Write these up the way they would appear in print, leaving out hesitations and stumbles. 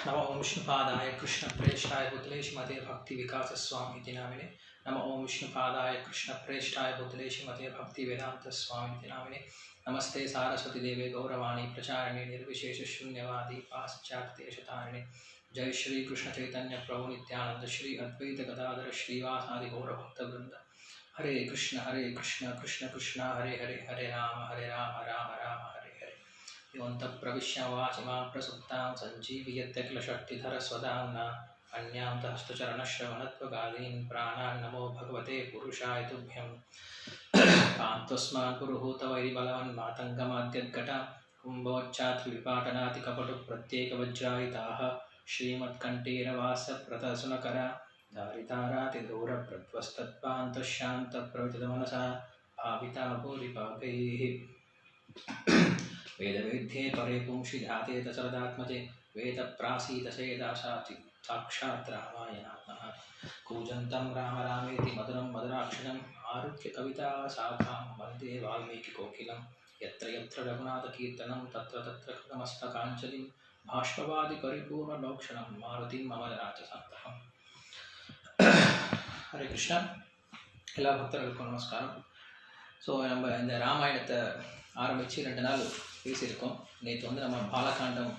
नमो ओं विष्णुपादाय कृष्णप्रेष्ठाय भूतले श्रीमते भक्तिविकासस्वामी नामिने। नमो ओं विष्णुपादाय कृष्णप्रेष्ठाय भूतले श्रीमते भक्तिवेदान्तस्वामी नामिने। नमस्ते सारस्वती देवे गौरवाणी प्रचारिणे निर्विशेषशून्यवादी पाश्चात्यदेशतारिणे। जय श्री कृष्ण चैतन्य प्रभु नित्यानंद श्री अद्वैत गदाधर श्रीवासादि गौरभक्तवृंद। हरे कृष्ण कृष्ण कृष्ण हरे हरे, हरे राम राम राम हरे हरे। योऽन्तः प्रविश्य वाचिमां प्रसुप्तां सञ्जीवयत्यखिलशक्तिधर स्वदाम्ना अन्यां हस्तचरणश्रवणत्वगादीन् प्राणान् नमो भगवते पुरुषाय तुभ्यं। कान्तस्मान् पुरुहूतवैरिबलवन् मातङ्गमाद्यद्घटा कुम्भोच्चात्रिविपाटनातिकपटुप्रत्येकवज्रायिताः श्रीमत्कण्ठीरवासप्रतसुनकरा धारितारातिदूरप्रध्वस्तत्पान्तशान्तप्रवितमनसा भाविता भूरिभागैः। वेदवेद्ये परे पुंषि ध्याते दशरथात्मजे वेदप्रासीदशेदाशाति साक्षात् रामायणात्मः। कूजन्तं राम रामेति मधुरं मधुराक्षरम् आरुह्य कविता शाखां वन्दे वाल्मीकिकोकिलं। यत्र यत्र रघुनाथकीर्तनं तत्र तत्र कृतमस्तकाञ्जलिं बाष्पवादि परिपूर्णलोक्षणं मारुतिं मम राजसान्तकम्। हरे कृष्णा। எல்லா பக்தர்களுக்கும் நமஸ்காரம். ஸோ நம்ம இந்த ராமாயணத்தை ஆரம்பித்து 2 நாள் பேசியிருக்கோம். நேற்று வந்து நம்ம பாலகாண்டம்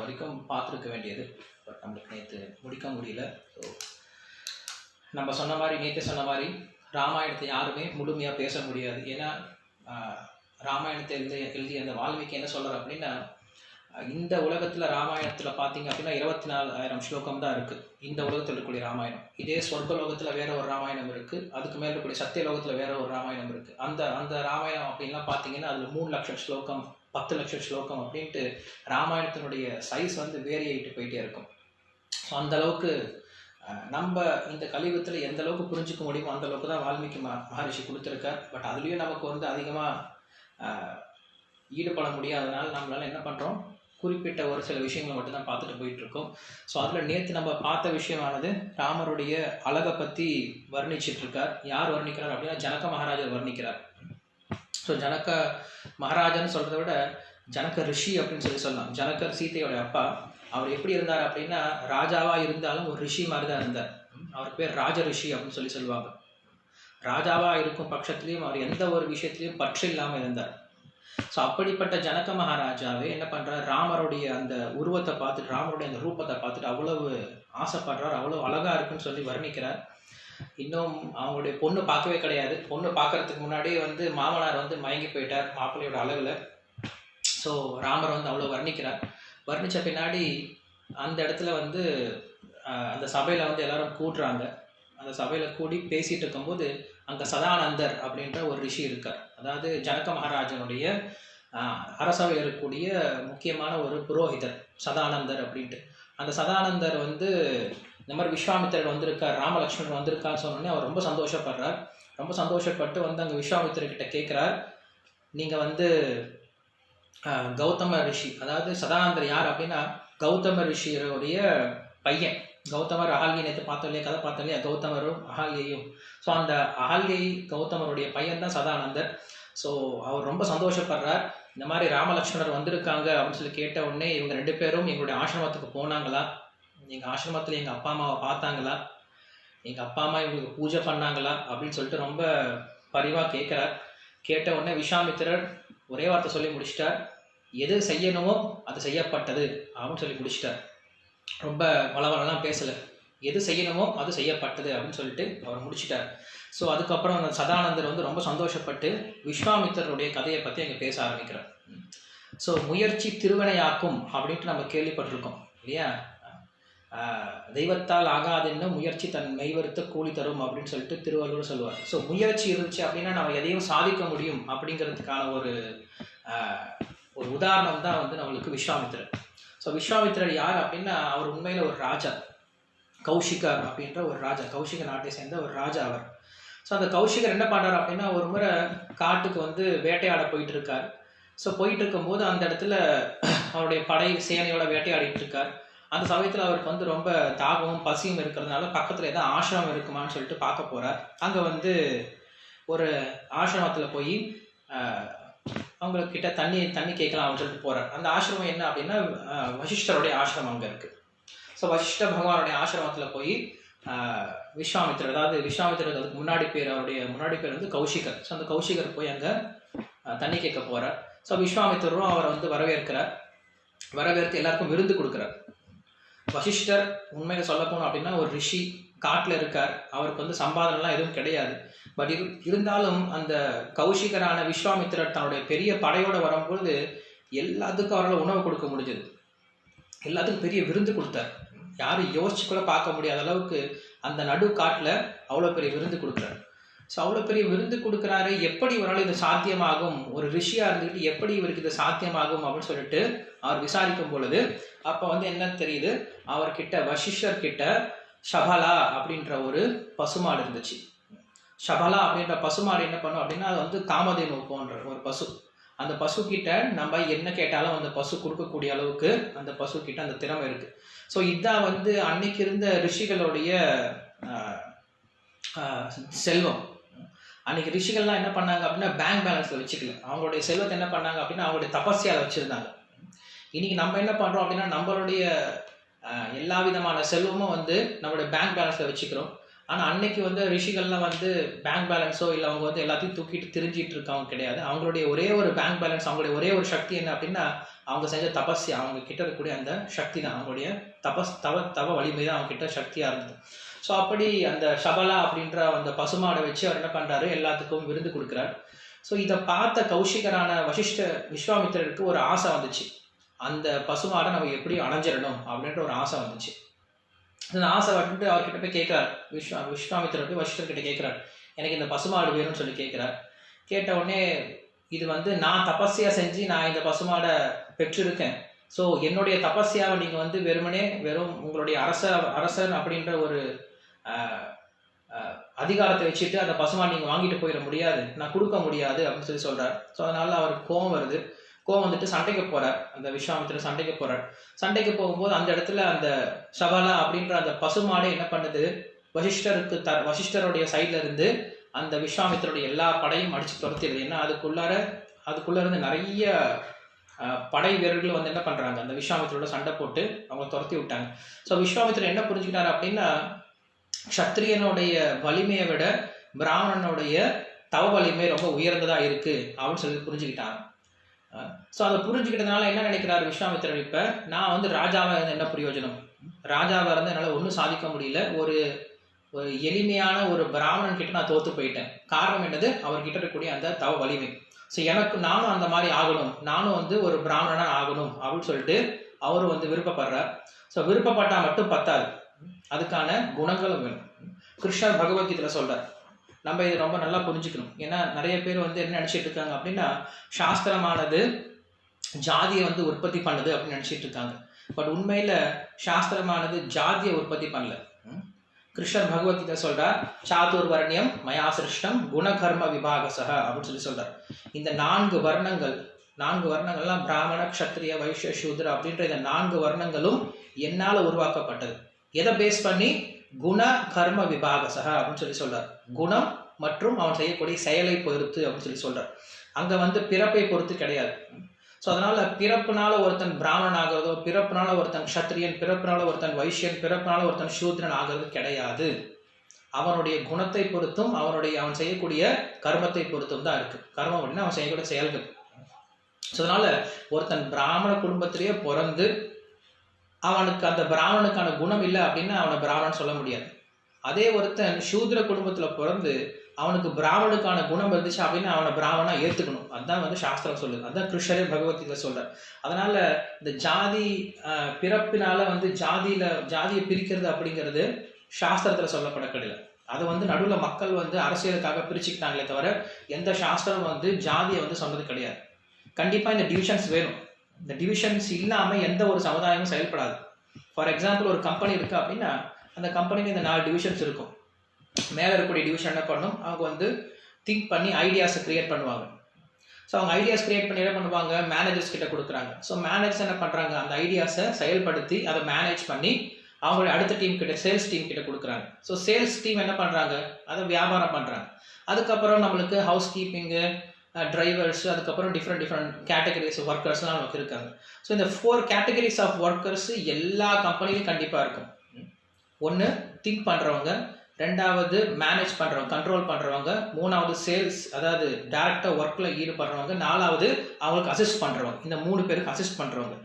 வரைக்கும் பார்த்துருக்க வேண்டியது, பட் நம்மளுக்கு நேற்று முடிக்க முடியல. ஸோ நம்ம நேற்று சொன்ன மாதிரி ராமாயணத்தை யாருமே முழுமையாக பேச முடியாது. ஏன்னா ராமாயணத்தை எழுதிய அந்த வால்மீகி என்ன சொல்கிறார் அப்படின்னா, இந்த உலகத்தில் ராமாயணத்தில் பார்த்தீங்க அப்படின்னா 24,000 ஸ்லோகம் தான் இருக்குது. இந்த உலகத்தில் இருக்கக்கூடிய ராமாயணம். இதே சொர்க்கலோகத்தில் வேற ஒரு ராமாயணம் இருக்குது. அதுக்கு மேலே இருக்கக்கூடிய சத்தியலோகத்தில் வேற ஒரு ராமாயணம் இருக்குது. அந்த ராமாயணம் அப்படின்லாம் பார்த்தீங்கன்னா அதில் 3 லட்சம் ஸ்லோகம் 10 லட்சம் ஸ்லோகம் அப்படின்ட்டு ராமாயணத்தினுடைய சைஸ் வந்து வேரி ஆகிட்டு போயிட்டே இருக்கும். ஸோ அந்தளவுக்கு நம்ம இந்த கலியுகத்தில் எந்த அளவுக்கு புரிஞ்சிக்க முடியுமோ அந்த அளவுக்கு தான் வால்மீகி மகரிஷி கொடுத்துருக்கார். பட் அதுலேயும் நமக்கு வந்து அதிகமாக ஈடுபட முடியாதனால நம்மளால் என்ன பண்ணுறோம், குறிப்பிட்ட ஒரு சில விஷயங்களை மட்டும்தான் பார்த்துட்டு போயிட்டுருக்கோம். ஸோ அதில் நேற்று நம்ம பார்த்த விஷயமானது ராமருடைய அழகை பற்றி வர்ணிச்சிட்ருக்கார். யார் வர்ணிக்கிறார் அப்படின்னா ஜனக மகாராஜர் வர்ணிக்கிறார். ஸோ ஜனக மகாராஜன்னு சொல்கிறத விட ஜனக ரிஷி அப்படின்னு சொல்லலாம். ஜனகர் சீதையோட அப்பா. அவர் எப்படி இருந்தார் அப்படின்னா ராஜாவாக இருந்தாலும் ஒரு ரிஷி மாதிரி தான் இருந்தார். அவர் பேர் ராஜ ரிஷி அப்படின்னு சொல்லுவாங்க. ராஜாவாக இருக்கும் பட்சத்துலேயும் அவர் எந்த ஒரு விஷயத்துலையும் பற்று இல்லாமல் இருந்தார். ஸோ அப்படிப்பட்ட ஜனக மகாராஜாவே என்ன பண்ணுறார், ராமருடைய அந்த உருவத்தை பார்த்துட்டு, ராமருடைய அந்த ரூபத்தை பார்த்துட்டு அவ்வளவு ஆசைப்படுறார், அவ்வளோ அழகாக இருக்குன்னு சொல்லி வர்ணிக்கிறார். இன்னும் அவங்களுடைய பொண்ணு பார்க்கவே கிடையாது. பொண்ணு பார்க்கறதுக்கு முன்னாடியே வந்து மாமனார் வந்து மயங்கி போயிட்டார் மாப்பிள்ளையோட அளவில். ஸோ ராமர் வந்து அவ்வளோ வர்ணிக்கிறார். வர்ணித்த பின்னாடி அந்த இடத்துல வந்து அந்த சபையில் வந்து எல்லாரும் கூடுறாங்க. அந்த சபையில் கூடி பேசிகிட்டு இருக்கும்போது அங்கே சதானந்தர் அப்படின்ற ஒரு ரிஷி இருக்கார். அதாவது ஜனக மகாராஜனுடைய அரசவையில் இருக்கக்கூடிய முக்கியமான ஒரு புரோஹிதர் சதானந்தர் அப்படின்ட்டு. அந்த சதானந்தர் வந்து இந்த மாதிரி விஸ்வாமித்திரர் வந்திருக்கார், ராமலக்ஷ்மணன் வந்திருக்கான்னு சொன்னோடனே அவர் ரொம்ப சந்தோஷப்படுறார். ரொம்ப சந்தோஷப்பட்டு வந்து அங்கே விஸ்வாமித்திரர்கிட்ட கேட்குறார், நீங்கள் வந்து கௌதம ரிஷி, அதாவது சதானந்தர் யார் அப்படின்னா கௌதம ரிஷியோடைய பையன். கௌதமர் அகல்யை நேற்று பார்த்தோம் இல்லையா, கதை பார்த்தோம் இல்லையா, கௌதமரும் அகல்யையும். ஸோ அந்த அகல்யை கௌதமருடைய பையன் தான் சதானந்தர். ஸோ அவர் ரொம்ப சந்தோஷப்படுறார். இந்த மாதிரி ராமலக்ஷ்மணர் வந்திருக்காங்க அப்படின்னு சொல்லி கேட்ட உடனே இவங்க 2 பேரும் எங்களுடைய ஆசிரமத்துக்கு போனாங்களா, எங்கள் ஆசிரமத்தில் எங்கள் அப்பா அம்மாவை பார்த்தாங்களா, எங்கள் அப்பா அம்மா இவங்களுக்கு பூஜை பண்ணாங்களா அப்படின்னு சொல்லிட்டு ரொம்ப பரிவாக கேட்குறார். கேட்ட உடனே விஸ்வாமித்திரர் ஒரே வார்த்தை சொல்லி முடிச்சிட்டார், எது செய்யணுமோ அது செய்யப்பட்டது அப்படின்னு சொல்லி முடிச்சிட்டார். ரொம்ப வளவலாம் பேசலை, எது செய்யணுமோ அது செய்யப்பட்டது அப்படின்னு சொல்லிட்டு அவர் முடிச்சிட்டார். ஸோ அதுக்கப்புறம் அந்த சதானந்தர் வந்து ரொம்ப சந்தோஷப்பட்டு விஸ்வாமித்திரருடைய கதையை பற்றி அங்கே பேச ஆரம்பிக்கிறார். ஸோ முயற்சி திருவினையாக்கும் அப்படின்ட்டு நம்ம கேள்விப்பட்டிருக்கோம் இல்லையா. தெய்வத்தால் ஆகாதுன்னு முயற்சி தன் மெய்வருத்த கூலி தரும் அப்படின்னு சொல்லிட்டு திருவள்ளுவர் சொல்லுவார். ஸோ முயற்சி இருந்துச்சு அப்படின்னா நம்ம எதையும் சாதிக்க முடியும் அப்படிங்கிறதுக்கான ஒரு உதாரணம் தான் வந்து நம்மளுக்கு விஸ்வாமித்திரர். ஸோ விஸ்வாமித்திரர் யார் அப்படின்னா அவர் உண்மையில் ஒரு ராஜா, கௌஷிகர் அப்படின்ற ஒரு ராஜா, கௌஷிக நாட்டை சேர்ந்த ஒரு ராஜா அவர். ஸோ அந்த கௌஷிகர் என்ன பண்ணுறார் அப்படின்னா ஒரு முறை காட்டுக்கு வந்து வேட்டையாட போயிட்டு இருக்கார். ஸோ போயிட்டு இருக்கும்போது அந்த இடத்துல அவருடைய படை சேனையோட வேட்டையாடிட்டு இருக்கார். அந்த சமயத்தில் அவருக்கு வந்து ரொம்ப தாகமும் பசியும் இருக்கிறதுனால பக்கத்தில் ஏதாவது ஆசிரமம் இருக்குமான்னு சொல்லிட்டு பார்க்க போகிறார். அங்கே வந்து ஒரு ஆசிரமத்தில் போய் அவங்கக்கிட்ட தண்ணி கேட்கலாம் அப்படின்னு சொல்லிட்டு போகிறார். அந்த ஆசிரமம் என்ன அப்படின்னா வசிஷ்டருடைய ஆசிரமம் அங்கே இருக்குது. ஸோ வசிஷ்ட பகவானுடைய ஆசிரமத்தில் போய் விஸ்வாமித்திரர், அதாவது விஸ்வாமித்திரர் அதுக்கு முன்னாடி பேர், அவருடைய முன்னாடி பேர் வந்து கௌஷிகர். ஸோ அந்த கௌஷிகர் போய் அங்கே தண்ணி கேட்க போகிறார். ஸோ விஸ்வாமித்திரரும் அவரை வந்து வரவேற்று எல்லாருக்கும் விருந்து கொடுக்குறார். வசிஷ்டர் உண்மையில சொல்ல போனோம் அப்படின்னா ஒரு ரிஷி, காட்டில் இருக்கார். அவருக்கு வந்து சம்பாதனம்லாம் எதுவும் கிடையாது. பட் இருந்தாலும் அந்த கௌஷிகரான விஸ்வாமித்திரர் தன்னுடைய பெரிய படையோடு வரும்பொழுது எல்லாத்துக்கும் அவரால் உணவு கொடுக்க முடிஞ்சது. எல்லாத்துக்கும் பெரிய விருந்து கொடுத்தார். யாரும் யோசிச்சு கூட பார்க்க முடியாத அளவுக்கு அந்த நடு காட்டில் அவ்வளோ பெரிய விருந்து கொடுக்குறாரு. ஸோ அவ்வளோ பெரிய விருந்து கொடுக்குறாரு. எப்படி இவரால் இது சாத்தியமாகும், ஒரு ரிஷியாக இருந்துக்கிட்டு எப்படி இவருக்கு இது சாத்தியமாகும் அப்படின்னு சொல்லிட்டு அவர் விசாரிக்கும் பொழுது அப்போ வந்து என்ன தெரியுது, அவர்கிட்ட வசிஷ்டர்கிட்ட ஷபலா அப்படின்ற ஒரு பசுமாடு இருந்துச்சு. ஷபலா அப்படின்ற பசுமாடு என்ன பண்ணும் அப்படின்னா அது வந்து காமதேனு போன்ற ஒரு பசு. அந்த பசு கிட்ட நம்ம என்ன கேட்டாலும் அந்த பசு கொடுக்கக்கூடிய அளவுக்கு அந்த பசு கிட்ட அந்த திறமை இருக்கு. ஸோ இதான் வந்து அன்னைக்கு இருந்த ரிஷிகளுடைய செல்வம். அன்னைக்கு ரிஷிகள்லாம் என்ன பண்ணாங்க அப்படின்னா பேங்க் பேலன்ஸ்ல வச்சுக்கல, அவங்களுடைய செல்வத்தை என்ன பண்ணாங்க அப்படின்னா அவங்களுடைய தபஸ்யால வச்சிருந்தாங்க. இன்னைக்கு நம்ம என்ன பண்றோம் அப்படின்னா நம்மளுடைய எல்லா விதமான செல்வமும் வந்து நம்மளுடைய பேங்க் பேலன்ஸ்ல வச்சுக்கிறோம். ஆனால் அன்னைக்கு வந்து ரிஷிகள்லாம் வந்து பேங்க் பேலன்ஸோ இல்லை அவங்க வந்து எல்லாத்தையும் தூக்கிட்டு திரிஞ்சிட்டு இருக்கவங்க கிடையாது. அவங்களுடைய ஒரே ஒரு பேங்க் பேலன்ஸ், அவங்களுடைய ஒரே ஒரு சக்தி என்ன அப்படின்னா அவங்க செஞ்ச தபஸ்யா, அவங்க கிட்ட இருக்கக்கூடிய அந்த சக்தி தான், அவங்களுடைய தவ வலிமை தான் அவங்க கிட்ட சக்தியாக இருந்தது. ஸோ அப்படி அந்த ஷபலா அப்படின்ற அந்த பசுமாடை வச்சு அவர் என்ன பண்ணுறாரு, எல்லாத்துக்கும் விருந்து கொடுக்குறார். ஸோ இதை பார்த்த கௌஷிகரான விஸ்வாமித்திரருக்கு ஒரு ஆசை வந்துச்சு, அந்த பசுமாடை நம்ம எப்படி அணைஞ்சிடணும் அப்படின்ற ஒரு ஆசை வந்துச்சு. அந்த ஆசை வந்துட்டு அவர்கிட்ட போய் கேட்குறாரு, விஸ்வாமித்திரர் போய் வசிஷ்டர்கிட்ட கேட்குறாரு, எனக்கு இந்த பசுமாடு வேணும்னு சொல்லி கேட்குறார். கேட்ட உடனே இது வந்து நான் தபஸ்யா செஞ்சு நான் இந்த பசுமாடை பெற்றிருக்கேன். ஸோ என்னுடைய தபஸ்யாவை நீங்கள் வந்து வெறும் உங்களுடைய அரசன் அப்படின்ற ஒரு அதிகாரத்தை வச்சுட்டு அந்த பசுமாடு நீங்கள் வாங்கிட்டு போயிட முடியாது, நான் கொடுக்க முடியாது அப்படின்னு சொல்லி சொல்கிறார். ஸோ அதனால அவருக்கு கோபம் வருது. கோவம் வந்துட்டு சண்டைக்கு போறார். அந்த விஸ்வாமித்திரர் சண்டைக்கு போறார். சண்டைக்கு போகும்போது அந்த இடத்துல அந்த ஷபலா அப்படின்ற அந்த பசுமாடு என்ன பண்ணுது, வசிஷ்டருடைய சைட்ல இருந்து அந்த விஸ்வாமித்திரருடைய எல்லா படையும் அடிச்சு துரத்திடுது. ஏன்னா அதுக்குள்ள இருந்து நிறைய படை வீரர்கள் வந்து என்ன பண்றாங்க, அந்த விஸ்வாமித்திரோட சண்டை போட்டு அவங்க துரத்தி விட்டாங்க. ஸோ விஸ்வாமித்திரர் என்ன புரிஞ்சுக்கிட்டாரு அப்படின்னா க்ஷத்ரியனுடைய வலிமையை விட பிராமணனுடைய தவ வலிமை ரொம்ப உயர்ந்ததா இருக்கு அப்படின்னு சொல்லி புரிஞ்சுக்கிட்டாங்க. ஸோ அதை புரிஞ்சுக்கிட்டதுனால என்ன நினைக்கிறார் விஸ்வாமித்திரர், இப்போ நான் வந்து ராஜாவாக இருந்து என்ன பிரயோஜனம், ராஜாவாக இருந்து என்னால் ஒன்றும் சாதிக்க முடியல, ஒரு எளிமையான ஒரு பிராமணன் கிட்ட நான் தோற்று போயிட்டேன். காரணம் என்னது, அவர்கிட்ட இருக்கக்கூடிய அந்த தவ வலிமை. ஸோ நானும் அந்த மாதிரி ஆகணும், நானும் வந்து ஒரு பிராமணனாக ஆகணும் அப்படின்னு சொல்லிட்டு அவரும் வந்து விருப்பப்படுறார். ஸோ விருப்பப்பட்டால் மட்டும் பத்தாது, அதுக்கான குணங்களும் வேணும். கிருஷ்ணர் பகவத்கீதையில சொல்றார். நம்ம இதை ரொம்ப நல்லா புரிஞ்சுக்கணும். ஏன்னா நிறைய பேர் வந்து என்ன நினச்சிட்டு இருக்காங்க அப்படின்னா சாஸ்திரமானது ஜாதியை வந்து உற்பத்தி பண்ணுது அப்படின்னு நினச்சிட்டு இருக்காங்க. பட் உண்மையில சாஸ்திரமானது ஜாதியை உற்பத்தி பண்ணல. கிருஷ்ணர் பகவத்கீதை சொல்றார், சாதுர் வர்ணியம் மயா சிருஷ்டம் குணகர்ம விபாகசக அப்படின்னு சொல்லி சொல்றார். இந்த 4 வர்ணங்கள்லாம் பிராமண க்ஷத்ரிய வைஷ்ய சூத்ர அப்படின்ற இந்த 4 வர்ணங்களும் என்னால் உருவாக்கப்பட்டது. எதை பேஸ் பண்ணி, குண கர்ம விபாகசக அப்படின்னு சொல்லி சொல்றார். குணம் மற்றும் அவன் செய்யக்கூடிய செயலை பொறுத்து அப்படின்னு சொல்லி சொல்றார். அங்க வந்து பிறப்பை பொறுத்து கிடையாது. ஸோ அதனால பிறப்புனால ஒருத்தன் பிராமணன் ஆகிறதோ, பிறப்புனால ஒருத்தன் க்ஷத்ரியன், பிறப்புனால ஒருத்தன் வைஷ்யன், பிறப்புனால ஒருத்தன் சூத்ரன் ஆகிறது கிடையாது. அவனுடைய குணத்தை பொறுத்தும் அவன் செய்யக்கூடிய கர்மத்தை பொறுத்தும் தான் இருக்கு. கர்மம் அப்படின்னா அவன் செய்யக்கூடிய செயல்கள். ஸோ அதனால ஒருத்தன் பிராமண குடும்பத்திலேயே பிறந்து அவனுக்கு அந்த பிராமணனுக்கான குணம் இல்லை அப்படின்னா அவனை பிராமணன் சொல்ல முடியாது. அதே ஒருத்தன் சூத்ர குடும்பத்துல பிறந்து அவனுக்கு பிராமணுக்கான குணம் இருந்துச்சு அப்படின்னா அவனை பிராமணா ஏத்துக்கணும். அதுதான் வந்து சாஸ்திரம் சொல்லுது. அதுதான் கிருஷ்ணரே பகவத்கீதை சொல்றார். அதனால இந்த ஜாதி பிறப்பினால வந்து ஜாதியை பிரிக்கிறது அப்படிங்கிறது சாஸ்திரத்துல சொல்லப்பட கிடையாது. அதை வந்து நடுவில் மக்கள் வந்து அரசியலுக்காக பிரிச்சுக்கிட்டாங்களே தவிர எந்த சாஸ்திரம் வந்து ஜாதியை வந்து சொன்னது கிடையாது. கண்டிப்பா இந்த டிவிஷன்ஸ் வேணும். இந்த டிவிஷன்ஸ் இல்லாமல் எந்த ஒரு சமுதாயமும் செயல்படாது. ஃபார் எக்ஸாம்பிள் ஒரு கம்பெனி இருக்குது அப்படின்னா அந்த கம்பெனியில் இந்த 4 டிவிஷன்ஸ் இருக்கும். மேலே இருக்கக்கூடிய டிவிஷன் என்ன பண்ணும், அவங்க வந்து திங்க் பண்ணி ஐடியாஸை கிரியேட் பண்ணுவாங்க. ஸோ அவங்க ஐடியாஸ் கிரியேட் பண்ணி என்ன பண்ணுவாங்க, மேனேஜர்ஸ் கிட்ட கொடுக்குறாங்க. ஸோ மேனேஜர்ஸ் என்ன பண்ணுறாங்க, அந்த ஐடியாஸை செயல்படுத்தி அதை மேனேஜ் பண்ணி அவங்களுடைய அடுத்த டீம் கிட்ட, சேல்ஸ் டீம் கிட்ட கொடுக்குறாங்க. ஸோ சேல்ஸ் டீம் என்ன பண்ணுறாங்க, அதை வியாபாரம் பண்ணுறாங்க. அதுக்கப்புறம் நம்மளுக்கு ஹவுஸ் கீப்பிங்கு, டிரைவர்ஸ், அதுக்கப்புறம் டிஃப்ரெண்ட் கேட்டகரிஸ் ஒர்க்கர்ஸ்லாம் நமக்கு இருக்காங்க. ஸோ இந்த 4 கேட்டகரிஸ் ஆஃப் ஒர்க்கர்ஸ் எல்லா கம்பெனிலையும் கண்டிப்பாக இருக்கும். ஒன்று திங்க் பண்ணுறவங்க, ரெண்டாவது மேனேஜ் பண்ணுறவங்க, கண்ட்ரோல் பண்ணுறவங்க, மூணாவது சேல்ஸ், அதாவது டேரெக்டாக ஒர்க்கில் ஈடுபடுறவங்க, நாலாவது அவங்களுக்கு அசிஸ்ட் பண்ணுறவங்க. இந்த 3 பேருக்கு அசிஸ்ட் பண்ணுறவங்க.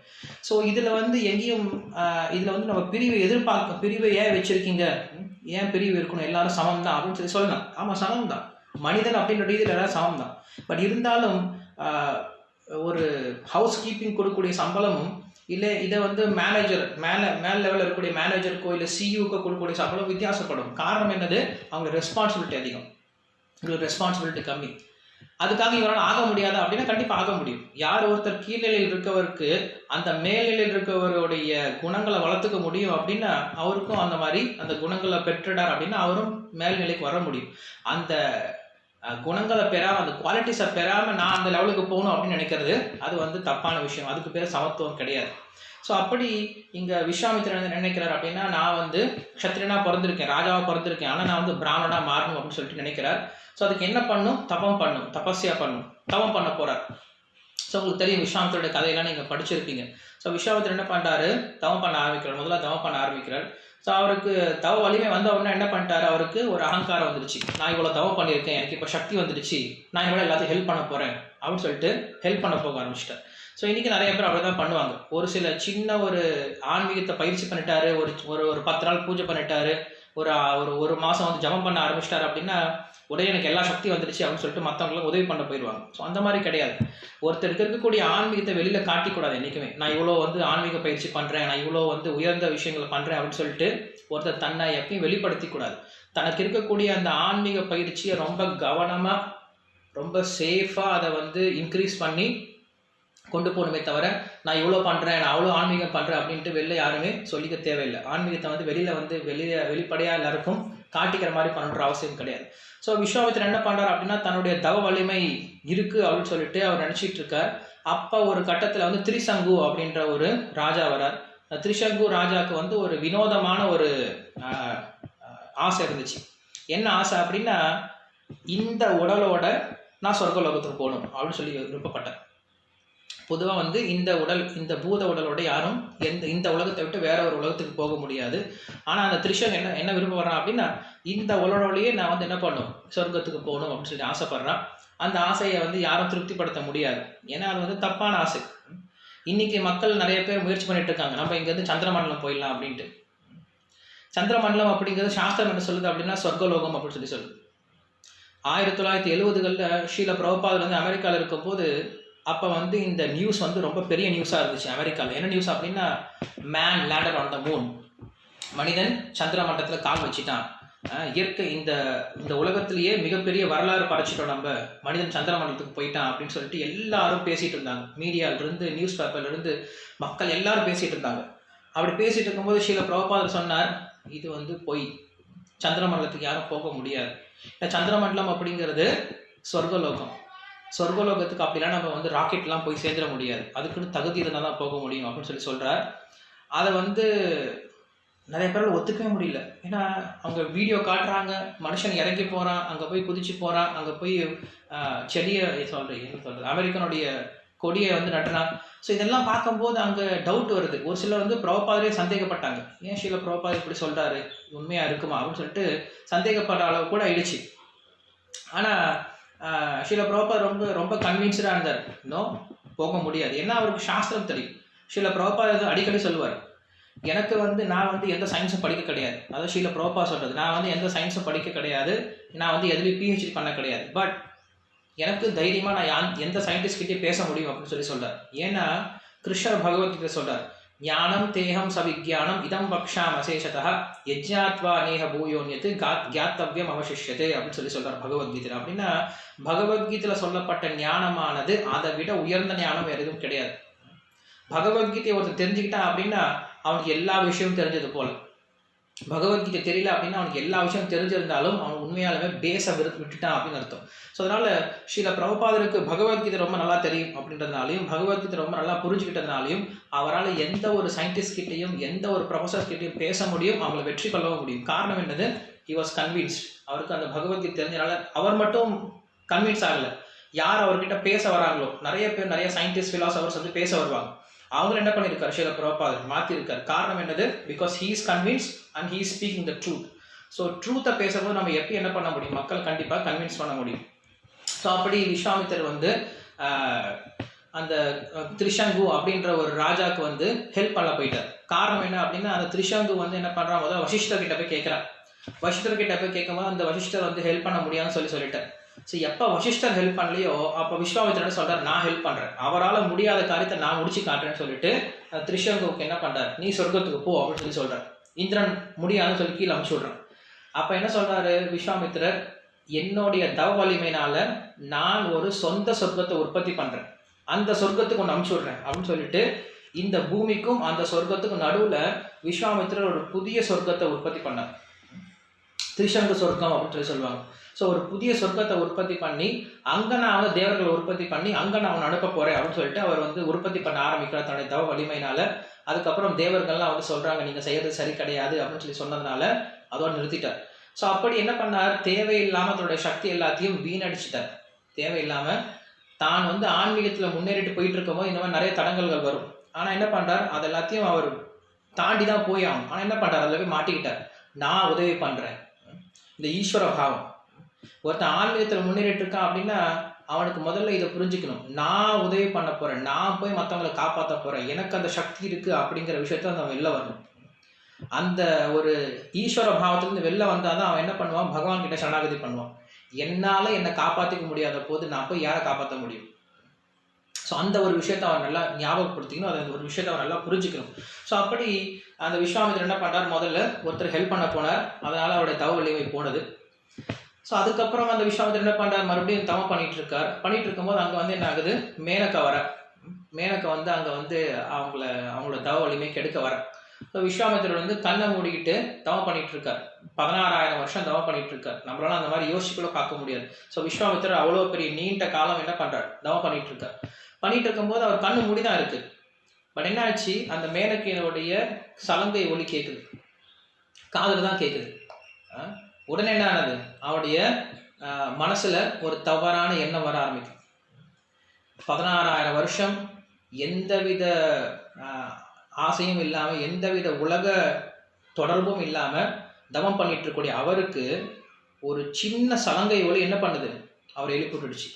ஸோ இதில் வந்து எங்கேயும் இதில் வந்து நம்ம பிரிவை ஏன் வச்சுருக்கீங்க, ஏன் பிரிவு இருக்கணும், எல்லாரும் சமம் தான் அப்படின்னு சொல்லலாம். ஆமாம், சமம் தான், மனிதன் அப்படின்ற ரீதியில் எல்லாரும் சமம் தான். பட் இருந்தாலும் ஒரு ஹவுஸ் கீப்பிங் கொடுக்கக்கூடிய சம்பளமும் இல்லை இதை வந்து மேனேஜர் மேலே லெவலில் இருக்கக்கூடிய மேனேஜருக்கோ இல்லை சிஇஓக்கோ கொடுக்கக்கூடிய சம்பளம் வித்தியாசப்படும். காரணம் என்னது, அவங்க ரெஸ்பான்சிபிலிட்டி அதிகம், உங்களுக்கு ரெஸ்பான்சிபிலிட்டி கம்மி. அதுக்காக இவரால் ஆக முடியாதா அப்படின்னா கண்டிப்பாக ஆக முடியும். யார் ஒருத்தர் கீழ்நிலையில் இருக்கவருக்கு அந்த மேல்நிலையில் இருக்கவருடைய குணங்களை வளர்த்துக்க முடியும் அப்படின்னா அவருக்கும் அந்த மாதிரி அந்த குணங்களை பெற்றுடார் அப்படின்னா அவரும் மேல்நிலைக்கு வர முடியும். அந்த குணங்களை பெறாமல், அந்த குவாலிட்டிஸை பெறாமல் நான் அந்த லெவலுக்கு போகணும் அப்படின்னு நினைக்கிறது அது வந்து தப்பான விஷயம். அதுக்கு பேர் சமத்துவம் கிடையாது. ஸோ அப்படி இங்கே விஸ்வாமித்திரன் நினைக்கிறார் அப்படின்னா, நான் வந்து க்ஷத்ரியனாக பிறந்திருக்கேன், ராஜாவாக பிறந்திருக்கேன், ஆனால் நான் வந்து பிராமணனாக மாறணும் அப்படின்னு சொல்லிட்டு நினைக்கிறார். ஸோ அதுக்கு என்ன பண்ணும், தபஸ்யா பண்ணும், தவம் பண்ண போகிறார். ஸோ உங்களுக்கு தெரியும் விஸ்வாமித்திரோட கதையெல்லாம் நீங்கள் படிச்சிருப்பீங்க. ஸோ விஸ்வாமித்திரன் என்ன பண்ணுறாரு, தவம் பண்ண ஆரம்பிக்கிறார். முதல்ல தவம் பண்ண ஆரம்பிக்கிறார். ஸோ அவருக்கு தவ வலிமை வந்த உடனே என்ன பண்ணிட்டாரு, அவருக்கு ஒரு அகங்காரம் வந்துடுச்சு. நான் இவ்வளோ தவம் பண்ணியிருக்கேன், எனக்கு இப்போ சக்தி வந்துடுச்சு, நான் இவ்வளோ எல்லாத்தையும் ஹெல்ப் பண்ண போகிறேன் அப்படின்னு சொல்லிட்டு ஹெல்ப் பண்ண போக ஆரம்பிச்சிட்டார். ஸோ இன்றைக்கி நிறைய பேர் அப்படி தான் பண்ணுவாங்க. ஒரு சில சின்ன ஒரு ஆன்மீகத்தை பயிற்சி பண்ணிட்டாரு, ஒரு 10 நாள் பூஜை பண்ணிட்டாரு, ஒரு மாதம் வந்து ஜபம் பண்ண ஆரம்பிச்சிட்டாரு அப்படின்னா உடனே எனக்கு எல்லா சக்தி வந்துடுச்சு அப்படின்னு சொல்லிட்டு மற்றவங்களுக்கு உதவி பண்ண போயிடுவாங்க. ஸோ அந்த மாதிரி கிடையாது. ஒருத்தருக்கு இருக்கக்கூடிய ஆன்மீகத்தை வெளியில் காட்டிக்கூடாது என்றைக்குமே. நான் இவ்வளோ வந்து ஆன்மீக பயிற்சி பண்ணுறேன், நான் இவ்வளோ வந்து உயர்ந்த விஷயங்களை பண்ணுறேன் அப்படின்னு சொல்லிட்டு ஒருத்தர் தன்னை எப்பயும் வெளிப்படுத்திக்கூடாது. தனக்கு இருக்கக்கூடிய அந்த ஆன்மீக பயிற்சியை ரொம்ப கவனமாக, ரொம்ப சேஃபாக அதை வந்து இன்க்ரீஸ் பண்ணி கொண்டு போகணுமே தவிர, நான் இவ்வளோ பண்ணுறேன், நான் அவ்வளோ ஆன்மீகம் பண்ணுறேன் அப்படின்ட்டு வெளில யாருமே சொல்லிக்க தேவையில்லை. ஆன்மீகத்தை வந்து வெளிப்படையாக எல்லாருக்கும் காட்டிக்கிற மாதிரி பண்ணுற அவசியம் கிடையாது. ஸோ விஸ்வாமித்திரன் என்ன பண்ணுறார் அப்படின்னா, தன்னுடைய தவ வலிமை இருக்குது அப்படின்னு சொல்லிட்டு அவர் நினச்சிட்டு இருக்கார். அப்போ ஒரு கட்டத்தில் வந்து திரிசங்கு அப்படின்ற ஒரு ராஜா வரார். திரிசங்கு ராஜாவுக்கு வந்து ஒரு வினோதமான ஒரு ஆசை இருந்துச்சு. என்ன ஆசை அப்படின்னா, இந்த உடலோட நான் சொர்க்கலோகத்துக்கு போகணும் அப்படின்னு சொல்லி விருப்பப்பட்டேன். பொதுவாக வந்து இந்த பூத உடலோட யாரும் இந்த உலகத்தை விட்டு வேற ஒரு உலகத்துக்கு போக முடியாது. ஆனால் அந்த திரிஷன் என்ன விருப்பப்படுறான் அப்படின்னா, இந்த உலகோடையே நான் வந்து என்ன பண்ணணும், சொர்க்கத்துக்கு போகணும் அப்படின்னு சொல்லி ஆசைப்படுறான். அந்த ஆசையை வந்து யாரும் திருப்திப்படுத்த முடியாது. ஏன்னா அது வந்து தப்பான ஆசை. இன்னைக்கு மக்கள் நிறைய பேர் முயற்சி பண்ணிட்டு இருக்காங்க, நம்ம இங்கேருந்து சந்திரமண்டலம் போயிடலாம் அப்படின்ட்டு. சந்திரமண்டலம் அப்படிங்கிறது சாஸ்திரம் என்ன சொல்லுது அப்படின்னா சொர்க்கலோகம் அப்படின்னு சொல்லி சொல்லுது. 1970களில் ஸ்ரீல பிரபுபாதர் வந்து அமெரிக்காவில் இருக்கும்போது அப்போ வந்து இந்த நியூஸ் வந்து ரொம்ப பெரிய நியூஸாக இருந்துச்சு அமெரிக்காவில். என்ன நியூஸ் அப்படின்னா, man landed on the moon, மனிதன் சந்திர மண்டலத்தில் கால் வச்சுட்டான். இயற்கை இந்த உலகத்திலேயே மிகப்பெரிய வரலாறு படைச்சிட்டோம், நம்ம மனிதன் சந்திர மண்டலத்துக்கு போயிட்டான் அப்படின்னு சொல்லிட்டு எல்லாரும் பேசிகிட்டு இருந்தாங்க. மீடியாவிலிருந்து, நியூஸ் பேப்பர்லேருந்து மக்கள் எல்லாரும் பேசிகிட்டு இருந்தாங்க. அப்படி பேசிகிட்டு இருக்கும்போது ஸ்ரீல பிரபுபாதர் சொன்னார், இது வந்து பொய், சந்திர மண்டலத்துக்கு யாரும் போக முடியாது. சந்திர மண்டலம் அப்படிங்கிறது சொர்க்கலோகம். சொர்க்கலோகத்துக்கு அப்படிலாம் நம்ம வந்து ராக்கெட்லாம் போய் சேர்ந்துட முடியாது, அதுக்குன்னு தகுதி இருந்தால் தான் போக முடியும் அப்படின்னு சொல்லி சொல்கிறார். அதை வந்து நிறைய பேரால் ஒத்துக்கவே முடியல. ஏன்னா அவங்க வீடியோ காட்டுறாங்க, மனுஷன் இறங்கி போகிறான், அங்கே போய் குதிச்சு போகிறான், அங்கே போய் செடியை சொல்கிறது அமெரிக்கனுடைய கொடியை வந்து நட்டுறான். ஸோ இதெல்லாம் பார்க்கும்போது அங்கே டவுட் வருது. ஒரு சிலர் வந்து பிரபுபாதரே சந்தேகப்பட்டாங்க, ஏன் ஸ்ரீல பிரபுபாதர் இப்படி சொல்கிறாரு, உண்மையாக இருக்குமா அப்படின்னு சொல்லிட்டு சந்தேகப்படுற அளவு கூட ஆயிடுச்சு. ஆனால் ஸ்ரீல பிரபுபாதர் ரொம்ப ரொம்ப கன்வின்ஸ்டாக இருந்தார், இன்னும் போக முடியாது. ஏன்னா அவருக்கு சாஸ்திரம் தெரியும். ஸ்ரீல பிரபுபாதர் அடிக்கடி சொல்லுவார், எனக்கு வந்து நான் வந்து எந்த சயின்ஸும் படிக்க கிடையாது. அதாவது ஸ்ரீல பிரபுபாதர் சொல்கிறது, நான் வந்து எந்த சயின்ஸும் படிக்க கிடையாது, நான் வந்து எதுலேயும் பிஹெச்டி பண்ண கிடையாது, பட் எனக்கு தைரியமாக நான் எந்த சயின்டிஸ்ட்கிட்டே பேச முடியும் அப்படின்னு சொல்லி சொல்கிறார். ஏன்னா கிருஷ்ணர் பகவத்கீதை சொல்கிறார், ஞானம் தேகம் சவிஜானம் இதம் பக்ஷாம் அசேஷதா யஜ்ஞாத்வா நேஹ பூயோன்யத்து கியாத்தவ்யம் அவசிஷ்யது அப்படின்னு சொல்லி சொல்கிறார் பகவத்கீதை. அப்படின்னா பகவத்கீதையில் சொல்லப்பட்ட ஞானமானது அதை விட உயர்ந்த ஞானம் வேறு எதுவும் கிடையாது. பகவத்கீதையை ஒருத்தர் தெரிஞ்சுக்கிட்டான் அப்படின்னா அவனுக்கு எல்லா விஷயமும் தெரிஞ்சது போல. பகவத்கீதை தெரியல அப்படின்னா அவனுக்கு எல்லா விஷயம் தெரிஞ்சிருந்தாலும் அவன் உண்மையாலுமே பேச விட்டுட்டான் அப்படின்னு அர்த்தம். ஸோ அதனால ஸ்ரீல பிரபுபாதருக்கு பகவத்கீதை ரொம்ப நல்லா தெரியும் அப்படின்றதுனாலையும், பகவத்கீதை ரொம்ப நல்லா புரிஞ்சுக்கிட்டதுனாலையும் அவரால் எந்த ஒரு சயின்டிஸ்ட் கிட்டையும் எந்த ஒரு ப்ரொஃபஸர் கிட்டையும் பேச முடியும், அவங்களை வெற்றி கொள்ளவும் முடியும். காரணம் என்னது, ஹி வாஸ் கன்வின்ஸ்ட். அவருக்கு அந்த பகவத்கீதை தெரிஞ்சனால அவர் மட்டும் கன்வின்ஸ் ஆகலை, யார் அவர்கிட்ட பேச வராங்களோ, நிறைய பேர் நிறைய சயின்டிஸ்ட் ஃபிலாசபர்ஸ் வந்து பேச வருவாங்க. அவங்க என்ன பண்ணியிருக்காரு ஸ்ரீல பிரபுபாதர் மாற்றிருக்காரு. காரணம் என்னது? Because he is convinced and he is speaking the truth. So ட்ரூத்தை பேசும்போது நம்ம எப்படி என்ன பண்ண முடியும்? மக்கள் கண்டிப்பாக கன்வின்ஸ் பண்ண முடியும். ஸோ அப்படி விஸ்வாமித்தர் வந்து அந்த திரிஷங்கு அப்படின்ற ஒரு ராஜாவுக்கு வந்து ஹெல்ப் பண்ண போயிட்டார். காரணம் என்ன அப்படின்னா, அந்த திரிஷங்கு வந்து என்ன பண்ணுறான், முதல்ல வசிஷ்டர் கிட்ட போய் கேட்குறான். வசிஷ்டர் கிட்ட போய் கேட்கும்போது அந்த வசிஷ்டர் வந்து ஹெல்ப் பண்ண முடியாதுன்னு சொல்லிட்டார். ஸோ எப்போ வசிஷ்டர் ஹெல்ப் பண்ணலையோ அப்போ விஸ்வாமித்திரன் சொல்கிறார், நான் ஹெல்ப் பண்ணுறேன், அவரால் முடியாத காரியத்தை நான் முடிச்சு காட்டுறேன்னு சொல்லிட்டு திரிஷங்குக்கு என்ன பண்ணுறார், நீ சொர்க்கத்துக்கு போ அப்படின்னு சொல்கிறார். இந்திரன் முடியாதுன்னு சொல்லி கீழே அனுப்பிச்சு விட்றான். அப்போ என்ன சொல்கிறாரு விஸ்வாமித்திரர், என்னுடைய தவ வலிமையினால நான் ஒரு சொந்த சொர்க்கத்தை உற்பத்தி பண்ணுறேன், அந்த சொர்க்கத்துக்கு ஒன்று அனுப்பிச்சு விட்றேன் அப்படின்னு சொல்லிட்டு இந்த பூமிக்கும் அந்த சொர்க்கத்துக்கும் நடுவில் விஸ்வாமித்திரர் ஒரு புதிய சொர்க்கத்தை உற்பத்தி பண்ணார். திரிஷங்கு சொர்க்கம் அப்படின்னு சொல்லி சொல்லுவாங்க. ஸோ ஒரு புதிய சொர்க்கத்தை உற்பத்தி பண்ணி அங்கே நான் வந்து தேவர்களை உற்பத்தி பண்ணி அங்கே நான் அவனை அனுப்ப போகிறேன் அப்படின்னு சொல்லிட்டு அவர் வந்து உற்பத்தி பண்ண ஆரம்பிக்கிறார் தன்னுடைய தவ வலிமையினால. அதுக்கப்புறம் தேவர்கள்லாம் வந்து சொல்கிறாங்க நீங்கள் செய்யறது சரி கிடையாது அப்படின்னு சொல்லி சொன்னதுனால அதோடு நிறுத்திட்டார். ஸோ அப்படி என்ன பண்ணார், தேவையில்லாமல் தன்னுடைய சக்தி எல்லாத்தையும் வீணடிச்சிட்டார். தேவையில்லாமல் தான் வந்து ஆன்மீகத்தில் முன்னேறிட்டு போயிட்டு இருக்கும்போது இந்த மாதிரி நிறைய தடங்கல்கள் வரும். ஆனால் என்ன பண்ணுறார், அது எல்லாத்தையும் அவர் தாண்டி தான் போய் ஆகும். ஆனால் என்ன பண்ணுறார், அதில் போய் மாட்டிக்கிட்டார். நான் உதவி பண்ணுறேன், இந்த ஈஸ்வர பாவம். ஒருத்தன் ஆன்மீகத்தில் முன்னேறிட்டு இருக்கான் அப்படின்னா அவனுக்கு முதல்ல இதை புரிஞ்சுக்கணும், நான் உதவி பண்ண போகிறேன், நான் போய் மற்றவங்களை காப்பாற்ற போகிறேன், எனக்கு அந்த சக்தி இருக்குது அப்படிங்கிற விஷயத்த அவன் வெளில வரணும். அந்த ஒரு ஈஸ்வர பாவத்திலிருந்து வெளில வந்தால் தான் அவன் என்ன பண்ணுவான், பகவான் கிட்ட சரணாகதி பண்ணுவான். என்னால் என்னை காப்பாற்றிக்க முடியாத போது நான் போய் யாரை காப்பாற்ற முடியும்? ஸோ அந்த ஒரு விஷயத்தை அவன் நல்லா ஞாபகப்படுத்திக்கணும், அந்த ஒரு விஷயத்தை அவன் நல்லா புரிஞ்சுக்கணும். ஸோ அப்படி அந்த விஸ்வாமித்திரர் என்ன பண்ணுறார், முதல்ல ஒருத்தர் ஹெல்ப் பண்ண போனார், அதனால் அவருடைய தவ வலிமை போனது. ஸோ அதுக்கப்புறம் அந்த விஸ்வாமித்திரர் என்ன பண்ணுறார், மறுபடியும் தவம் பண்ணிட்டு இருக்கும்போது அங்கே வந்து என்ன ஆகுது, மேனக்கா வர. மேனக்கா வந்து அங்கே வந்து அவங்களோட தவ வலிமை கெடுக்க வர. ஸோ விஸ்வாமித்திரர் வந்து கண்ணை மூடிக்கிட்டு தவம் பண்ணிட்டு இருக்கார். 16,000 வருஷம் தவம் பண்ணிட்டு இருக்கார். நம்மளால அந்த மாதிரி யோசிச்சுக்கூட பார்க்க முடியாது. ஸோ விஸ்வாமித்திரர் அவ்வளோ பெரிய நீண்ட காலம் என்ன பண்ணுறார், தவம் பண்ணிட்டு இருக்கார். பண்ணிட்டு இருக்கும்போது அவர் கண்ணு மூடிதான் இருக்கு. பட் என்ன ஆச்சு, அந்த மேனக்கையினுடைய சலங்கை ஒலி கேட்குது, காதில் தான் கேட்குது. உடனே என்ன ஆனது, அவருடைய மனசுல ஒரு தவறான எண்ணம் வர ஆரம்பிக்கும். 16,000 வருஷம் எந்தவித ஆசையும் இல்லாமல், எந்தவித உலக தொடர்பும் இல்லாமல் தவம் பண்ணிட்டு இருக்கக்கூடிய அவருக்கு ஒரு சின்ன சலங்கை ஒலி என்ன பண்ணுது, அவர் எழுப்பிட்டுடுச்சு.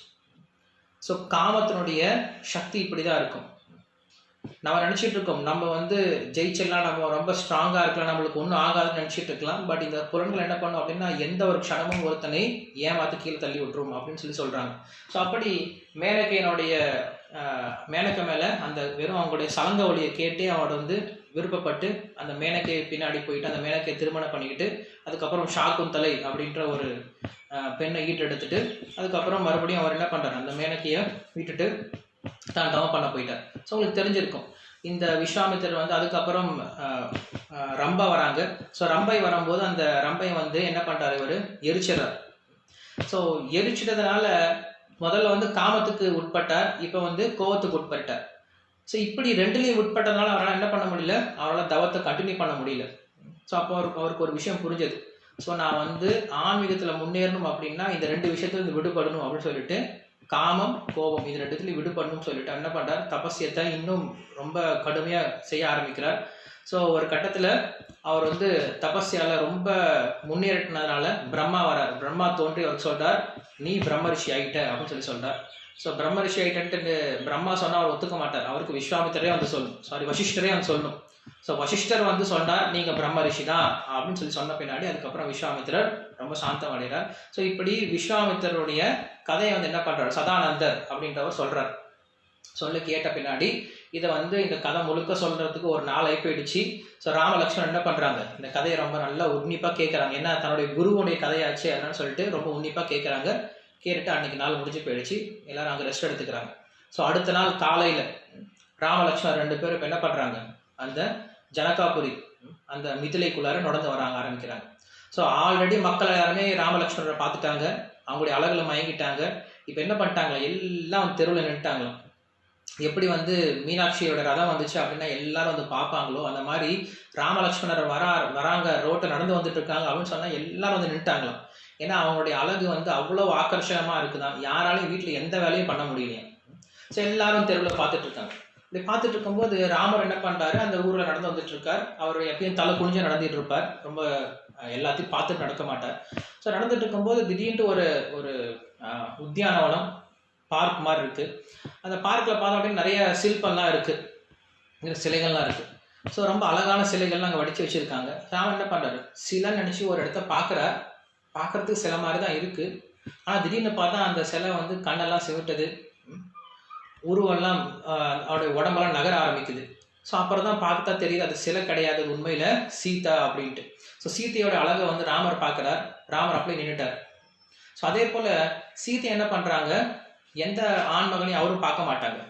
ஸோ காமத்தினுடைய சக்தி இப்படி தான் இருக்கும். நம்ம நினச்சிட்டு இருக்கோம் நம்ம வந்து ஜெயிச்சிடலாம், நம்ம ரொம்ப ஸ்ட்ராங்காக இருக்கலாம், நம்மளுக்கு ஒன்றும் ஆகாதுன்னு நினச்சிட்டு இருக்கலாம். பட் இந்த புலன்கள் என்ன பண்ணும் அப்படின்னா, எந்த ஒரு க்ஷணமும் ஒருத்தனை ஏமாற்றி கீழே தள்ளி விட்டுரும் அப்படின்னு சொல்லி சொல்கிறாங்க. ஸோ அப்படி மேனக்கை மேலே அந்த வெறும் அவங்களுடைய சலங்க ஒலியை கேட்டே அவரோட வந்து விருப்பப்பட்டு அந்த மேனக்கை பின்னாடி போயிட்டு அந்த மேனக்கையை திருமணம் பண்ணிக்கிட்டு அதுக்கப்புறம் ஷாக்குந்தலை அப்படின்ற ஒரு பெண்ணை ஈட்டெடுத்துட்டு அதுக்கப்புறம் மறுபடியும் அவர் என்ன பண்ணுறாரு, அந்த மேனக்கையை விட்டுட்டு தான் தவம் பண்ண போயிட்டார். ஸோ உங்களுக்கு தெரிஞ்சிருக்கும், இந்த விஸ்வாமித்திரர் வந்து அதுக்கப்புறம் ரம்பா வராங்க. ஸோ ரம்பை வரும்போது அந்த ரம்பை வந்து என்ன பண்ணுறாரு, இவர் எரிச்சிடறார். ஸோ எரிச்சிட்டதுனால முதல்ல வந்து காமத்துக்கு உட்பட்டார், இப்போ வந்து கோவத்துக்கு உட்பட்டார். ஸோ இப்படி ரெண்டுலேயும் உட்பட்டதுனால அவரால் என்ன பண்ண முடியல, அவரால் தவத்தை கண்டினியூ பண்ண முடியல. ஸோ அப்போ அவருக்கு ஒரு விஷயம் புரிஞ்சது. ஸோ நான் வந்து ஆன்மீகத்தில் முன்னேறணும் அப்படின்னா இந்த ரெண்டு விஷயத்துல விடுபடணும் அப்படின்னு சொல்லிட்டு, காமம் கோபம் இது ரெண்டுத்துலையும் விடுபடணும்னு சொல்லிட்டு என்ன பண்ணுறார், தபஸ்யத்தை இன்னும் ரொம்ப கடுமையாக செய்ய ஆரம்பிக்கிறார். ஸோ ஒரு கட்டத்தில் அவர் வந்து தபஸ்யால் ரொம்ப முன்னேறினதுனால பிரம்மா வரார். பிரம்மா தோன்றி அவர் சொல்கிறார், நீ பிரம்மரிஷி ஆகிட்ட அப்படின்னு சொல்லி சொல்கிறார். ஸோ பிரம்மரிஷி ஆகிட்டன்ட்டு பிரம்மா சொன்னால் அவர் ஒத்துக்க மாட்டார். அவருக்கு விஸ்வாமித்திரே வந்து சொல்லணும், வசிஷ்டரே வந்து சொல்லணும். ஸோ வசிஷ்டர் வந்து சொன்னார் நீங்கள் பிரம்ம ரிஷி தான் அப்படின்னு சொல்லி சொன்ன பின்னாடி அதுக்கப்புறம் விஸ்வாமித்திரர் ரொம்ப சாந்தம் அடைகிறார். ஸோ இப்படி விஸ்வாமித்திரருடைய கதையை வந்து என்ன பண்ணுறார், சதானந்தர் அப்படின்றவர் சொல்கிறார். சொல்லி கேட்ட பின்னாடி இதை வந்து இந்த கதை முழுக்க சொல்கிறதுக்கு ஒரு நாள் ஆகி போயிடுச்சு. ஸோ ராமலக்ஷ்மணன் என்ன பண்ணுறாங்க, இந்த கதையை ரொம்ப நல்லா உன்னிப்பாக கேட்குறாங்க. ஏன்னா தன்னுடைய குருவுடைய கதையாச்சு அதனால சொல்லிட்டு ரொம்ப உன்னிப்பாக கேட்குறாங்க. கேட்டுட்டு அன்றைக்கி நாள் முடிஞ்சு போயிடுச்சு, எல்லோரும் அங்கே ரெஸ்ட் எடுத்துக்கிறாங்க. ஸோ அடுத்த நாள் காலையில் ராமலக்ஷ்மணன் 2 பேரும் இப்போ என்ன பண்ணுறாங்க, அந்த ஜனகாபுரி அந்த மிதிலைக்குள்ளார நடந்து ஆரம்பிக்கிறாங்க. ஸோ ஆல்ரெடி மக்கள் எல்லாருமே ராமலக்ஷ்மணரை பார்த்துட்டாங்க, அவங்களுடைய அழகில் மயங்கிட்டாங்க. இப்போ என்ன பண்ணிட்டாங்க, எல்லாம் தெருவில் நின்றுட்டாங்களாம். எப்படி வந்து மீனாட்சியோட ரதம் வந்துச்சு அப்படின்னா எல்லாரும் வந்து பார்ப்பாங்களோ அந்த மாதிரி ராமலக்ஷ்மணர் வராங்க, ரோட்டை நடந்து வந்துட்டு இருக்காங்க அப்படின்னு சொன்னால் எல்லாரும் வந்து நின்றுட்டாங்களாம். ஏன்னா அவங்களுடைய அழகு வந்து அவ்வளோ ஆக்கர்ஷகமாக இருக்குதான், யாராலையும் வீட்டில் எந்த வேலையும் பண்ண முடியலையா. ஸோ எல்லாரும் தெருவில் பார்த்துட்டு இருக்காங்க. இப்படி பார்த்துட்டு இருக்கும்போது ராமர் என்ன பண்ணுறாரு, அந்த ஊரில் நடந்து வந்துட்டு இருக்கார். அவர் எப்பயும் தலை குனிஞ்சு நடந்துட்டு இருப்பார், ரொம்ப எல்லாத்தையும் பார்த்துட்டு நடக்க மாட்டார். ஸோ நடந்துட்டு இருக்கும்போது திடீர்னு ஒரு ஒரு உத்தியானவனம் பார்க் மாதிரி இருக்குது. அந்த பார்க்கில் பார்த்தோம் அப்படின்னு நிறைய சிற்பம்லாம் இருக்குது, சிலைகள்லாம் இருக்குது. ஸோ ரொம்ப அழகான சிலைகள்லாம் அங்கே வடித்து வச்சுருக்காங்க. ராமன் என்ன பண்ணுறாரு, சிலைன்னு நினச்சி ஒரு இடத்த பார்க்குறார். பார்க்குறதுக்கு சிலை மாதிரி தான் இருக்குது. ஆனால் திடீர்னு பார்த்தா அந்த சிலை வந்து கண்ணெல்லாம் சிவிட்டது, உருவெல்லாம் அவருடைய உடம்பெல்லாம் நகர ஆரம்பிக்குது. ஸோ அப்புறம் தான் பார்த்தா தெரியுது அது சிலை கிடையாது, உண்மையில் சீதா அப்படின்ட்டு. ஸோ சீதையோட அழகை வந்து ராமர் பார்க்குறார். ராமர் அப்படியே நின்றுட்டார். ஸோ அதே போல் சீதை என்ன பண்ணுறாங்க, எந்த ஆண் மகனையும் அவரும் பார்க்க மாட்டாங்க.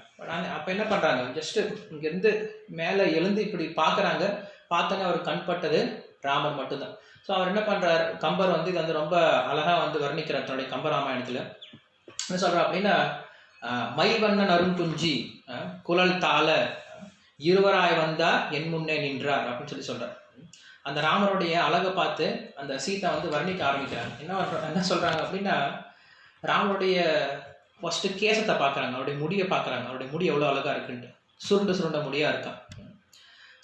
அப்போ என்ன பண்ணுறாங்க, ஜஸ்ட்டு இங்கேருந்து மேலே எழுந்து இப்படி பார்க்குறாங்க. பார்த்தோன்னே அவர் கண்பட்டது ராமர் மட்டும்தான். ஸோ அவர் என்ன பண்ணுறார், கம்பர் வந்து இது வந்து ரொம்ப அழகாக வந்து வர்ணிக்கிறார் தன்னுடைய கம்பராமாயணத்தில். என்ன சொல்கிறார் அப்படின்னா, மைவண்ணன் அருண்குஞ்சி குழல் தாள இருவராய் வந்தார் என் முன்னே நின்றார் அப்படின்னு சொல்லி சொல்கிறார். அந்த ராமருடைய அழகை பார்த்து அந்த சீதா வந்து வர்ணிக்க ஆரம்பிக்கிறாங்க. என்ன சொல்கிறாங்க அப்படின்னா, ராமருடைய ஃபஸ்ட்டு கேசத்தை பார்க்குறாங்க, அவருடைய முடியை பார்க்குறாங்க. அவருடைய முடி எவ்வளோ அழகாக இருக்குன்ட்டு, சுருண்ட முடியாக இருக்கான்.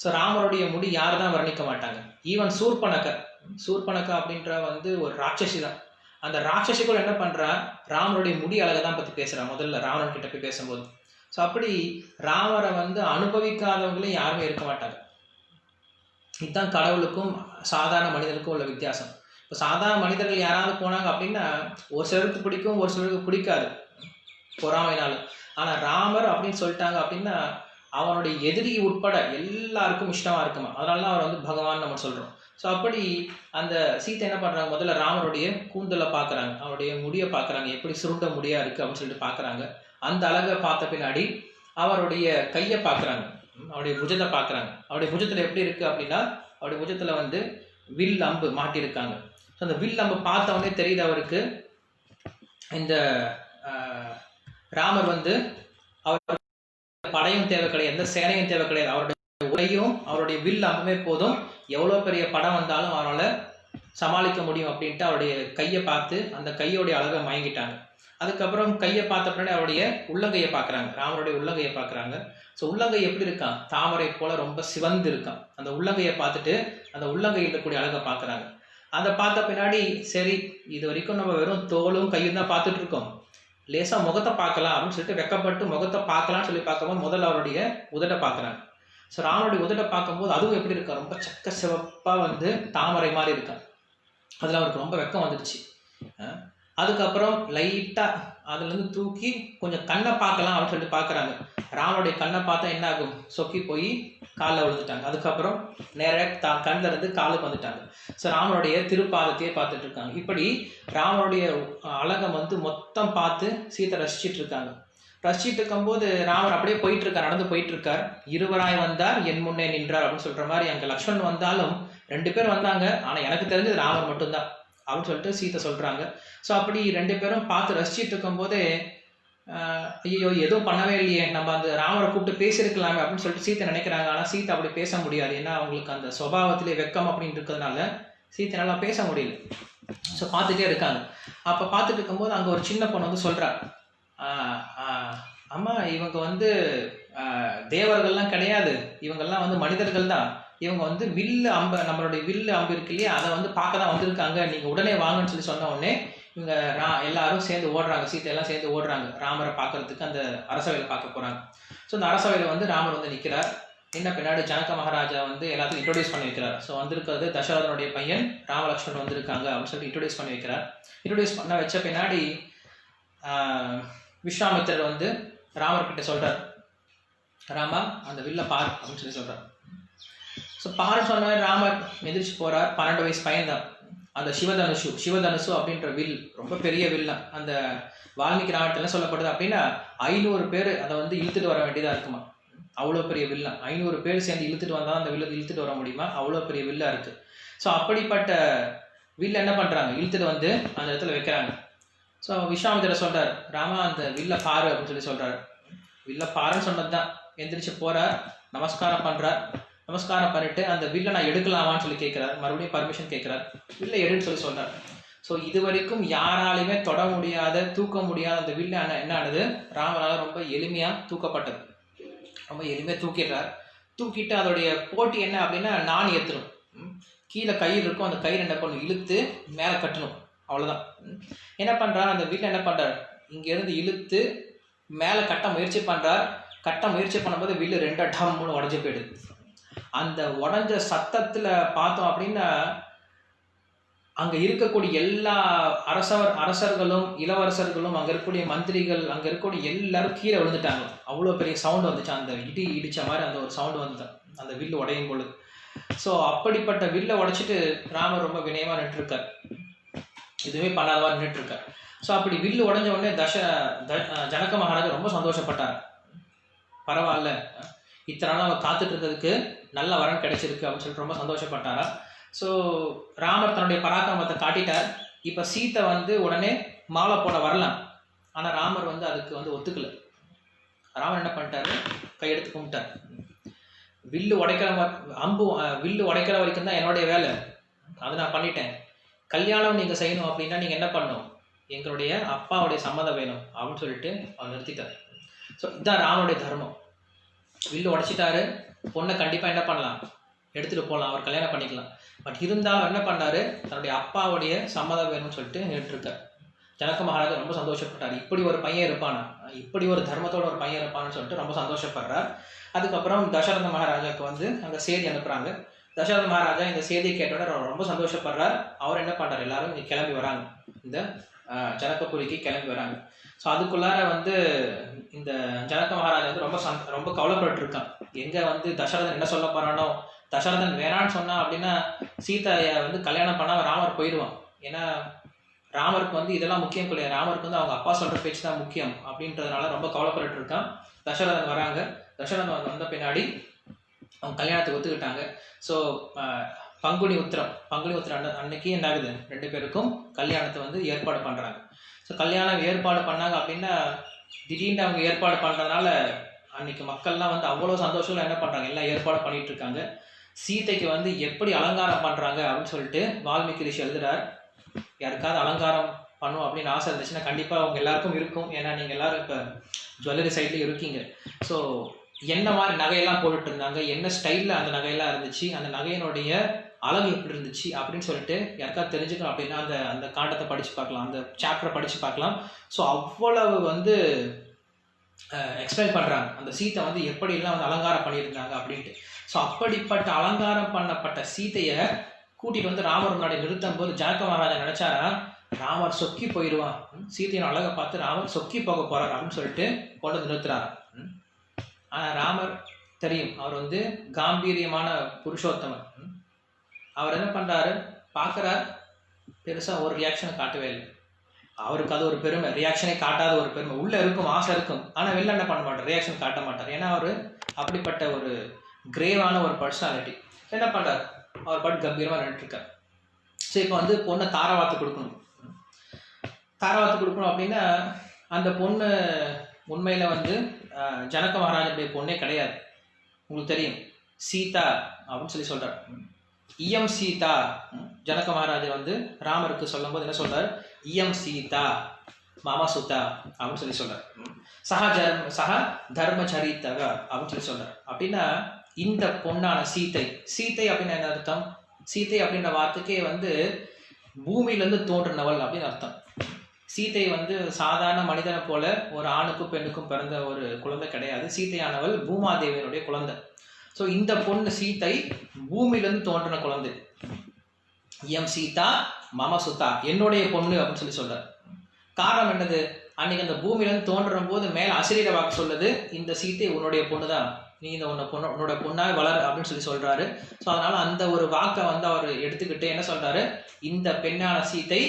ஸோ ராமருடைய முடி யார் தான் வர்ணிக்க மாட்டாங்க. ஈவன் சூர்பனக்கா அப்படின்ற வந்து ஒரு ராட்சசி தான். அந்த ராட்சசி கூட என்ன பண்ணுறா, ராமருடைய முடி அழகை தான் பற்றி பேசுகிறா முதல்ல ராவணன் கிட்ட போய் பேசும்போது. ஸோ அப்படி ராமரை வந்து அனுபவிக்காதவங்களே யாருமே இருக்க மாட்டாங்க. இதுதான் கடவுளுக்கும் சாதாரண மனிதனுக்கும் உள்ள வித்தியாசம். இப்போ சாதாரண மனிதர்கள் யாராவது போனாங்க அப்படின்னா ஒரு சிலருக்கு பிடிக்கும், ஒரு சிலருக்கு பிடிக்காது பொறாமைனால. ஆனால் ராமர் அப்படின்னு சொல்லிட்டாங்க அப்படின்னா அவனுடைய எதிரி உட்பட எல்லாருக்கும் இஷ்டமாக இருக்குமா. அதனால தான் அவர் வந்து பகவான் நம்ம சொல்கிறோம். ஸோ அப்படி அந்த சீத்தை என்ன பண்ணுறாங்க, முதல்ல ராமருடைய கூந்தலை பார்க்குறாங்க, அவருடைய முடியை பார்க்குறாங்க, எப்படி சுருண்ட முடியாக இருக்குது அப்படின்னு சொல்லிட்டு பார்க்குறாங்க. அந்த அழகை பார்த்த பின்னாடி அவருடைய கையை பார்க்குறாங்க, அவருடைய புஜத்தை பார்க்குறாங்க. அவருடைய புஜத்தில் எப்படி இருக்குது அப்படின்னா, அவருடைய புஜத்தில் வந்து வில் அம்பு மாட்டியிருக்காங்க. ஸோ அந்த வில் அம்பு பார்த்தவொடனே தெரியுது அவருக்கு இந்த ராமர் வந்து அவர் படையும் தேவை கிடையாது, எந்த சேனையும் தேவை கிடையாது, அவருடைய உடையும் அவருடைய வில் அம்புமே போதும், எவ்வளோ பெரிய படம் வந்தாலும் அவரால் சமாளிக்க முடியும் அப்படின்ட்டு அவருடைய கையை பார்த்து அந்த கையோடைய அழகை மயங்கிட்டாங்க. அதுக்கப்புறம் கையை பார்த்த பின்னாடி அவருடைய உள்ளங்கையை பார்க்குறாங்க, ராமருடைய உள்ளங்கையை பார்க்குறாங்க. ஸோ உள்ளங்கை எப்படி இருக்கான், தாமரை போல ரொம்ப சிவந்து இருக்கான். அந்த உள்ளங்கையை பார்த்துட்டு அந்த உள்ளங்கையில் இருக்கக்கூடிய அழகை பார்க்குறாங்க. அதை பார்த்த பின்னாடி சரி, இது வரைக்கும் நம்ம வெறும் தோலும் கையும் தான் பார்த்துட்டு இருக்கோம், லேசாக முகத்தை பார்க்கலாம் அப்படின்னு சொல்லிட்டு வெக்கப்பட்டு முகத்தை பார்க்கலாம்னு சொல்லி பார்க்கும்போது முதல்ல அவருடைய உதட்டை பார்க்குறாங்க. ஸோ ராமனுடைய உதட்டை பார்க்கும்போது அதுவும் எப்படி இருக்கா, ரொம்ப சக்க சிவப்பாக வந்து தாமரை மாதிரி இருக்கான். அதில் அவருக்கு ரொம்ப வெக்கம் வந்துடுச்சு. அதுக்கப்புறம் லைட்டாக அதுலேருந்து தூக்கி கொஞ்சம் கண்ணை பார்க்கலாம் அப்படின்னு சொல்லிட்டு பார்க்குறாங்க. ராமனுடைய கண்ணை பார்த்தா என்ன ஆகும், சொக்கி போய் காலில் விழுந்துட்டாங்க. அதுக்கப்புறம் நேராக கண்ணில் இருந்து காலுக்கு வந்துட்டாங்க. ஸோ ராமனுடைய திருப்பாதத்தையே பார்த்துட்டு இருக்காங்க. இப்படி ராமனுடைய அழகை வந்து மொத்தம் பார்த்து சீத்தை ரசிச்சிட்டு இருக்காங்க. ரசிச்சிட்டு இருக்கும்போது ராமர் அப்படியே போயிட்டு இருக்கார், நடந்து போயிட்டு இருக்கார். இருவராய் வந்தார் என் முன்னே நின்றார் அப்படின்னு சொல்ற மாதிரி அங்கே லக்ஷ்மணன் வந்தாலும் 2 பேர் வந்தாங்க, ஆனால் எனக்கு தெரிஞ்சது ராமர் மட்டும்தான் அப்படின்னு சொல்லிட்டு சீத்தை சொல்றாங்க. ஸோ அப்படி 2 பேரும் பார்த்து ரசிச்சிட்டு இருக்கும்போதே ஐயோ எதுவும் பண்ணவே இல்லையே, நம்ம அந்த ராமரை கூப்பிட்டு பேசியிருக்கலாமே அப்படின்னு சொல்லிட்டு சீத்தை நினைக்கிறாங்க. ஆனால் சீத்தை அப்படி பேச முடியாது, ஏன்னா அவங்களுக்கு அந்த சுபாவத்திலே வெக்கம் அப்படின்னு இருக்கிறதுனால சீத்தை நல்லா பேச முடியல. ஸோ பார்த்துட்டே இருக்காங்க. அப்போ பார்த்துட்டு இருக்கும்போது அங்கே ஒரு சின்ன பொண்ணு வந்து சொல்கிறா, அம்மா இவங்க வந்து தேவர்கள்லாம் கிடையாது, இவங்கெல்லாம் வந்து மனிதர்கள் தான், இவங்க வந்து வில்லு அம்பு, நம்மளுடைய வில்லு அம்பு இருக்கு இல்லையா, அதை வந்து பார்க்க தான் வந்திருக்காங்க, நீங்கள் உடனே வாங்கன்னு சொல்லி சொன்ன உடனே இவங்க எல்லாரும் சேர்ந்து ஓடுறாங்க, சீத்தையெல்லாம் சேர்ந்து ஓடுறாங்க ராமரை பார்க்கறதுக்கு, அந்த அரசவையில் பார்க்க போகிறாங்க. ஸோ அந்த அரசவையில் வந்து ராமர் வந்து நிற்கிறார். என்ன பின்னாடி ஜனக மகாராஜா வந்து எல்லாத்துக்கும் இன்ட்ரோடியூஸ் பண்ணி வைக்கிறார். ஸோ வந்திருக்கிறது தசரதனுடைய பையன் ராமலக்ஷ்மணன் வந்திருக்காங்க அப்படின்னு சொல்லிட்டு இன்ட்ரோடியூஸ் பண்ணி வைக்கிறார். இன்ட்ரோடியூஸ் பண்ண வச்ச பின்னாடி விஸ்வாமித்திரர் வந்து ராமர்கிட்ட சொல்கிறார், ராமா அந்த வில்லை பார் அப்படின்னு சொல்லி சொல்கிறார். ஸோ பாருன்னு சொன்ன ராமர் எதிர்த்து போகிறார். 12 வயசு பையன்தான். அந்த சிவதனுசு அப்படின்ற வில் ரொம்ப பெரிய வில். அந்த வால்மீகி ராமாயணத்தில் என்ன சொல்லப்படுது அப்படின்னா 500 பேர் அதை வந்து இழுத்துட்டு வர வேண்டியதாக இருக்குமா. அவ்வளோ பெரிய வில்லா, 500 பேர் சேர்ந்து இழுத்துட்டு வந்தால் அந்த வில்லை இழுத்துட்டு வர முடியுமா, அவ்வளோ பெரிய வில்லா இருக்குது. ஸோ அப்படிப்பட்ட வில்லை என்ன பண்ணுறாங்க, இழுத்துட்டு வந்து அந்த இடத்துல வைக்கிறாங்க. ஸோ விஸ்வாமித்திரர் சொல்கிறார், ராமா அந்த வில்லை பாரு அப்படின்னு சொல்லி சொல்கிறார். வில்லை பாருன்னு சொன்னது தான். எந்திரிச்சு போகிறார், நமஸ்காரம் பண்ணுறார். நமஸ்காரம் பண்ணிட்டு அந்த வில்லை நான் எடுக்கலாமான்னு சொல்லி கேட்குறாரு. மறுபடியும் பர்மிஷன் கேட்குறாரு. வில்லை எடுன்னு சொல்லி சொல்கிறார். ஸோ இது வரைக்கும் யாராலையுமே தொட முடியாத தூக்க முடியாத அந்த வில்லு என்ன ஆனது ராமரால் ரொம்ப எளிமையாக தூக்கப்பட்டது. ரொம்ப எளிமையாக தூக்கிடுறார். தூக்கிட்டு அதோடைய போட்டி என்ன அப்படின்னா நான் ஏற்றணும். கீழே கயிறு இருக்கும், அந்த கயிறு என்ன பண்ணணும், இழுத்து மேலே கட்டணும், அவ்வளோதான். என்ன பண்ணுறார் அந்த வில்லு, என்ன பண்ணுறார், இங்கேருந்து இழுத்து மேலே கட்ட முயற்சி பண்ணுறார். கட்ட முயற்சி பண்ணும்போது வில்லு 2 டம்முன்னு உடஞ்சி போயிடுது. அந்த உடஞ்ச சத்தத்தில் பார்த்தோம் அப்படின்னா அங்கே இருக்கக்கூடிய எல்லா அரசர்களும் இளவரசர்களும் அங்கே இருக்கக்கூடிய மந்திரிகள் அங்கே இருக்கக்கூடிய எல்லாரும் கீழே விழுந்துட்டாங்க. அவ்வளோ பெரிய சவுண்டு வந்துச்சு, அந்த இடி இடித்த மாதிரி அந்த ஒரு சவுண்டு வந்து அந்த வில்லு உடையும் பொழுது. ஸோ அப்படிப்பட்ட வில்லை உடைச்சிட்டு ராமர் ரொம்ப வினயமாக நின்றுருக்கார், எதுவுமே பண்ணாதவா நின்றுருக்கார். ஸோ அப்படி வில்லு உடஞ்ச உடனே ஜனக மகாராஜா ரொம்ப சந்தோஷப்பட்டார். பரவாயில்ல, இத்தனை நாள் அவர் காத்துட்டு இருந்ததுக்கு நல்ல வரன் கிடைச்சிருக்கு அப்படின்னு சொல்லிட்டு ரொம்ப சந்தோஷப்பட்டாரா. ஸோ ராமர் தன்னுடைய பராக்கிரமத்தை காட்டிட்டார். இப்போ சீத்தை வந்து உடனே மாலை போட வரலாம், ஆனால் ராமர் வந்து அதுக்கு ஒத்துக்கல. ராமர் என்ன பண்ணிட்டாரு, கையெடுத்து கும்பிட்டார். வில்லு உடைக்கிற வரைக்கும் தான் என்னுடைய வேலை, அதை நான் பண்ணிட்டேன். கல்யாணம் நீங்கள் செய்யணும் அப்படின்னா நீங்கள் என்ன பண்ணணும், எங்களுடைய அப்பாவுடைய சம்மதம் வேணும் அப்படின்னு சொல்லிட்டு அவர் நிறுத்திட்டார். ஸோ இதுதான் ராமனுடைய தர்மம். வில்லு உடைச்சிட்டாரு, பொண்ணை கண்டிப்பாக என்ன பண்ணலாம், எடுத்துகிட்டு போகலாம், அவர் கல்யாணம் பண்ணிக்கலாம். பட் இருந்தாலும் என்ன பண்ணாரு, தன்னுடைய அப்பாவுடைய சம்மதம் வேணும்னு சொல்லிட்டு நின்றுருக்கார். ஜனக மகாராஜா ரொம்ப சந்தோஷப்பட்டார். இப்படி ஒரு பையன் இருப்பானா, இப்படி ஒரு தர்மத்தோட ஒரு பையன் இருப்பான்னு சொல்லிட்டு ரொம்ப சந்தோஷப்படுறார். அதுக்கப்புறம் தசரத மகாராஜாவுக்கு வந்து அந்த செய்தி அனுப்புகிறாங்க. தசரத மகாராஜா இந்த செய்தியை கேட்டோட ரொம்ப சந்தோஷப்படுறார். அவர் என்ன பண்ணுறாரு, எல்லாரும் இங்கே கிளம்பி வராங்க, இந்த ஜனகபுரிக்கு கிளம்பி வராங்க. ஸோ அதுக்குள்ளார வந்து இந்த ஜனக மகாராஜா வந்து ரொம்ப கவலைப்பட்டு இருக்கான். எங்கே வந்து தசரதன் என்ன சொல்ல போகிறானோ, தசரதன் வேணான்னு சொன்னா அப்படின்னா சீதையை வந்து கல்யாணம் பண்ணால் ராமர் போயிடுவான். ஏன்னா ராமருக்கு வந்து இதெல்லாம் முக்கியம் கிடையாது, ராமருக்கு வந்து அவங்க அப்பா சொல்கிற பேச்சு தான் முக்கியம் அப்படின்றதுனால ரொம்ப கவலைப்பட்டு இருக்கான். தசரதன் வராங்க. தசரதன் வந்த பின்னாடி அவங்க கல்யாணத்துக்கு ஒத்துக்கிட்டாங்க. ஸோ பங்குனி உத்திரம் அன்னைக்கு என்ன ஆகுது, 2 பேருக்கும் கல்யாணத்தை வந்து ஏற்பாடு பண்ணுறாங்க. ஸோ கல்யாணம் ஏற்பாடு பண்ணாங்க அப்படின்னா திடீர்னு அவங்க ஏற்பாடு பண்ணுறதுனால அன்னைக்கு மக்கள்லாம் வந்து அவ்வளோ சந்தோஷம் என்ன பண்ணுறாங்க, எல்லாம் ஏற்பாடு பண்ணிட்டு இருக்காங்க. சீதைக்கு வந்து எப்படி அலங்காரம் பண்ணுறாங்க அப்படின்னு சொல்லிட்டு வால்மீகி ரிஷி எழுதுறார். யாருக்காவது அலங்காரம் பண்ணும் அப்படின்னு ஆசை இருந்துச்சுன்னா கண்டிப்பாக அவங்க எல்லாருக்கும் இருக்கும். ஏன்னா நீங்கள் எல்லாரும் இப்போ ஜுவல்லரி சைட்லேயும் இருக்கீங்க. ஸோ என்ன மாதிரி நகையெல்லாம் போட்டுட்டு இருந்தாங்க, என்ன ஸ்டைலில் அந்த நகையெல்லாம் இருந்துச்சு, அந்த நகையினுடைய அழகு எப்படி இருந்துச்சு அப்படின்னு சொல்லிட்டு யாருக்காவது தெரிஞ்சுக்கணும் அப்படின்னா அந்த காண்டத்தை படித்து பார்க்கலாம், அந்த சாப்டரை படித்து பார்க்கலாம். ஸோ அவ்வளவு வந்து எக்ஸ்பிளைன் பண்ணுறாங்க அந்த சீத்தை வந்து எப்படிலாம் வந்து அலங்காரம் பண்ணியிருந்தாங்க அப்படின்ட்டு. ஸோ அப்படிப்பட்ட அலங்காரம் பண்ணப்பட்ட சீத்தையை கூட்டிகிட்டு வந்து ராமர் முன்னாடி நிறுத்தும் போது ஜனக மகாராஜா நினச்சாரா, ராமர் சொக்கி போயிடுவான், சீத்தையின் அழகை பார்த்து ராமர் சொக்கி போக போகிறார் அப்படின்னு சொல்லிட்டு கொண்டு வந்து நிறுத்துறாரு. ஆனால் ராமர் தெரியும், அவர் வந்து காம்பீரியமான புருஷோத்தமர். அவர் என்ன பண்ணுறாரு, பார்க்குறார், பெருசாக ஒரு ரியாக்ஷனை காட்டவே இல்லை. அவருக்கு அது ஒரு பெருமை, ரியாக்ஷனை காட்டாத ஒரு பெருமை உள்ளே இருக்கும், ஆசை இருக்கும். ஆனால் வெளில என்ன பண்ண மாட்டார், ரியாக்ஷன் காட்ட மாட்டார். ஏன்னா அவர் அப்படிப்பட்ட ஒரு கிரேவான ஒரு பர்சனாலிட்டி. என்ன பண்ணுறார், அவர் பாட்டு கம்பீரமாக நின்றுட்டுருக்கார். ஸோ இப்போ வந்து பொண்ணை தாரவாத்து கொடுக்கணும் அப்படின்னா அந்த பொண்ணு உண்மையில் வந்து ஜனக மகாராஜனுடைய பொண்ணே கிடையாது. உங்களுக்கு தெரியும், சீதா அப்படின்னு சொல்லி சொல்கிறார். இயம் சீதா. ஜனக மகாராஜர் வந்து ராமருக்கு சொல்லும் போது என்ன சொல்றார், இயம் சீதா மாமா சுதா அப்படின்னு சொல்லி சொல்றார். சஹ தர்மச்சரித்தக அப்படின்னு சொல்லி சொல்றார். அப்படின்னா இந்த பொண்ணான சீத்தை அப்படின்னா என்ன அர்த்தம், சீத்தை அப்படின்ற வார்த்தைக்கே வந்து பூமியிலேருந்து தோன்றினவள் அப்படின்னு அர்த்தம். சீத்தை வந்து சாதாரண மனிதனை போல ஒரு ஆணுக்கும் பெண்ணுக்கும் பிறந்த ஒரு குழந்தை கிடையாது. சீத்தையானவள் பூமாதேவியனுடைய குழந்தை. ஸோ இந்த பொண்ணு சீத்தை பூமியிலேருந்து தோன்றின குழந்தை. எம் சீதா மம சுதா, என்னுடைய பொண்ணு அப்படின்னு சொல்லி சொல்றார். காரணம் என்னது, அன்னைக்கு அந்த பூமியிலேருந்து தோன்றும் போது மேலே அசிரீர வாக்கு சொல்லுது, இந்த சீத்தை உன்னுடைய பொண்ணு தான், நீ இந்த உன்னோட பொண்ணாக வளர் அப்படின்னு சொல்லி சொல்றாரு. ஸோ அதனால அந்த ஒரு வாக்கை வந்து அவர் எடுத்துக்கிட்டு என்ன சொல்றாரு, இந்த பெண்ணான சீத்தை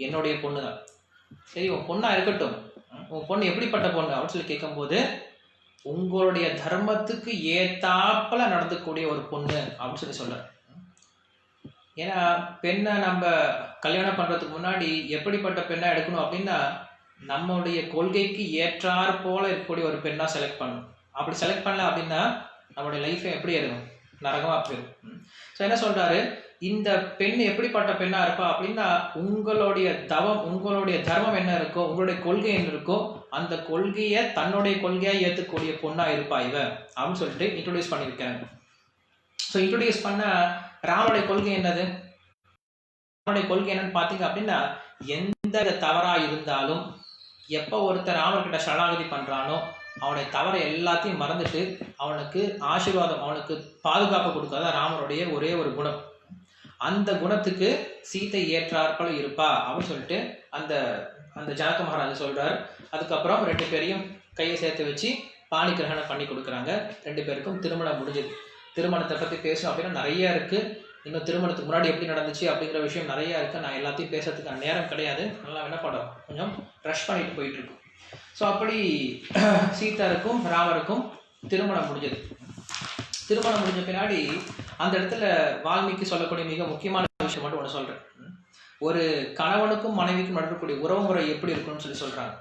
என்னுடைய பொண்ணு தான். சரி, உன் பொண்ணா இருக்கட்டும், உன் பொண்ணு எப்படிப்பட்ட பொண்ணு அப்படின்னு சொல்லி கேட்கும்போது உங்களுடைய தர்மத்துக்கு ஏத்தாப்புல நடந்துக்கூடிய ஒரு பொண்ணு அப்படின்னு சொல்லி சொல்றாரு. ஏன்னா பெண்ணை நம்ம கல்யாணம் பண்றதுக்கு முன்னாடி எப்படிப்பட்ட பெண்ணா எடுக்கணும் அப்படின்னா நம்மளுடைய கொள்கைக்கு ஏற்றாறு போல இருக்கக்கூடிய ஒரு பெண்ணா செலக்ட் பண்ணணும். அப்படி செலக்ட் பண்ணல அப்படின்னா நம்மளுடைய லைஃபை எப்படி இருக்கும், நரகமாக போயிடும். ஸோ என்ன சொல்கிறாரு, இந்த பெண் எப்படிப்பட்ட பெண்ணாக இருப்பா அப்படின்னா, உங்களுடைய உங்களுடைய தர்மம் என்ன இருக்கோ, உங்களுடைய கொள்கை என்ன இருக்கோ, அந்த கொள்கையை தன்னுடைய கொள்கையாக ஏற்றுக்கூடிய பொண்ணாக இருப்பா இவ அப்படின்னு சொல்லிட்டு இன்ட்ரோடியூஸ் பண்ணியிருக்காங்க. ஸோ இன்ட்ரோடியூஸ் பண்ண ராமனுடைய கொள்கை என்னது? ராமனுடைய கொள்கை என்னன்னு பார்த்தீங்க அப்படின்னா, எந்த தவறாக இருந்தாலும் எப்போ ஒருத்தர் ராமர்கிட்ட சரணாகதி பண்ணுறானோ அவனுடைய தவறை எல்லாத்தையும் மறந்துட்டு அவனுக்கு ஆசீர்வாதம், அவனுக்கு பாதுகாப்பு கொடுக்காத ராமருடைய ஒரே ஒரு குணம். அந்த குணத்துக்கு சீத்தை ஏற்றாற்போல இருப்பா அப்படின்னு சொல்லிட்டு அந்த அந்த ஜனக மகாராஜா சொல்றார். அதுக்கப்புறம் 2 பேரையும் கையை சேர்த்து வச்சு பாணி கிரகணம் பண்ணி கொடுக்குறாங்க. 2 பேருக்கும் திருமணம் முடிஞ்சது. திருமணத்தை பற்றி பேசணும் அப்படின்னா நிறைய இருக்கு. இன்னும் திருமணத்துக்கு முன்னாடி எப்படி நடந்துச்சு அப்படிங்கிற விஷயம் நிறைய இருக்கு. நான் எல்லாத்தையும் பேசுறதுக்கான நேரம் கிடையாது. நல்லா என்ன பண்ணுறோம், கொஞ்சம் ரஷ் பண்ணிட்டு போயிட்டு இருக்கோம். ஸோ அப்படி சீதாருக்கும் ராமருக்கும் திருமணம் முடிஞ்சது. திருமணம் முடிஞ்ச பின்னாடி அந்த இடத்துல வால்மீகி சொல்லக்கூடிய மிக முக்கியமான விஷயம் மட்டும் ஒன்று சொல்கிறேன். ஒரு கணவனுக்கும் மனைவிக்கும் நடக்கக்கூடிய உறவு முறை எப்படி இருக்கணும்னு சொல்கிறாங்க.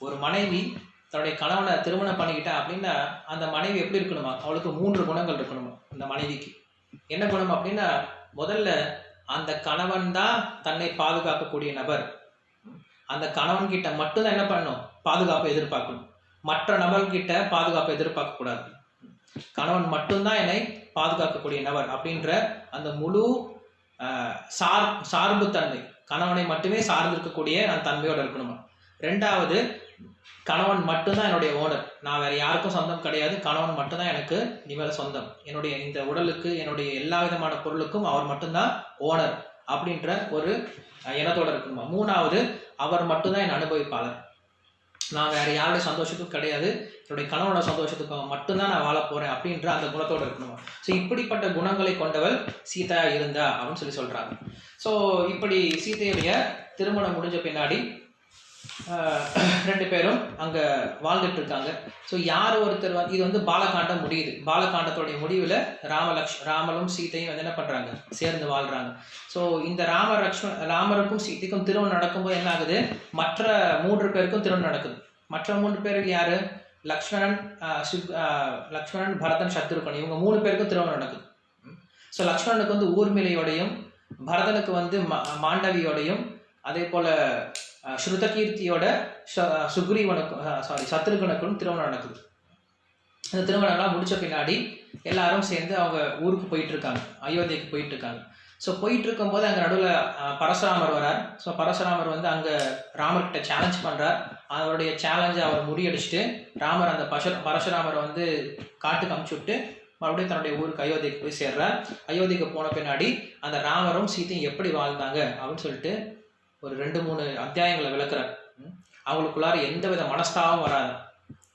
ஒரு மனைவி தன்னுடைய கணவனை திருமணம் பண்ணிக்கிட்டா அப்படின்னா அந்த மனைவி எப்படி இருக்கணுமா, அவளுக்கு 3 குணங்கள் இருக்கணுமா. அந்த மனைவிக்கு என்ன குணம் அப்படின்னா, முதல்ல அந்த கணவன் தான் தன்னை பாதுகாக்கக்கூடிய நபர். அந்த கணவன் கிட்ட மட்டும்தான் என்ன பண்ணணும், பாதுகாப்பை எதிர்பார்க்கணும். மற்ற நபர்கிட்ட பாதுகாப்பை எதிர்பார்க்கக்கூடாது. கணவன் மட்டும்தான் என்னை பாதுகாக்கக்கூடிய நபர் அப்படின்ற அந்த முழு சார்பு தன்மை, கணவனை மட்டுமே சார்ந்திருக்கக்கூடிய அந்த தன்மையோடு இருக்கணுமா. 2வது, கணவன் மட்டும்தான் என்னுடைய ஓனர், நான் வேற யாருக்கும் சொந்தம் கிடையாது, கணவன் மட்டும்தான் எனக்கு இனிமேல் சொந்தம், என்னுடைய இந்த உடலுக்கு என்னுடைய எல்லா விதமான பொருளுக்கும் அவர் மட்டும்தான் ஓனர் அப்படின்ற ஒரு எண்ணத்தோட இருக்கணுமா. 3வது, அவர் மட்டும்தான் என் அனுபவிப்பாளர், நான் வேற யாருடைய சந்தோஷத்துக்கும் கிடையாது, என்னுடைய கணவனோட சந்தோஷத்துக்கு மட்டும்தான் நான் வாழ போறேன் அப்படின்ற அந்த குணத்தோடு இருக்கணும். ஸோ இப்படிப்பட்ட குணங்களை கொண்டவள் சீதா இருந்தா அப்படின்னு சொல்றாங்க. ஸோ இப்படி சீதையுடைய திருமணம் முடிஞ்ச பின்னாடி 2 பேரும் அங்க வாழ்ந்துட்டு இருக்காங்க. ஸோ யார் ஒருத்தர் இது பாலகாண்டம் முடியுது. பாலகாண்டத்தோடைய முடிவில் ராமலும் சீதையும் என்ன பண்றாங்க, சேர்ந்து வாழ்றாங்க. ஸோ இந்த ராமருக்கும் சீதைக்கும் திருமணம் நடக்கும்போது என்ன ஆகுது, மற்ற 3 பேருக்கும் திருமணம் நடக்குது. மற்ற 3 பேருக்கு யாரு, லக்ஷ்மணன், பரதன், சத்ருகன், இவங்க 3 பேருக்கும் திருமணம் நடக்குது. ஸோ லக்ஷ்மணனுக்கு ஊர்மிளையோடையும், பரதனுக்கு மாண்டவியோடையும், அதே போல ஸ்ருதகீர்த்தியோட சத்ருகனுக்கும் திருமணம் நடக்குது. இந்த திருமணம்லாம் முடிச்ச பின்னாடி எல்லாரும் சேர்ந்து அவங்க ஊருக்கு போயிட்டு இருக்காங்க, அயோத்திக்கு போயிட்டு இருக்காங்க. ஸோ போயிட்டு இருக்கும்போது அங்கே நடுவில் பரசுராமர் வரார். ஸோ பரசுராமர் அங்கே ராமர்கிட்ட சேலஞ்ச் பண்ணுறார். அவருடைய சேலஞ்சை அவர் முறியடிச்சுட்டு ராமர் அந்த பரசுராமரை காட்டுக்கு அமுச்சு விட்டு மறுபடியும் தன்னுடைய ஊருக்கு அயோத்திக்கு போய் சேர்றார். அயோத்திக்கு போன பின்னாடி அந்த ராமரும் சீத்தையும் எப்படி வாழ்ந்தாங்க அப்படின்னு சொல்லிட்டு ஒரு 2-3 அத்தியாயங்களை விளக்குறார். அவங்களுக்குள்ளார எந்தவித மனஸ்தாபம் வராது,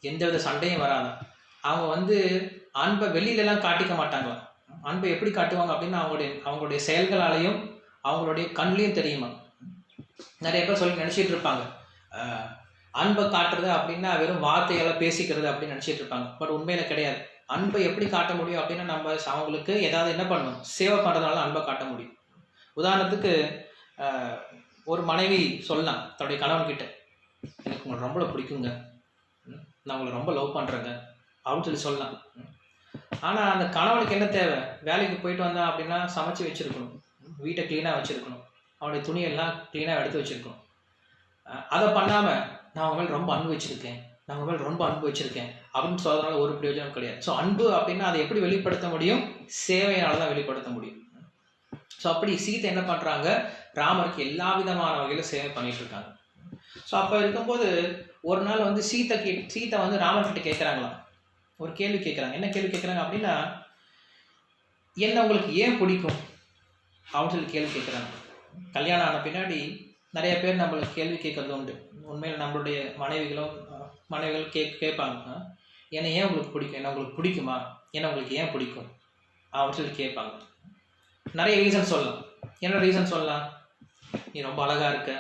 எந்தவித சண்டையும் வராது. அவங்க அன்பை வெளியிலலாம் காட்டிக்க மாட்டாங்களாம். அன்பை எப்படி காட்டுவாங்க அப்படின்னா அவங்களுடைய செயல்களாலையும் அவங்களுடைய கண்லையும் தெரியுமா. நிறைய பேர் சொல்லி நினச்சிட்டு இருப்பாங்க, அன்பை காட்டுறது அப்படின்னா வெறும் வார்த்தைகளை பேசிக்கிறது அப்படின்னு நினச்சிட்டு இருப்பாங்க. பட் உண்மையில கிடையாது. அன்பை எப்படி காட்ட முடியும் அப்படின்னா, நம்ம அவங்களுக்கு ஏதாவது என்ன பண்ணணும், சேவை பண்ணுறதுனால அன்பை காட்ட முடியும். உதாரணத்துக்கு ஒரு மனைவி சொல்லலாம் தன்னுடைய கணவன்கிட்ட, எனக்கு உங்களை ரொம்ப பிடிக்குங்க, நான் உங்களை ரொம்ப லவ் பண்ணுறேங்க அப்படின்னு சொல்லலாம். ஆனால் அந்த கணவனுக்கு என்ன தேவை, வேலைக்கு போயிட்டு வந்தான் அப்படின்னா சமைச்சு வச்சுருக்கணும், வீட்டை க்ளீனாக வச்சுருக்கணும், அவனுடைய துணியெல்லாம் க்ளீனாக எடுத்து வச்சுருக்கணும். அதை பண்ணாமல் நான் உங்க மேலே ரொம்ப அன்பு வச்சுருக்கேன், நான் உங்க மேலே ரொம்ப அன்பு வச்சுருக்கேன் அப்படின்னு சொல்கிறதுனால ஒரு பிரயோஜனம் கிடையாது. ஸோ அன்பு அப்படின்னா அதை எப்படி வெளிப்படுத்த முடியும், சேவையினால தான் வெளிப்படுத்த முடியும். ஸோ அப்படி சீதை என்ன பண்ணுறாங்க, ராமருக்கு எல்லா விதமான வகையில் சேவை பண்ணிட்டு இருக்காங்க. ஸோ அப்போ இருக்கும்போது ஒரு நாள் சீதை ராமர்கிட்ட கேட்குறாங்களாம், ஒரு கேள்வி கேட்குறாங்க. என்ன கேள்வி கேட்குறாங்க அப்படின்னா, என்ன உங்களுக்கு ஏன் பிடிக்கும் அப்படின்னு சொல்லி கேள்வி கேட்குறாங்க. கல்யாணம் ஆன பின்னாடி நிறைய பேர் நம்மளுக்கு கேள்வி கேட்கறது உண்டு. உண்மையில் நம்மளுடைய மனைவிகள் கேட்பாங்க, என்னை ஏன் உங்களுக்கு பிடிக்கும், என்ன உங்களுக்கு பிடிக்குமா, என்ன உங்களுக்கு ஏன் பிடிக்கும் அப்படின்னு சொல்லி கேட்பாங்க. நிறைய ரீசன் சொல்லலாம். என்ன ரீசன் சொல்லலாம், நீ ரொம்ப அழகா இருக்க,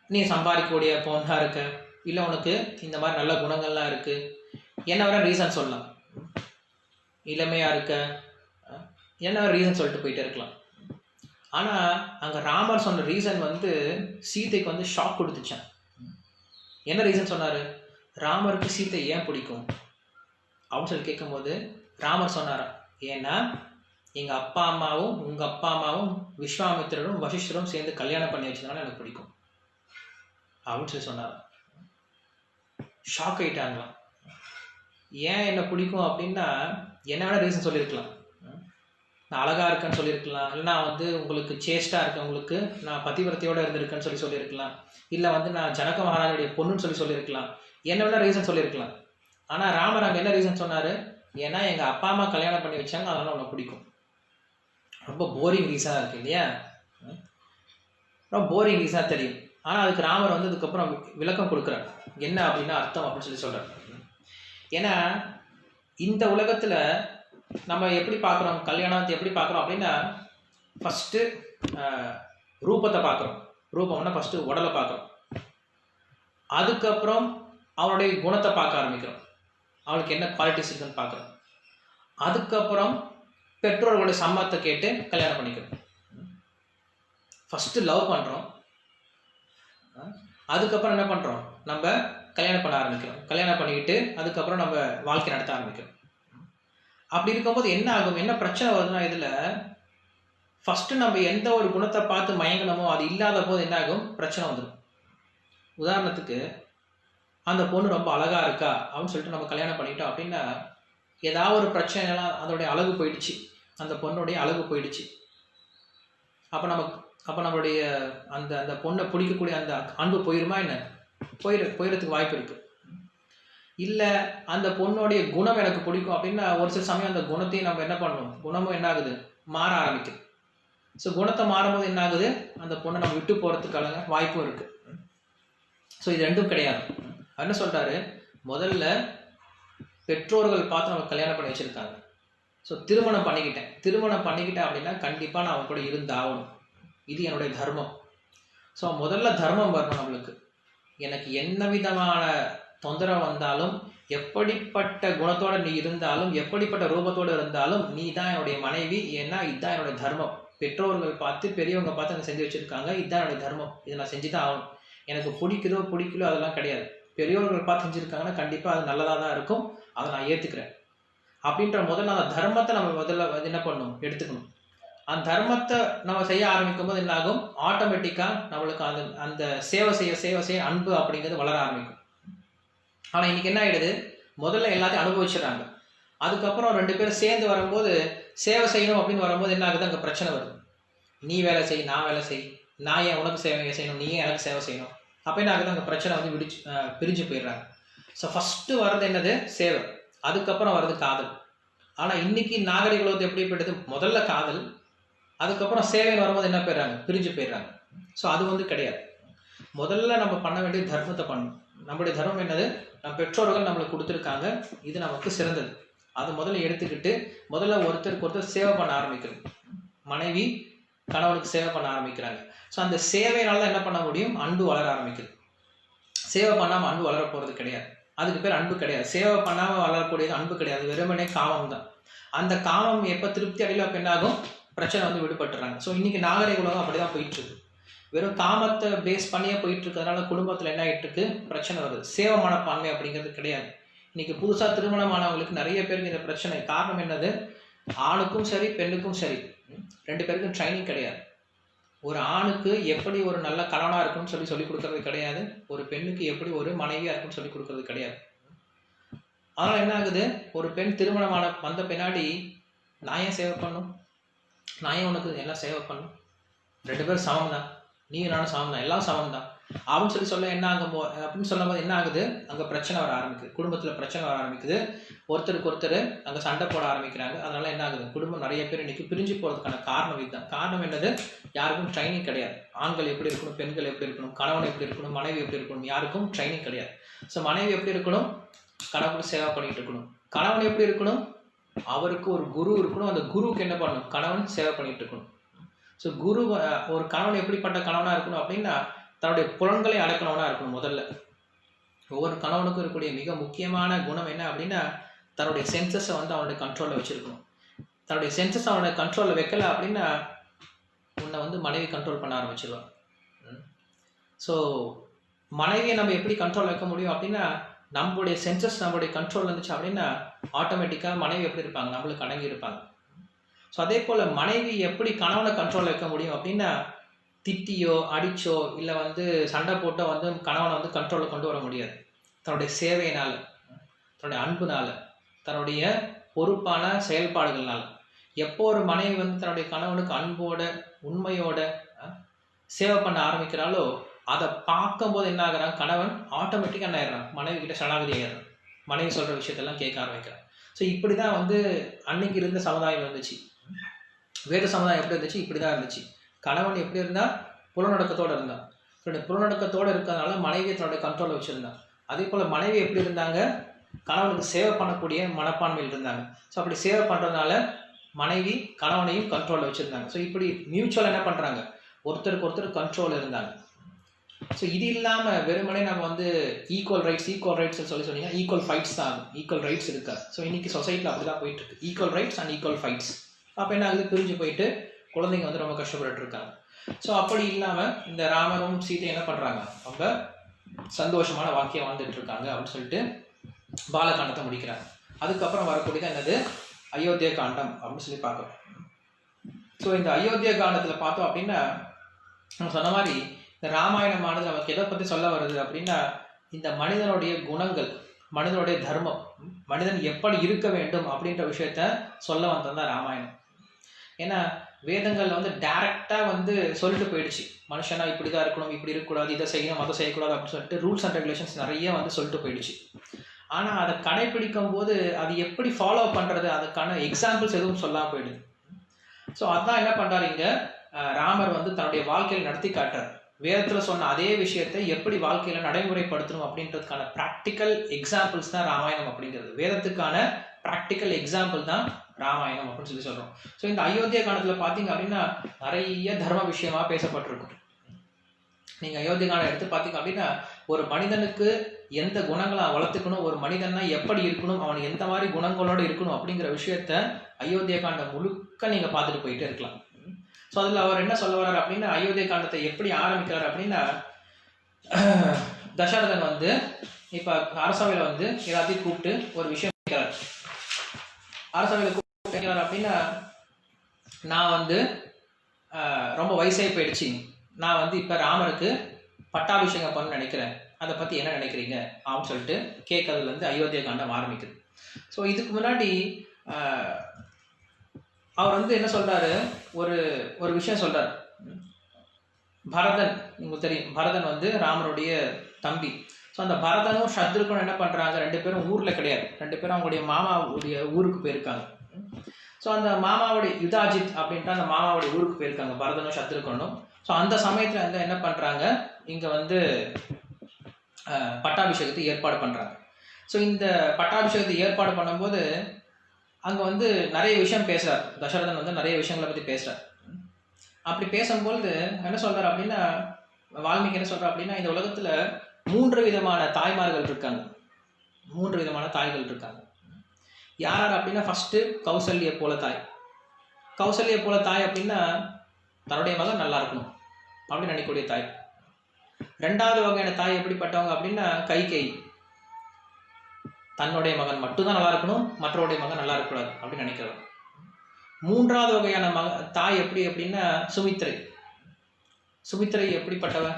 நீ சம்பாதிக்கக்கூடிய பொண்ணா இருக்க, இல்லை உனக்கு இந்த மாதிரி நல்ல குணங்கள்லாம் இருக்கு, என்ன வர ரீசன் சொல்லலாம். இளமையா இருக்க, என்ன வர ரீசன் சொல்லிட்டு போயிட்டே இருக்கலாம். ஆனால் அங்கே ராமர் சொன்ன ரீசன் சீதைக்கு ஷாக் கொடுத்துச்சான். என்ன ரீசன் சொன்னார், ராமருக்கு சீத்தை ஏன் பிடிக்கும் அப்படின்னு சொல்லி கேட்கும்போது ராமர் சொன்னாராம், ஏன்னா எங்கள் அப்பா அம்மாவும் உங்கள் அப்பா அம்மாவும் விஸ்வாமித்திரரும் வசிஷ்டரும் சேர்ந்து கல்யாணம் பண்ணி வச்சதுனால எனக்கு பிடிக்கும் அப்படின்னு சொல்லி சொன்னார். ஷாக் ஆகிட்டாங்களாம். ஏன் என்ன பிடிக்கும் அப்படின்னா என்ன வேணா ரீசன் சொல்லியிருக்கலாம். நான் அழகாக இருக்கேன்னு சொல்லியிருக்கலாம், இல்லை நான் வந்து உங்களுக்கு சேஷ்டாக இருக்கேன், உங்களுக்கு நான் பதிவிரத்தையோடு இருந்திருக்கேன்னு சொல்லியிருக்கலாம், இல்லை வந்து நான் ஜனக மகாராஜனுடைய பொண்ணுன்னு சொல்லியிருக்கலாம், என்ன வேணா ரீசன் சொல்லியிருக்கலாம். ஆனால் ராமர் அங்கே என்ன ரீசன் சொன்னார், ஏன்னா எங்கள் அப்பா அம்மா கல்யாணம் பண்ணி வச்சாங்க, அதனால் உனக்கு பிடிக்கும். ரொம்ப போரிங் ரீசனாக இருக்குது இல்லையா? ரொம்ப போரிங் ரீசனாக தெரியும். ஆனால் அதுக்கு ராமர் வந்து அதுக்கப்புறம் விளக்கம் கொடுக்குறார், என்ன அப்படின்னா அர்த்தம் அப்படின்னு சொல்கிறார். ஏன்னா இந்த உலகத்தில் நம்ம எப்படி பார்க்குறோம், கல்யாணத்தை எப்படி பார்க்குறோம் அப்படின்னா ஃபஸ்ட்டு ரூபத்தை பார்க்குறோம். ரூபம்னா ஃபஸ்ட்டு உடலை பார்க்குறோம். அதுக்கப்புறம் அவனுடைய குணத்தை பார்க்க ஆரம்பிக்கிறோம், அவளுக்கு என்ன குவாலிட்டிஸ் இருக்குன்னு பார்க்குறோம். அதுக்கப்புறம் பெற்றோர்களுடைய சம்மதத்தை கேட்டு கல்யாணம் பண்ணிக்கிறோம். ஃபஸ்ட்டு லவ் பண்ணுறோம், அதுக்கப்புறம் என்ன பண்ணுறோம், நம்ம கல்யாணம் பண்ண ஆரம்பிக்கிறோம். கல்யாணம் பண்ணிக்கிட்டு அதுக்கப்புறம் நம்ம வாழ்க்கை நடத்த ஆரம்பிக்கிறோம். அப்படி இருக்கும்போது என்ன ஆகும், என்ன பிரச்சனை வருதுன்னா, இதில் ஃபஸ்ட்டு நம்ம எந்த ஒரு குணத்தை பார்த்து மயங்கணுமோ அது இல்லாத போது என்ன ஆகும், பிரச்சனை வந்துடும். உதாரணத்துக்கு அந்த பொண்ணு ரொம்ப அழகாக இருக்கா அப்படின்னு சொல்லிட்டு நம்ம கல்யாணம் பண்ணிட்டோம் அப்படின்னா ஏதாவது ஒரு பிரச்சனைலாம் அதோடைய அழகு போயிடுச்சு, அந்த பொண்ணுடைய அழகு போயிடுச்சு. அப்போ நம்மளுடைய அந்த அந்த பொண்ணை பிடிக்கக்கூடிய அந்த அன்பு போயிருமா என்ன? போயிடுறதுக்கு வாய்ப்பு இருக்குது. இல்லை அந்த பொண்ணுடைய குணம் எனக்கு பிடிக்கும் அப்படின்னா ஒரு சில சமயம் அந்த குணத்தையும் நம்ம என்ன பண்ணணும், குணமும் என்ன ஆகுது, மாற ஆரம்பிக்குது. ஸோ குணத்தை மாறும்போது என்ன ஆகுது, அந்த பொண்ணை நம்ம விட்டு போகிறதுக்கான வாய்ப்பும் இருக்குது. ஸோ இது ரெண்டும் கிடையாது. என்ன சொல்கிறாரு, முதல்ல பெற்றோர்கள் பார்த்து நம்ம கல்யாணம் பண்ணி வச்சுருக்காங்க. ஸோ திருமணம் பண்ணிக்கிட்டேன் அப்படின்னா கண்டிப்பாக நான் அவன் கூட இருந்தாகணும், இது என்னுடைய தர்மம். ஸோ முதல்ல தர்மம் வரணும் நம்மளுக்கு. எனக்கு என்ன விதமான தொந்தரவு வந்தாலும், எப்படிப்பட்ட குணத்தோடு நீ இருந்தாலும், எப்படிப்பட்ட ரூபத்தோடு இருந்தாலும் நீ தான் என்னுடைய மனைவி, ஏன்னா இதுதான் என்னுடைய தர்மம். பெற்றோர்கள் பார்த்து பெரியவங்க பார்த்து எனக்கு செஞ்சு வச்சுருக்காங்க, இதுதான் என்னுடைய தர்மம், இதை நான் செஞ்சு தான் ஆகணும். எனக்கு பிடிக்கலோ அதெல்லாம் கிடையாது. பெரியவர்கள் பார்த்து செஞ்சுருக்காங்கன்னா கண்டிப்பாக அது நல்லதாக தான் இருக்கும், அதை நான் ஏற்றுக்கிறேன் அப்படின்ற முதல்ல அந்த தர்மத்தை நம்ம முதல்ல என்ன பண்ணணும், எடுத்துக்கணும். அந்த தர்மத்தை நம்ம செய்ய ஆரம்பிக்கும் போது என்ன ஆகும், ஆட்டோமேட்டிக்காக நம்மளுக்கு அந்த அந்த சேவை செய்ய அன்பு அப்படிங்கிறது வளர ஆரம்பிக்கும். ஆனால் இன்றைக்கி என்ன ஆகிடுது, முதல்ல எல்லாத்தையும் அனுபவிச்சிடறாங்க. அதுக்கப்புறம் 2 பேரும் சேர்ந்து வரும்போது சேவை செய்யணும் அப்படின்னு வரும்போது என்ன ஆகுது, அங்கே பிரச்சனை வருது. நீ வேலை செய், நான் வேலை செய், நான் ஏன் உனக்கு சேவை செய்யணும், நீ ஏன் எனக்கு சேவை செய்யணும், அப்போ என்ன ஆகுது, அங்கே பிரச்சனை வந்து பிரிஞ்சு போயிடுறாங்க. ஸோ ஃபஸ்ட்டு வர்றது என்னது, சேவை. அதுக்கப்புறம் வர்றது காதல். ஆனால் இன்றைக்கி நாகரிக உலகத்தை எப்படி போயிடுது, முதல்ல காதல், அதுக்கப்புறம் சேவைன்னு வரும்போது என்ன போயிடுறாங்க, பிரிஞ்சு போயிடுறாங்க. ஸோ அது வந்து கிடையாது. முதல்ல நம்ம பண்ண வேண்டிய தர்மத்தை பண்ணணும். நம்முடைய தர்மம் என்னது, நம்ம பெற்றோர்கள் நம்மளுக்கு கொடுத்துருக்காங்க, இது நமக்கு சிறந்தது. அதை முதல்ல எடுத்துக்கிட்டு முதல்ல ஒருத்தருக்கு ஒருத்தர் சேவை பண்ண ஆரம்பிக்கிறது. மனைவி கணவனுக்கு சேவை பண்ண ஆரம்பிக்கிறாங்க. ஸோ அந்த சேவையினால தான் என்ன பண்ண முடியும், அன்பு வளர ஆரம்பிக்குது. சேவை பண்ணாமல் அன்பு வளர போகிறது கிடையாது, அதுக்கு பேர் அன்பு கிடையாது. சேவை பண்ணாமல் வளரக்கூடியது அன்பு கிடையாது, வெறுமனே காமம் தான். அந்த காமம் எப்போ திருப்தி அடையில அப்போ என்ன ஆகும், பிரச்சனை வந்து விடுபட்டுறாங்க. ஸோ இன்றைக்கி நாகரிக உலகம் அப்படி தான் போயிட்டுருக்கு. வெறும் காமத்தை பேஸ் பண்ணியே போயிட்டு இருக்கிறதுனால குடும்பத்தில் என்ன ஆகிட்டு இருக்கு, பிரச்சனை வருது. சேவை மனப்பான்மை அப்படிங்கிறது கிடையாது. இன்னைக்கு புதுசாக திருமணமானவங்களுக்கு நிறைய பேருக்கு இந்த பிரச்சனை. காரணம் என்னது, ஆணுக்கும் சரி பெண்ணுக்கும் சரி 2 பேருக்கும் ட்ரைனிங் கிடையாது. ஒரு ஆணுக்கு எப்படி ஒரு நல்ல கணவனாக இருக்குன்னு சொல்லி கொடுக்கறது கிடையாது, ஒரு பெண்ணுக்கு எப்படி ஒரு மனைவியாக இருக்குன்னு சொல்லி கொடுக்கறது கிடையாது. அதனால் என்ன ஆகுது, ஒரு பெண் திருமணமான வந்த பின்னாடி நான் ஏன் சேவை பண்ணும், நான் ஏன் உனக்கு எல்லாம் சேவை பண்ணும், 2 பேரும் சமம் தான், நீங்கள் நானும் சமம் தான், எல்லாம் சமம் தான் அப்படின்னு சொல்ல என்ன ஆகும் அப்படின்னு சொல்லும் போது என்ன ஆகுது, அங்கே பிரச்சனை வர ஆரம்பிக்குது, குடும்பத்தில் பிரச்சனை வர ஆரம்பிக்குது, ஒருத்தருக்கு ஒருத்தர் அங்கே சண்டை போட ஆரம்பிக்கிறாங்க. அதனால என்ன ஆகுது, குடும்பம் நிறைய பேர் இன்னைக்கு பிரிஞ்சு போகிறதுக்கான காரணம் இதுதான். காரணம் என்னது, யாருக்கும் ட்ரைனிங் கிடையாது. ஆண்கள் எப்படி இருக்கணும், பெண்கள் எப்படி இருக்கணும், கணவன் எப்படி இருக்கணும், மனைவி எப்படி இருக்கணும், யாருக்கும் ட்ரைனிங் கிடையாது. ஸோ மனைவி எப்படி இருக்கணும், கணவனுக்கு சேவை பண்ணிட்டு இருக்கணும். கணவன் எப்படி இருக்கணும், அவருக்கு ஒரு குரு இருக்கணும், அந்த குருவுக்கு என்ன பண்ணணும், கணவன் சேவை பண்ணிட்டு இருக்கணும். ஸோ குரு ஒரு கணவன் எப்படிப்பட்ட கணவனாக இருக்கணும் அப்படின்னா தன்னுடைய புலன்களை அடக்கணவனாக இருக்கணும். முதல்ல ஒவ்வொரு கணவனுக்கும் இருக்கக்கூடிய மிக முக்கியமான குணம் என்ன அப்படின்னா தன்னுடைய சென்சஸை வந்து அவனுடைய கண்ட்ரோலில் வச்சுருக்கணும். தன்னுடைய சென்சஸ் அவனுடைய கண்ட்ரோலில் வைக்கல அப்படின்னா உன்னை வந்து மனைவி கண்ட்ரோல் பண்ண ஆரம்பிச்சிடுவான். ஸோ மனைவியை நம்ம எப்படி கண்ட்ரோல் வைக்க முடியும் அப்படின்னா நம்மளுடைய சென்சஸ் நம்மளுடைய கண்ட்ரோல் இருந்துச்சு அப்படின்னா ஆட்டோமேட்டிக்காக மனைவி எப்படி இருப்பாங்க, நம்மளுக்கு அடங்கி இருப்பாங்க. ஸோ அதே போல் மனைவி எப்படி கணவனை கண்ட்ரோலில் வைக்க முடியும் அப்படின்னா, திட்டியோ அடிச்சோ இல்லை சண்டை போட்டோ கணவனை கண்ட்ரோலில் கொண்டு வர முடியாது. தன்னுடைய சேவையினால், தன்னுடைய அன்புனால், தன்னுடைய பொறுப்பான செயல்பாடுகள்னால. எப்போ ஒரு மனைவி தன்னுடைய கணவனுக்கு அன்போட உண்மையோட சேவை பண்ண ஆரம்பிக்கிறாளோ, அதை பார்க்கும்போது என்ன ஆகுறான், கணவன் ஆட்டோமேட்டிக்காக என்ன ஆயிடுறான், மனைவி கிட்ட சரணாகதி ஆயிடுறான், மனைவி சொல்கிற விஷயத்தெல்லாம் கேட்க ஆரம்பிக்கிறான். ஸோ இப்படி தான் அன்னைக்கு இருந்த சமுதாயம் இருந்துச்சு. வேத சமுதாயம் எப்படி இருந்துச்சு, இப்படி தான் இருந்துச்சு. கணவன் எப்படி இருந்தால் புலநடக்கத்தோடு இருந்தான். தன்னுடைய புலநடக்கத்தோடு இருக்கிறதுனால மனைவியை தன்னுடைய கண்ட்ரோலில் வச்சுருந்தான். அதே போல் மனைவி எப்படி இருந்தாங்க, கணவனுக்கு சேவை பண்ணக்கூடிய மனப்பான்மையில் இருந்தாங்க. ஸோ அப்படி சேவை பண்ணுறதுனால மனைவி கணவனையும் கண்ட்ரோலில் வச்சுருந்தாங்க. ஸோ இப்படி மியூச்சுவல் என்ன பண்ணுறாங்க, ஒருத்தருக்கு ஒருத்தர் கண்ட்ரோல் இருந்தாங்க. ஸோ இது இல்லாமல் வெறுமனே நம்ம ஈக்குவல் ரைட்ஸ் சொல்லி சொன்னீங்கன்னா ஈக்குவல் ஃபைட்ஸ் தான் ஆகும், ஈக்குவல் ரைட்ஸ் இருக்காது. ஸோ இன்றைக்கி சொசைட்டியில் அப்படி தான் போயிட்டுருக்கு, equal rights and equal fights. அப்போ என்ன ஆகுது, பிரிஞ்சு போயிட்டு குழந்தைங்க ரொம்ப கஷ்டப்பட்டு இருக்காங்க. ஸோ அப்படி இல்லாமல் இந்த ராமரும் சீதையும் என்ன பண்ணுறாங்க, ரொம்ப சந்தோஷமான வாழ்க்கையை வாழ்ந்துட்டு இருக்காங்க அப்படின்னு சொல்லிட்டு பாலகாண்டத்தை முடிக்கிறாங்க. அதுக்கப்புறம் வரக்கூடியதான் என்னது, அயோத்தியா காண்டம் அப்படின்னு சொல்லி பார்க்குறோம். ஸோ இந்த அயோத்தியா காண்டத்தில் பார்த்தோம் அப்படின்னா, நம்ம சொன்ன மாதிரி இந்த ராமாயணமானது நமக்கு எதை பற்றி சொல்ல வருது அப்படின்னா, இந்த மனிதனுடைய குணங்கள், மனிதனுடைய தர்மம், மனிதன் எப்படி இருக்க வேண்டும் அப்படின்ற விஷயத்த சொல்ல வந்தது ராமாயணம். ஏன்னா வேதங்கள் டைரக்டாக சொல்லிட்டு போயிடுச்சு, மனுஷனா இப்படி தான் இருக்கணும், இப்படி இருக்கக்கூடாது, இதை செய்யணும், அதை செய்யக்கூடாது அப்படின்னு சொல்லிட்டு ரூல்ஸ் அண்ட் ரெகுலேஷன்ஸ் நிறைய சொல்லிட்டு போயிடுச்சு. ஆனால் அதை கடைப்பிடிக்கும் போது அது எப்படி ஃபாலோ பண்ணுறது, அதுக்கான எக்ஸாம்பிள்ஸ் எதுவும் சொல்லாமல் போயிடுது. ஸோ அதான் என்ன பண்ணுறாரு இங்கே ராமர் தன்னுடைய வாழ்க்கையில் நடத்தி காட்டுறார். வேதத்தில் சொன்ன அதே விஷயத்தை எப்படி வாழ்க்கையில் நடைமுறைப்படுத்தணும் அப்படின்றதுக்கான ப்ராக்டிக்கல் எக்ஸாம்பிள்ஸ் தான் ராமாயணம் அப்படிங்கிறது. வேதத்துக்கான ப்ராக்டிக்கல் எக்ஸாம்பிள் தான் ராமாயணம் அப்படின்னு சொல்லி சொல்கிறோம். ஸோ இந்த அயோத்தியா காண்டத்தில் பார்த்தீங்க அப்படின்னா நிறைய தர்ம விஷயமாக பேசப்பட்டிருக்கும். நீங்கள் அயோத்தியா காண்டம் எடுத்து பார்த்தீங்க அப்படின்னா, ஒரு மனிதனுக்கு எந்த குணங்களை வளர்த்துக்கணும், ஒரு மனிதன்னா எப்படி இருக்கணும், அவன் எந்த மாதிரி குணங்களோடு இருக்கணும் அப்படிங்கிற விஷயத்த அயோத்தியா காண்டம் முழுக்க நீங்கள் பார்த்துட்டு போயிட்டே இருக்கலாம். ஸோ அதில் அவர் என்ன சொல்ல வர்றார் அப்படின்னா, அயோத்தியா காண்டத்தை எப்படி ஆரம்பிக்கிறார் அப்படின்னா, தசரதன் இப்போ அரசவையில் எல்லாத்தையும் கூப்பிட்டு ஒரு விஷயம் கேட்கிறார். அரசவையில் கூப்பிட்டு கேட்கிறார் அப்படின்னா, நான் ரொம்ப வயசாகி போயிடுச்சு, நான் இப்போ ராமருக்கு பட்டாபிஷேகம் பண்ண நினைக்கிறேன், அதை பற்றி என்ன நினைக்கிறீங்க அப்படின்னு சொல்லிட்டு கேட்கறதுலேருந்து அயோத்தியா காண்டம் ஆரம்பிக்குது. ஸோ இதுக்கு முன்னாடி அவர் என்ன சொல்கிறாரு, ஒரு விஷயம் சொல்கிறார். பரதன், உங்களுக்கு தெரியும், பரதன் ராமருடைய தம்பி. ஸோ அந்த பரதனும் சத்ருகனும் என்ன பண்ணுறாங்க, ரெண்டு பேரும் ஊரில் கிடையாது, ரெண்டு பேரும் அவங்களுடைய மாமாவுடைய ஊருக்கு போயிருக்காங்க. ஸோ அந்த மாமாவுடைய யுதாஜித் அப்படின்ட்டு அந்த மாமாவுடைய ஊருக்கு போயிருக்காங்க பரதனும் சத்ருகனும். ஸோ அந்த சமயத்தில் என்ன பண்ணுறாங்க, இங்கே பட்டாபிஷேகத்தை ஏற்பாடு பண்ணுறாங்க. ஸோ இந்த பட்டாபிஷேகத்தை ஏற்பாடு பண்ணும்போது அங்கே நிறைய விஷயம் பேசுகிறார் தசரதன், நிறைய விஷயங்களை பற்றி பேசுகிறார். அப்படி பேசும்பொழுது என்ன சொல்கிறார் அப்படின்னா, வால்மீகி என்ன சொல்கிறார் அப்படின்னா, இந்த உலகத்தில் 3 விதமான தாய்மார்கள் இருக்காங்க, 3 விதமான தாய்கள் இருக்காங்க. யார் அப்படின்னா, ஃபஸ்ட்டு கௌசல்யை போல தாய். கௌசல்யை போல தாய் அப்படின்னா தன்னுடைய மகன் நல்லா இருக்கணும் அப்படின்னு நினைக்கக்கூடிய தாய். 2வது வகையான தாய் எப்படிப்பட்டவங்க அப்படின்னா, கைகேயி, தன்னுடைய மகன் மட்டும்தான் நல்லா இருக்கணும், மற்றவருடைய மகன் நல்லா இருக்கக்கூடாது அப்படின்னு நினைக்கிறவர். 3வது வகையான தாய் எப்படி அப்படின்னா சுமித்ரை. சுமித்ரை எப்படிப்பட்டவன்,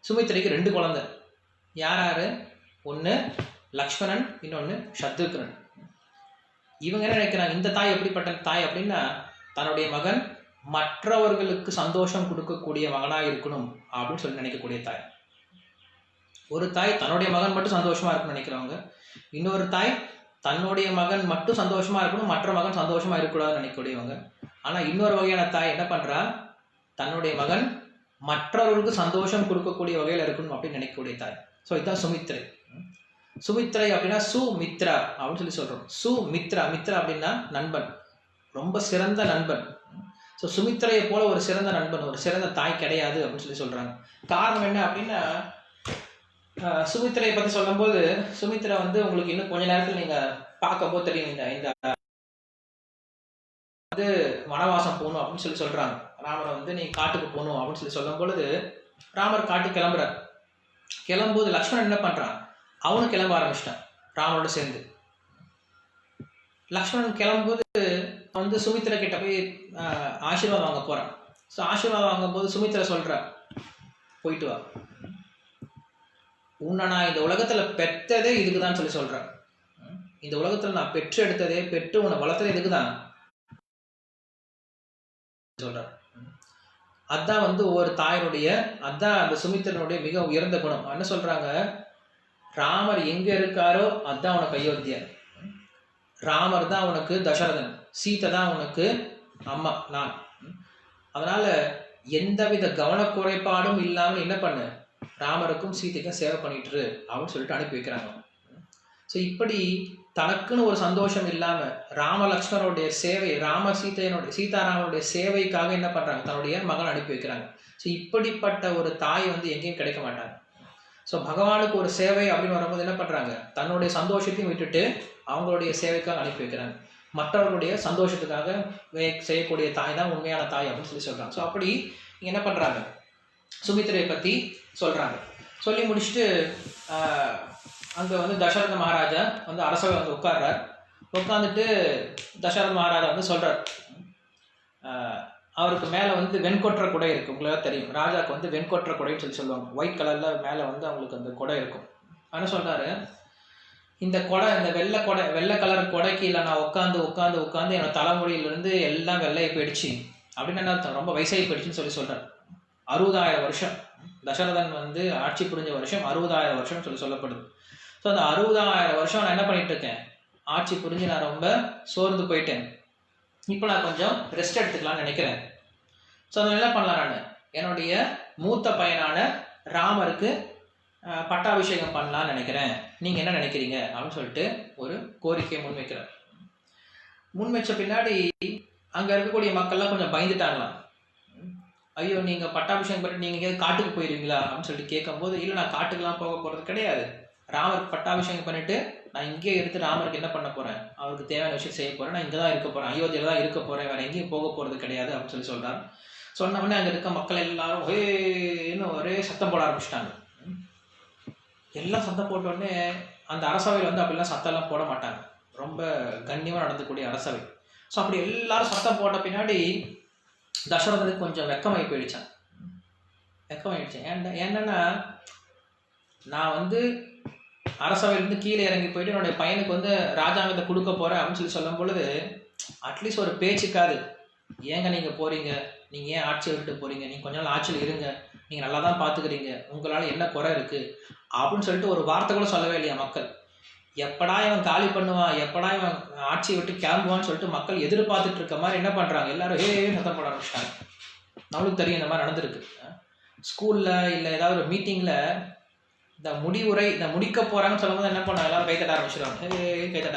சுமித்ரைக்கு 2 குழந்தை. யார், ஒன்று லக்ஷ்மணன், இன்னொன்று சத்ருகனன். இவங்க என்ன நினைக்கிறாங்க, இந்த தாய் எப்படிப்பட்ட தாய் அப்படின்னா, தன்னுடைய மகன் மற்றவர்களுக்கு சந்தோஷம் கொடுக்கக்கூடிய மகனாக இருக்கணும் அப்படின்னு சொல்லி நினைக்கக்கூடிய தாய். ஒரு தாய் தன்னுடைய மகன் மட்டும் சந்தோஷமா இருக்கணும்னு நினைக்கிறவங்க, இன்னொரு தாய் தன்னுடைய மகன் மட்டும் சந்தோஷமா இருக்கணும், மற்ற மகன் சந்தோஷமா இருக்கக்கூடாதுன்னு நினைக்கக்கூடியவங்க. ஆனால் இன்னொரு வகையான தாய் என்ன பண்றா, தன்னுடைய மகன் மற்றவர்களுக்கு சந்தோஷம் கொடுக்கக்கூடிய வகையில் இருக்கணும் அப்படின்னு நினைக்கக்கூடிய தாய். ஸோ இதுதான் சுமித்ரை. சுமித்ரை அப்படின்னா சுமித்ரா அப்படின்னு சொல்லி சொல்றோம். சுமித்ரா, மித்ரா அப்படின்னா நண்பன், ரொம்ப சிறந்த நண்பன். ஸோ சுமித்ரையை போல ஒரு சிறந்த நண்பன், ஒரு சிறந்த தாய் கிடையாது அப்படின்னு சொல்லி சொல்றாங்க. காரணம் என்ன அப்படின்னா, சுமித்ரையை பற்றி சொல்லும்போது, சுமித்ரா உங்களுக்கு இன்னும் கொஞ்ச நேரத்தில் நீங்கள் பார்க்கும்போது தெரியும், இந்த வனவாசம் போகணும் அப்படின்னு சொல்லி சொல்றாங்க. ராமரை நீ காட்டுக்கு போகணும் அப்படின்னு சொல்லி சொல்லும் பொழுது ராமர் காட்டுக்கு கிளம்புறார். கிளம்பும்போது லக்ஷ்மணன் என்ன பண்றான், அவனும் கிளம்ப ஆரம்பிச்சிட்டான் ராமனோட சேர்ந்து. லக்ஷ்மணன் கிளம்பும்போது வந்து சுமித்ரா கிட்ட போய் ஆசீர்வாதம் வாங்க போறான். ஸோ ஆசீர்வாதம் வாங்கும்போது சுமித்ரா சொல்றா, போயிட்டு வா, உன்னை நான் இந்த உலகத்துல பெற்றதே இதுக்குதான் சொல்லி சொல்றேன். இந்த உலகத்துல நான் பெற்று எடுத்ததே, பெற்று உன்னை வளர்த்ததே இதுக்குதான் சொல்றேன். அதான் வந்து ஒவ்வொரு தாயினுடைய, அதான் அந்த சுமித்திரனுடைய மிக உயர்ந்த குணம். என்ன சொல்றாங்க, ராமர் எங்க இருக்காரோ அதான் உனக்கு அயோத்தியா, ராமர் தான் உனக்கு தசரதன், சீதை தான் உனக்கு அம்மா நான். அதனால எந்தவித கவனக்குறைபாடும் இல்லாமல் என்ன பண்ணு, ராமருக்கும் சீதைக்கும் சேவை பண்ணிட்டுரு அப்படின்னு சொல்லிட்டு அனுப்பி வைக்கிறாங்க. ஸோ இப்படி தனக்குன்னு ஒரு சந்தோஷம் இல்லாம ராமலக்ஷ்மணனுடைய சேவை, சீதாராமனுடைய சேவைக்காக என்ன பண்றாங்க, தன்னுடைய மகன் அனுப்பி வைக்கிறாங்க. ஸோ இப்படிப்பட்ட ஒரு தாய் வந்து எங்கேயும் கிடைக்க மாட்டாங்க. ஸோ பகவானுக்கு ஒரு சேவை அப்படின்னு வரும்போது என்ன பண்றாங்க, தன்னுடைய சந்தோஷத்தையும் விட்டுட்டு அவங்களுடைய சேவைக்காக அனுப்பி வைக்கிறாங்க. மற்றவர்களுடைய சந்தோஷத்துக்காக செய்யக்கூடிய தாய் தான் உண்மையான தாய் அப்படின்னு சொல்லி சொல்றாங்க. ஸோ அப்படி என்ன பண்றாங்க, சுமித்திரையை பத்தி சொல்றாங்க. சொல்லி முடிச்சுட்டு அங்கே வந்து தசரத மகாராஜா வந்து அரசவை வந்து உட்கார்றார். உட்காந்துட்டு தசரத மகாராஜா வந்து சொல்றார், அவருக்கு மேலே வந்து வெண்கொற்ற குடை இருக்கு. உங்களுக்கு தெரியும், ராஜாவுக்கு வந்து வெண்கொற்ற குடைன்னு சொல்லி சொல்லுவாங்க. ஒயிட் கலர்ல மேலே வந்து அவங்களுக்கு அந்த குடை இருக்கும். என்ன சொல்றாரு, இந்த கொடை, இந்த வெள்ளை கலர் கொடைக்கு இல்லை நான் உட்காந்து உட்காந்து உட்காந்து என்னோட தலைமொழியிலிருந்து எல்லாம் வெள்ளையை போயிடுச்சு அப்படின்னு என்ன அர்த்தம், ரொம்ப வயசாகி போயிடுச்சுன்னு சொல்லி சொல்றாரு. 60,000 வருஷம் தசரதன் வந்து ஆட்சி புரிஞ்ச வருஷம் 60,000 வருஷம் சொல்லி சொல்லப்படுது. ஸோ அந்த 60,000 வருஷம் நான் என்ன பண்ணிட்டு இருக்கேன், ஆட்சி புரிஞ்சு நான் ரொம்ப சோர்ந்து போயிட்டேன். இப்போ நான் கொஞ்சம் ரெஸ்ட் எடுத்துக்கலாம்னு நினைக்கிறேன். ஸோ அதை என்ன பண்ணலாம், நான் என்னுடைய மூத்த பையனான ராமருக்கு பட்டாபிஷேகம் பண்ணலான்னு நினைக்கிறேன், நீங்கள் என்ன நினைக்கிறீங்க அப்படின்னு சொல்லிட்டு ஒரு கோரிக்கையை முன்வைக்கிறார். முன்வைச்ச பின்னாடி அங்கே இருக்கக்கூடிய மக்கள்லாம் கொஞ்சம் பயந்துட்டாங்களாம். ஐயோ, நீங்கள் பட்டாபிஷேகம் பண்ணிட்டு நீங்கள் எங்கேயாவது காட்டுக்கு போயிருவீங்களா அப்படின்னு சொல்லிட்டு கேட்கும்போது, இல்லை நான் காட்டுக்கெல்லாம் போக போகிறது கிடையாது, ராமருக்கு பட்டாபிஷேகம் பண்ணிட்டு நான் இங்கே எடுத்து ராமருக்கு என்ன பண்ண போகிறேன், அவருக்கு தேவையான விஷயம் செய்ய போகிறேன், நான் இங்கே தான் இருக்க போகிறேன், அயோத்தியில் தான் இருக்க போகிறேன், வேறு எங்கேயும் போக போகிறது கிடையாது அப்படின்னு சொல்லி சொல்கிறார். சொன்ன உடனே அங்கே இருக்க மக்கள் எல்லாரும் ஒரே சத்தம் போட ஆரம்பிச்சிட்டாங்க. எல்லாம் சத்தம் போட்ட உடனே அந்த அரசவையில் வந்து அப்படிலாம் சத்தம்லாம் போட மாட்டாங்க, ரொம்ப கண்ணியமாக நடந்தக்கூடிய அரசவை. ஸோ அப்படி எல்லாரும் சத்தம் போட்ட பின்னாடி தசரதனுக்கு கொஞ்சம் வெக்கமாகி போயிடுச்சான். என்னன்னா, நான் வந்து அரசவையிலேருந்து கீழே இறங்கி போயிட்டு என்னுடைய பையனுக்கு வந்து ராஜாங்கத்தை கொடுக்க போகிறேன் அப்படின்னு சொல்லி சொல்லும் பொழுது அட்லீஸ்ட் ஒரு பேச்சுக்காது, ஏங்க நீங்கள் போகிறீங்க, நீங்கள் ஏன் ஆட்சியை விட்டுட்டு போகிறீங்க, நீங்கள் கொஞ்ச நாள் ஆட்சியில் இருங்க, நீங்கள் நல்லா தான் பார்த்துக்கிறீங்க, உங்களால் என்ன குறை இருக்குது அப்படின்னு சொல்லிட்டு ஒரு வார்த்தை கூட சொல்லவே இல்லையா மக்கள். எப்படா இவன் காலி பண்ணுவான், எப்படா இவன் ஆட்சியை விட்டு கிளம்புவான்னு சொல்லிட்டு மக்கள் எதிர்பார்த்துட்டு இருக்க மாதிரி என்ன பண்ணுறாங்க, எல்லாரும் சத்தம் போட ஆரம்பிச்சிட்டாங்க. நம்மளுக்கு தெரியும் இந்த மாதிரி நடந்திருக்கு. ஸ்கூலில் இல்லை ஏதாவது ஒரு மீட்டிங்கில் இந்த முடிக்க போகிறாங்கன்னு சொல்லும்போது என்ன பண்ணாங்க, எல்லாரும் கைத்தட்ட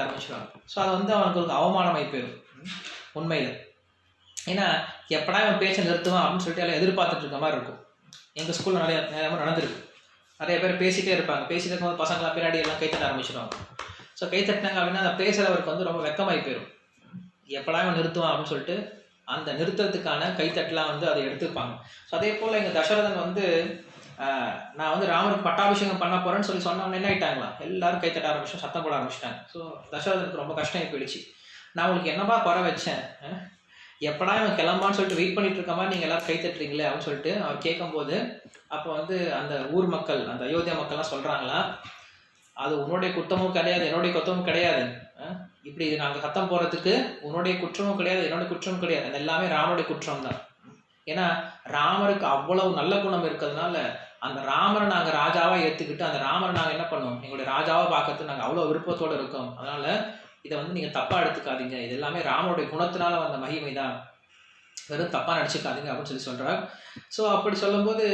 ஆரம்பிச்சிடுவாங்க. ஸோ அது வந்து அவனுக்கு ஒரு அவமானமாகி போயிடும் உண்மையில். ஏன்னா எப்படா இவன் பேச்சை நிறுத்துவான் அப்படின்னு சொல்லிட்டு எல்லாம் எதிர்பார்த்துட்டு இருக்க மாதிரி இருக்கும். எங்கள் ஸ்கூலில் நிறைய நடந்திருக்கு. நிறைய பேர் பேசிகிட்டே இருப்பாங்க, பேசிகிட்டு இருக்கும்போது பசங்களாம் பின்னாடி எல்லாம் கைத்தட்ட ஆரம்பிச்சிடுவாங்க. ஸோ கைத்தட்டினாங்க அப்படின்னா அந்த பேசுகிறவருக்கு வந்து ரொம்ப வெக்கமாகி போயிடும், எப்படா இவன் நிறுத்துவான் அப்படின்னு சொல்லிட்டு அந்த நிறுத்தத்துக்கான கைத்தட்டலாம் வந்து அதை எடுத்துப்பாங்க. ஸோ அதே போல் எங்கள் தசரதன் வந்து நான் வந்து ராமருக்கு பட்டாபிஷேகம் பண்ண போகிறேன்னு சொல்லி சொன்னவங்க என்ன ஆகிட்டாங்களா, எல்லாரும் கைத்தட்ட ஆரம்பிச்சோம், சத்தம் போட ஆரம்பிச்சிட்டாங்க. ஸோ தசரதனுக்கு ரொம்ப கஷ்டம் போயிடுச்சு. நான் உங்களுக்கு என்னப்பா குறை வச்சேன், எப்படா இவன் கிளம்பான்னு சொல்லிட்டு வெயிட் பண்ணிட்டு இருக்க மாதிரி நீங்கள் எல்லாரும் கைத்தட்டுறீங்களே அப்படின்னு சொல்லிட்டு அவர் கேட்கும்போது, அப்போ வந்து அந்த ஊர் மக்கள், அந்த அயோத்தியா மக்கள்லாம் சொல்கிறாங்களா, அது உன்னுடைய குற்றமும் கிடையாது, என்னுடைய குற்றமும் கிடையாது, இப்படி நாங்கள் சத்தம் போகிறதுக்கு உன்னுடைய குற்றமும் கிடையாது, என்னுடைய குற்றமும் கிடையாது, அது எல்லாமே ராமனுடைய குற்றம் தான். ஏன்னா ராமருக்கு அவ்வளவு நல்ல குணம் இருக்கிறதுனால அந்த ராமரை நாங்கள் ராஜாவாக ஏற்றுக்கிட்டு அந்த ராமரை நாங்கள் என்ன பண்ணோம், எங்களுடைய ராஜாவாக பார்க்கறதுக்கு நாங்கள் அவ்வளோ விருப்பத்தோடு இருக்கோம். அதனால இதை வந்து நீங்கள் தப்பாக எடுத்துக்காதீங்க, இது எல்லாமே ராமனுடைய குணத்தினால வந்த மகிமை தான், வெறும் தப்பாக நடிச்சுக்காதீங்க அப்படின்னு சொல்லி சொல்கிறார். ஸோ அப்படி சொல்லும்போது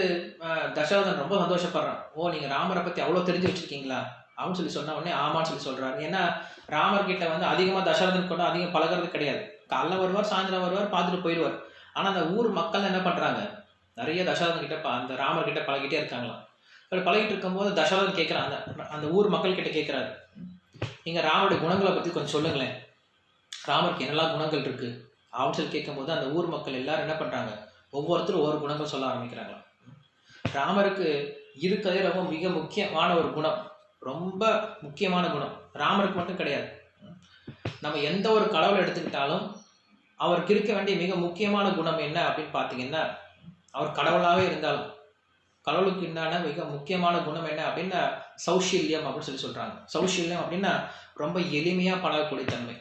தசரதன் ரொம்ப சந்தோஷப்படுறான். ஓ, நீங்கள் ராமரை பற்றி அவ்வளோ தெரிஞ்சு வச்சுருக்கீங்களா அப்படின்னு சொல்லி சொன்ன உடனே ஆமான்னு சொல்லி சொல்கிறார். ஏன்னா ராமர்கிட்ட வந்து அதிகமாக தசரதன் கொண்டு அதிகம் பழகிறது கிடையாது. காலைல வருவார், சாயந்தரம் வருவார், பார்த்துட்டு போயிடுவார். ஆனால் அந்த ஊர் மக்கள் என்ன பண்ணுறாங்க, நிறைய தசரதன் கிட்ட அந்த ராமர்கிட்ட பழகிட்டே இருக்காங்களாம். அப்படி பழகிட்டு இருக்கும்போது தசரதன் கேட்குறான், அந்த ஊர் மக்கள் கிட்ட கேட்குறாரு, நீங்கள் ராமருடைய குணங்களை பற்றி கொஞ்சம் சொல்லுங்களேன், ராமருக்கு என்னெல்லாம் குணங்கள் இருக்குது அப்படின்னு சொல்லி கேட்கும்போது அந்த ஊர் மக்கள் எல்லாரும் என்ன பண்ணுறாங்க, ஒவ்வொருத்தரும் ஒவ்வொரு குணங்கள் சொல்ல ஆரம்பிக்கிறாங்களாம். ராமருக்கு இருக்கிறதே ரொம்ப மிக முக்கியமான ஒரு குணம் ரொம்ப முக்கியமான குணம். ராமருக்கு மட்டும் கிடையாது. நம்ம எந்த ஒரு கடவுளை எடுத்துக்கிட்டாலும் அவருக்கு இருக்க வேண்டிய மிக முக்கியமான குணம் என்ன அப்படின்னு பார்த்தீங்கன்னா, அவர் கடவுளாகவே இருந்தாலும் கடவுளுக்கு உண்டான மிக முக்கியமான குணம் என்ன அப்படின்னா சௌஷல்யம் அப்படின்னு சொல்றாங்க. சௌஷல்யம் அப்படின்னா ரொம்ப எளிமையா பழகக்கூடிய தன்மை.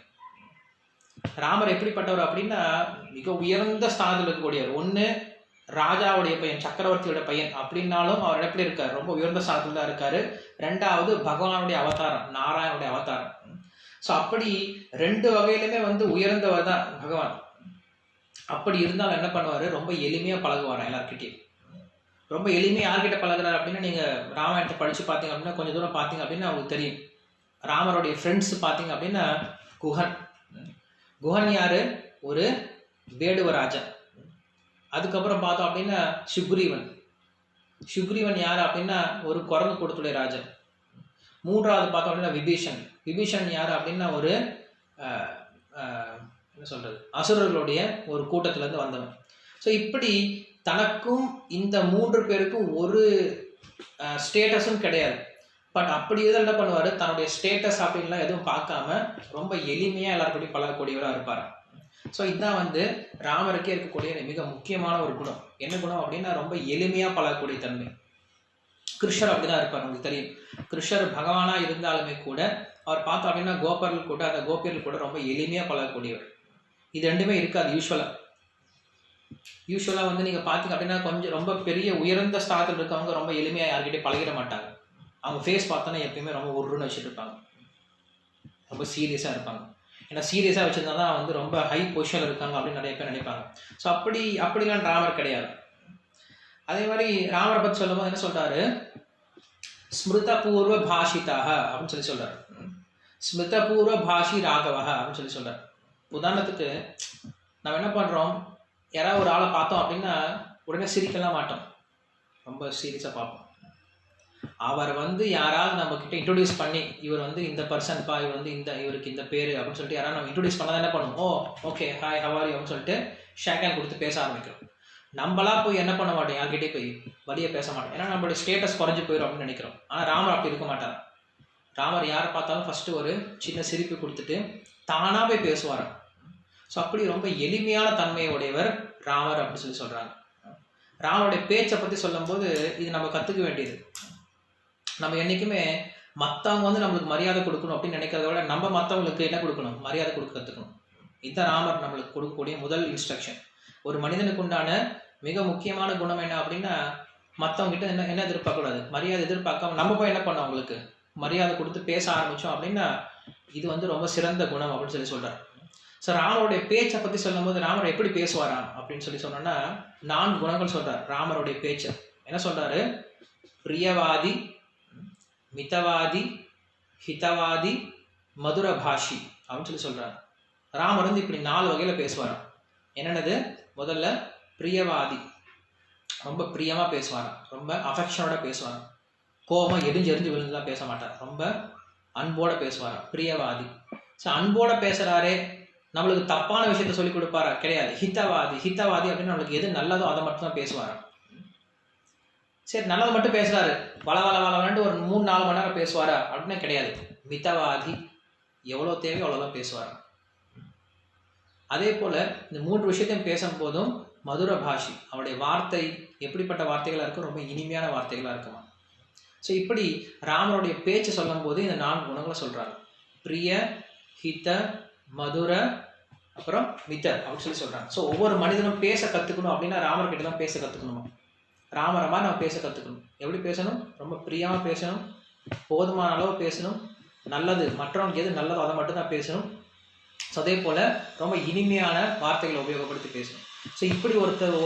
ராமர் எப்படிப்பட்டவர் அப்படின்னா மிக உயர்ந்த ஸ்தானத்தில் இருக்கக்கூடியவர். ஒன்று ராஜாவுடைய பையன், சக்கரவர்த்தியோட பையன் அப்படின்னாலும் அவர் எப்படி இருக்கார், ரொம்ப உயர்ந்த ஸ்தானத்தில் தான் இருக்காரு. ரெண்டாவது பகவானுடைய அவதாரம், நாராயணுடைய அவதாரம். ஸோ அப்படி ரெண்டு வகையிலுமே உயர்ந்தவர் தான் பகவான். அப்படி இருந்தாலும் என்ன பண்ணுவார், ரொம்ப எளிமையாக பழகுவார் எல்லார்கிட்டையும். ரொம்ப எளிமையாக யார்கிட்ட பழகுறாரு அப்படின்னா, நீங்கள் ராமாயணத்தை படித்து பார்த்தீங்க அப்படின்னா, கொஞ்சம் தூரம் பார்த்தீங்க அப்படின்னா அவங்களுக்கு தெரியும். ராமருடைய ஃப்ரெண்ட்ஸ் பார்த்தீங்க அப்படின்னா குஹன். குஹன் யார், ஒரு வேடுவ ராஜா. அதுக்கப்புறம் பார்த்தோம் அப்படின்னா சுக்ரீவன். சுக்ரீவன் யார் அப்படின்னா ஒரு குரங்கு கூட்டத்துடைய ராஜா. மூன்றாவது பார்த்தோம் அப்படின்னா விபீஷன். விபீஷன் யார் அப்படின்னா ஒரு என்ன சொல்கிறது, அசுரர்களுடைய ஒரு கூட்டத்திலேருந்து வந்தவன். ஸோ இப்படி தனக்கும் இந்த 3 பேருக்கும் ஒரு ஸ்டேட்டஸும் கிடையாது. பட் அப்படி இதில் என்ன பண்ணுவார், தன்னுடைய ஸ்டேட்டஸ் அப்படின்லாம் எதுவும் பார்க்காம ரொம்ப எளிமையாக எல்லாருக்கூடையும் பழகக்கூடியவராக இருப்பார். ஸோ இதுதான் ராமருக்கே இருக்கக்கூடிய மிக முக்கியமான ஒரு குணம். என்ன குணம் அப்படின்னா ரொம்ப எளிமையாக பழகக்கூடிய தன்மை. கிருஷ்ணர் அப்படிதான் இருப்பார். உங்களுக்கு தெரியும், கிருஷ்ணர் பகவானாக இருந்தாலுமே கூட அவர் பார்த்தோம் அப்படின்னா கோபர்கள் கூட, அந்த கோபியர்கள் கூட ரொம்ப எளிமையாக பழகக்கூடியவர். இது ரெண்டுமே இருக்காது யூஸ்வலாக நீங்கள் பார்த்தீங்க அப்படின்னா கொஞ்சம் ரொம்ப பெரிய உயர்ந்த ஸ்தானத்தில் இருக்கவங்க ரொம்ப எளிமையாக யார்கிட்டே பழகிட மாட்டாங்க. அவங்க ஃபேஸ் பார்த்தோன்னா எப்பயுமே ரொம்ப உருன்னு வச்சுட்டு இருப்பாங்க, ரொம்ப சீரியஸாக இருப்பாங்க. ஏன்னா சீரியஸாக வச்சுருந்தா தான் ரொம்ப ஹை பொசிஷனில் இருக்காங்க அப்படின்னு நிறைய பேர் நினைப்பாங்க. ஸோ அப்படிலாம் ராமர் கிடையாது. அதே மாதிரி ராமரை பற்றி சொல்லும்போது என்ன சொல்கிறாரு, ஸ்மிருதபூர்வ பாஷிதாக அப்படின்னு சொல்கிறார். ஸ்மிருதபூர்வ பாஷி ராகவா அப்படின்னு சொல்கிறார். உதாரணத்துக்கு நம்ம என்ன பண்ணுறோம், யாராவது ஒரு ஆளை பார்த்தோம் அப்படின்னா உடனே சிரிக்கலாம் மாட்டோம், ரொம்ப சீரியஸாக பார்ப்போம். அவர் யாராவது நம்ம கிட்ட இன்ட்ரோடியூஸ் பண்ணி இவர் இந்த பர்சன்ப்பா, இவர் இவருக்கு இந்த பேர் அப்படின்னு சொல்லிட்டு யாராவது நம்ம இன்ட்ரோடியூஸ் பண்ணால் என்ன பண்ணுவோம், ஓ ஓகே ஹாய் ஹவாரி அப்படின்னு சொல்லிட்டு ஷேக் ஹேண்ட் கொடுத்து பேச ஆரம்பிக்கிறோம். நம்மளா போய் என்ன பண்ண மாட்டோம், யார்கிட்டே போய் வழியை பேச மாட்டோம். ஏன்னா நம்மளுடைய ஸ்டேட்டஸ் குறைஞ்சி போயிடும் அப்படின்னு நினைக்கிறோம். ஆனால் ராமர் அப்படி இருக்க மாட்டார். ராமர் யாரை பார்த்தாலும் ஃபஸ்ட்டு ஒரு சின்ன சிரிப்பு கொடுத்துட்டு தானாக போய் பேசுவார். ஸோ அப்படி ரொம்ப எளிமையான தன்மையை உடையவர் ராமர் அப்படின்னு சொல்கிறாங்க. ராமருடைய பேச்சை பற்றி சொல்லும்போது இது நம்ம கற்றுக்க வேண்டியது. நம்ம என்றைக்குமே மற்றவங்க நம்மளுக்கு மரியாதை கொடுக்கணும் அப்படின்னு நினைக்கிறத விட நம்ம மற்றவங்களுக்கு என்ன கொடுக்கணும், மரியாதை கொடுக்க கற்றுக்கணும். இதுதான் ராமர் நம்மளுக்கு கொடுக்கக்கூடிய முதல் இன்ஸ்ட்ரக்ஷன். ஒரு மனிதனுக்கு உண்டான மிக முக்கியமான குணம் என்ன அப்படின்னா, மற்றவங்ககிட்ட என்ன எதிர்பார்க்கக்கூடாது, மரியாதை எதிர்பார்க்காம நம்ம போய் என்ன பண்ணோம், அவங்களுக்கு மரியாதை கொடுத்து பேச ஆரம்பித்தோம் அப்படின்னா இது ரொம்ப சிறந்த குணம் அப்படின்னு சொல்கிறார். ஸோ ராமருடைய பேச்சை பற்றி சொல்லும்போது ராமர் எப்படி பேசுவாராம் அப்படின்னு சொன்னோன்னா 4 குணங்கள் சொல்கிறார் ராமருடைய பேச்சை. என்ன சொல்கிறாரு, பிரியவாதி, மிதவாதி, ஹிதவாதி, மதுர பாஷி அப்படின்னு சொல்கிறார். ராமர் இப்படி 4 வகையில் பேசுவாராம். என்னென்னது, முதல்ல பிரியவாதி, ரொம்ப பிரியமாக பேசுவாராம், ரொம்ப அஃபெக்ஷனோட பேசுவாராம், கோபம் எரிஞ்சு விழுந்துலாம் பேச மாட்டார், ரொம்ப அன்போட பேசுவாராம், பிரியவாதி. ஸோ அன்போட பேசுகிறாரே, நம்மளுக்கு தப்பான விஷயத்த சொல்லிக் கொடுப்பாரா, கிடையாது. ஹிதவாதி அப்படின்னு நம்மளுக்கு எது நல்லதோ அதை மட்டும் தான் பேசுவாராம். சரி நல்லது மட்டும் பேசுகிறாரு, வளவளன்னு ஒரு 3-4 மணி நேரம் பேசுவாரா அப்படின்னா கிடையாது. மிதவாதி, எவ்வளோ தேவையோ அவ்வளோதான் பேசுவாராம். அதே போல் இந்த 3 விஷயத்தையும் பேசும்போதும் மதுர பாஷி, அவருடைய வார்த்தை எப்படிப்பட்ட வார்த்தைகளாக இருக்கும், ரொம்ப இனிமையான வார்த்தைகளாக இருக்குமா. ஸோ இப்படி ராமருடைய பேச்சு சொல்லும் போது இந்த 4 குணங்களை சொல்கிறாங்க. பிரிய, ஹித, மதுர, அப்புறம் மித அப்படின்னு சொல்கிறாங்க. ஸோ ஒவ்வொரு மனிதனும் பேச கற்றுக்கணும் அப்படின்னா ராமர்கிட்ட தான் பேச கற்றுக்கணுமா. ராமரை மாதிரி நம்ம பேச கற்றுக்கணும். எப்படி பேசணும், ரொம்ப பிரியமாக பேசணும், போதுமான அளவு பேசணும், நல்லது மற்றவங்க எது நல்லதோ அதை மட்டும்தான் பேசணும். ஸோ அதே போல் ரொம்ப இனிமையான வார்த்தைகளை உபயோகப்படுத்தி பேசணும். ஸோ இப்படி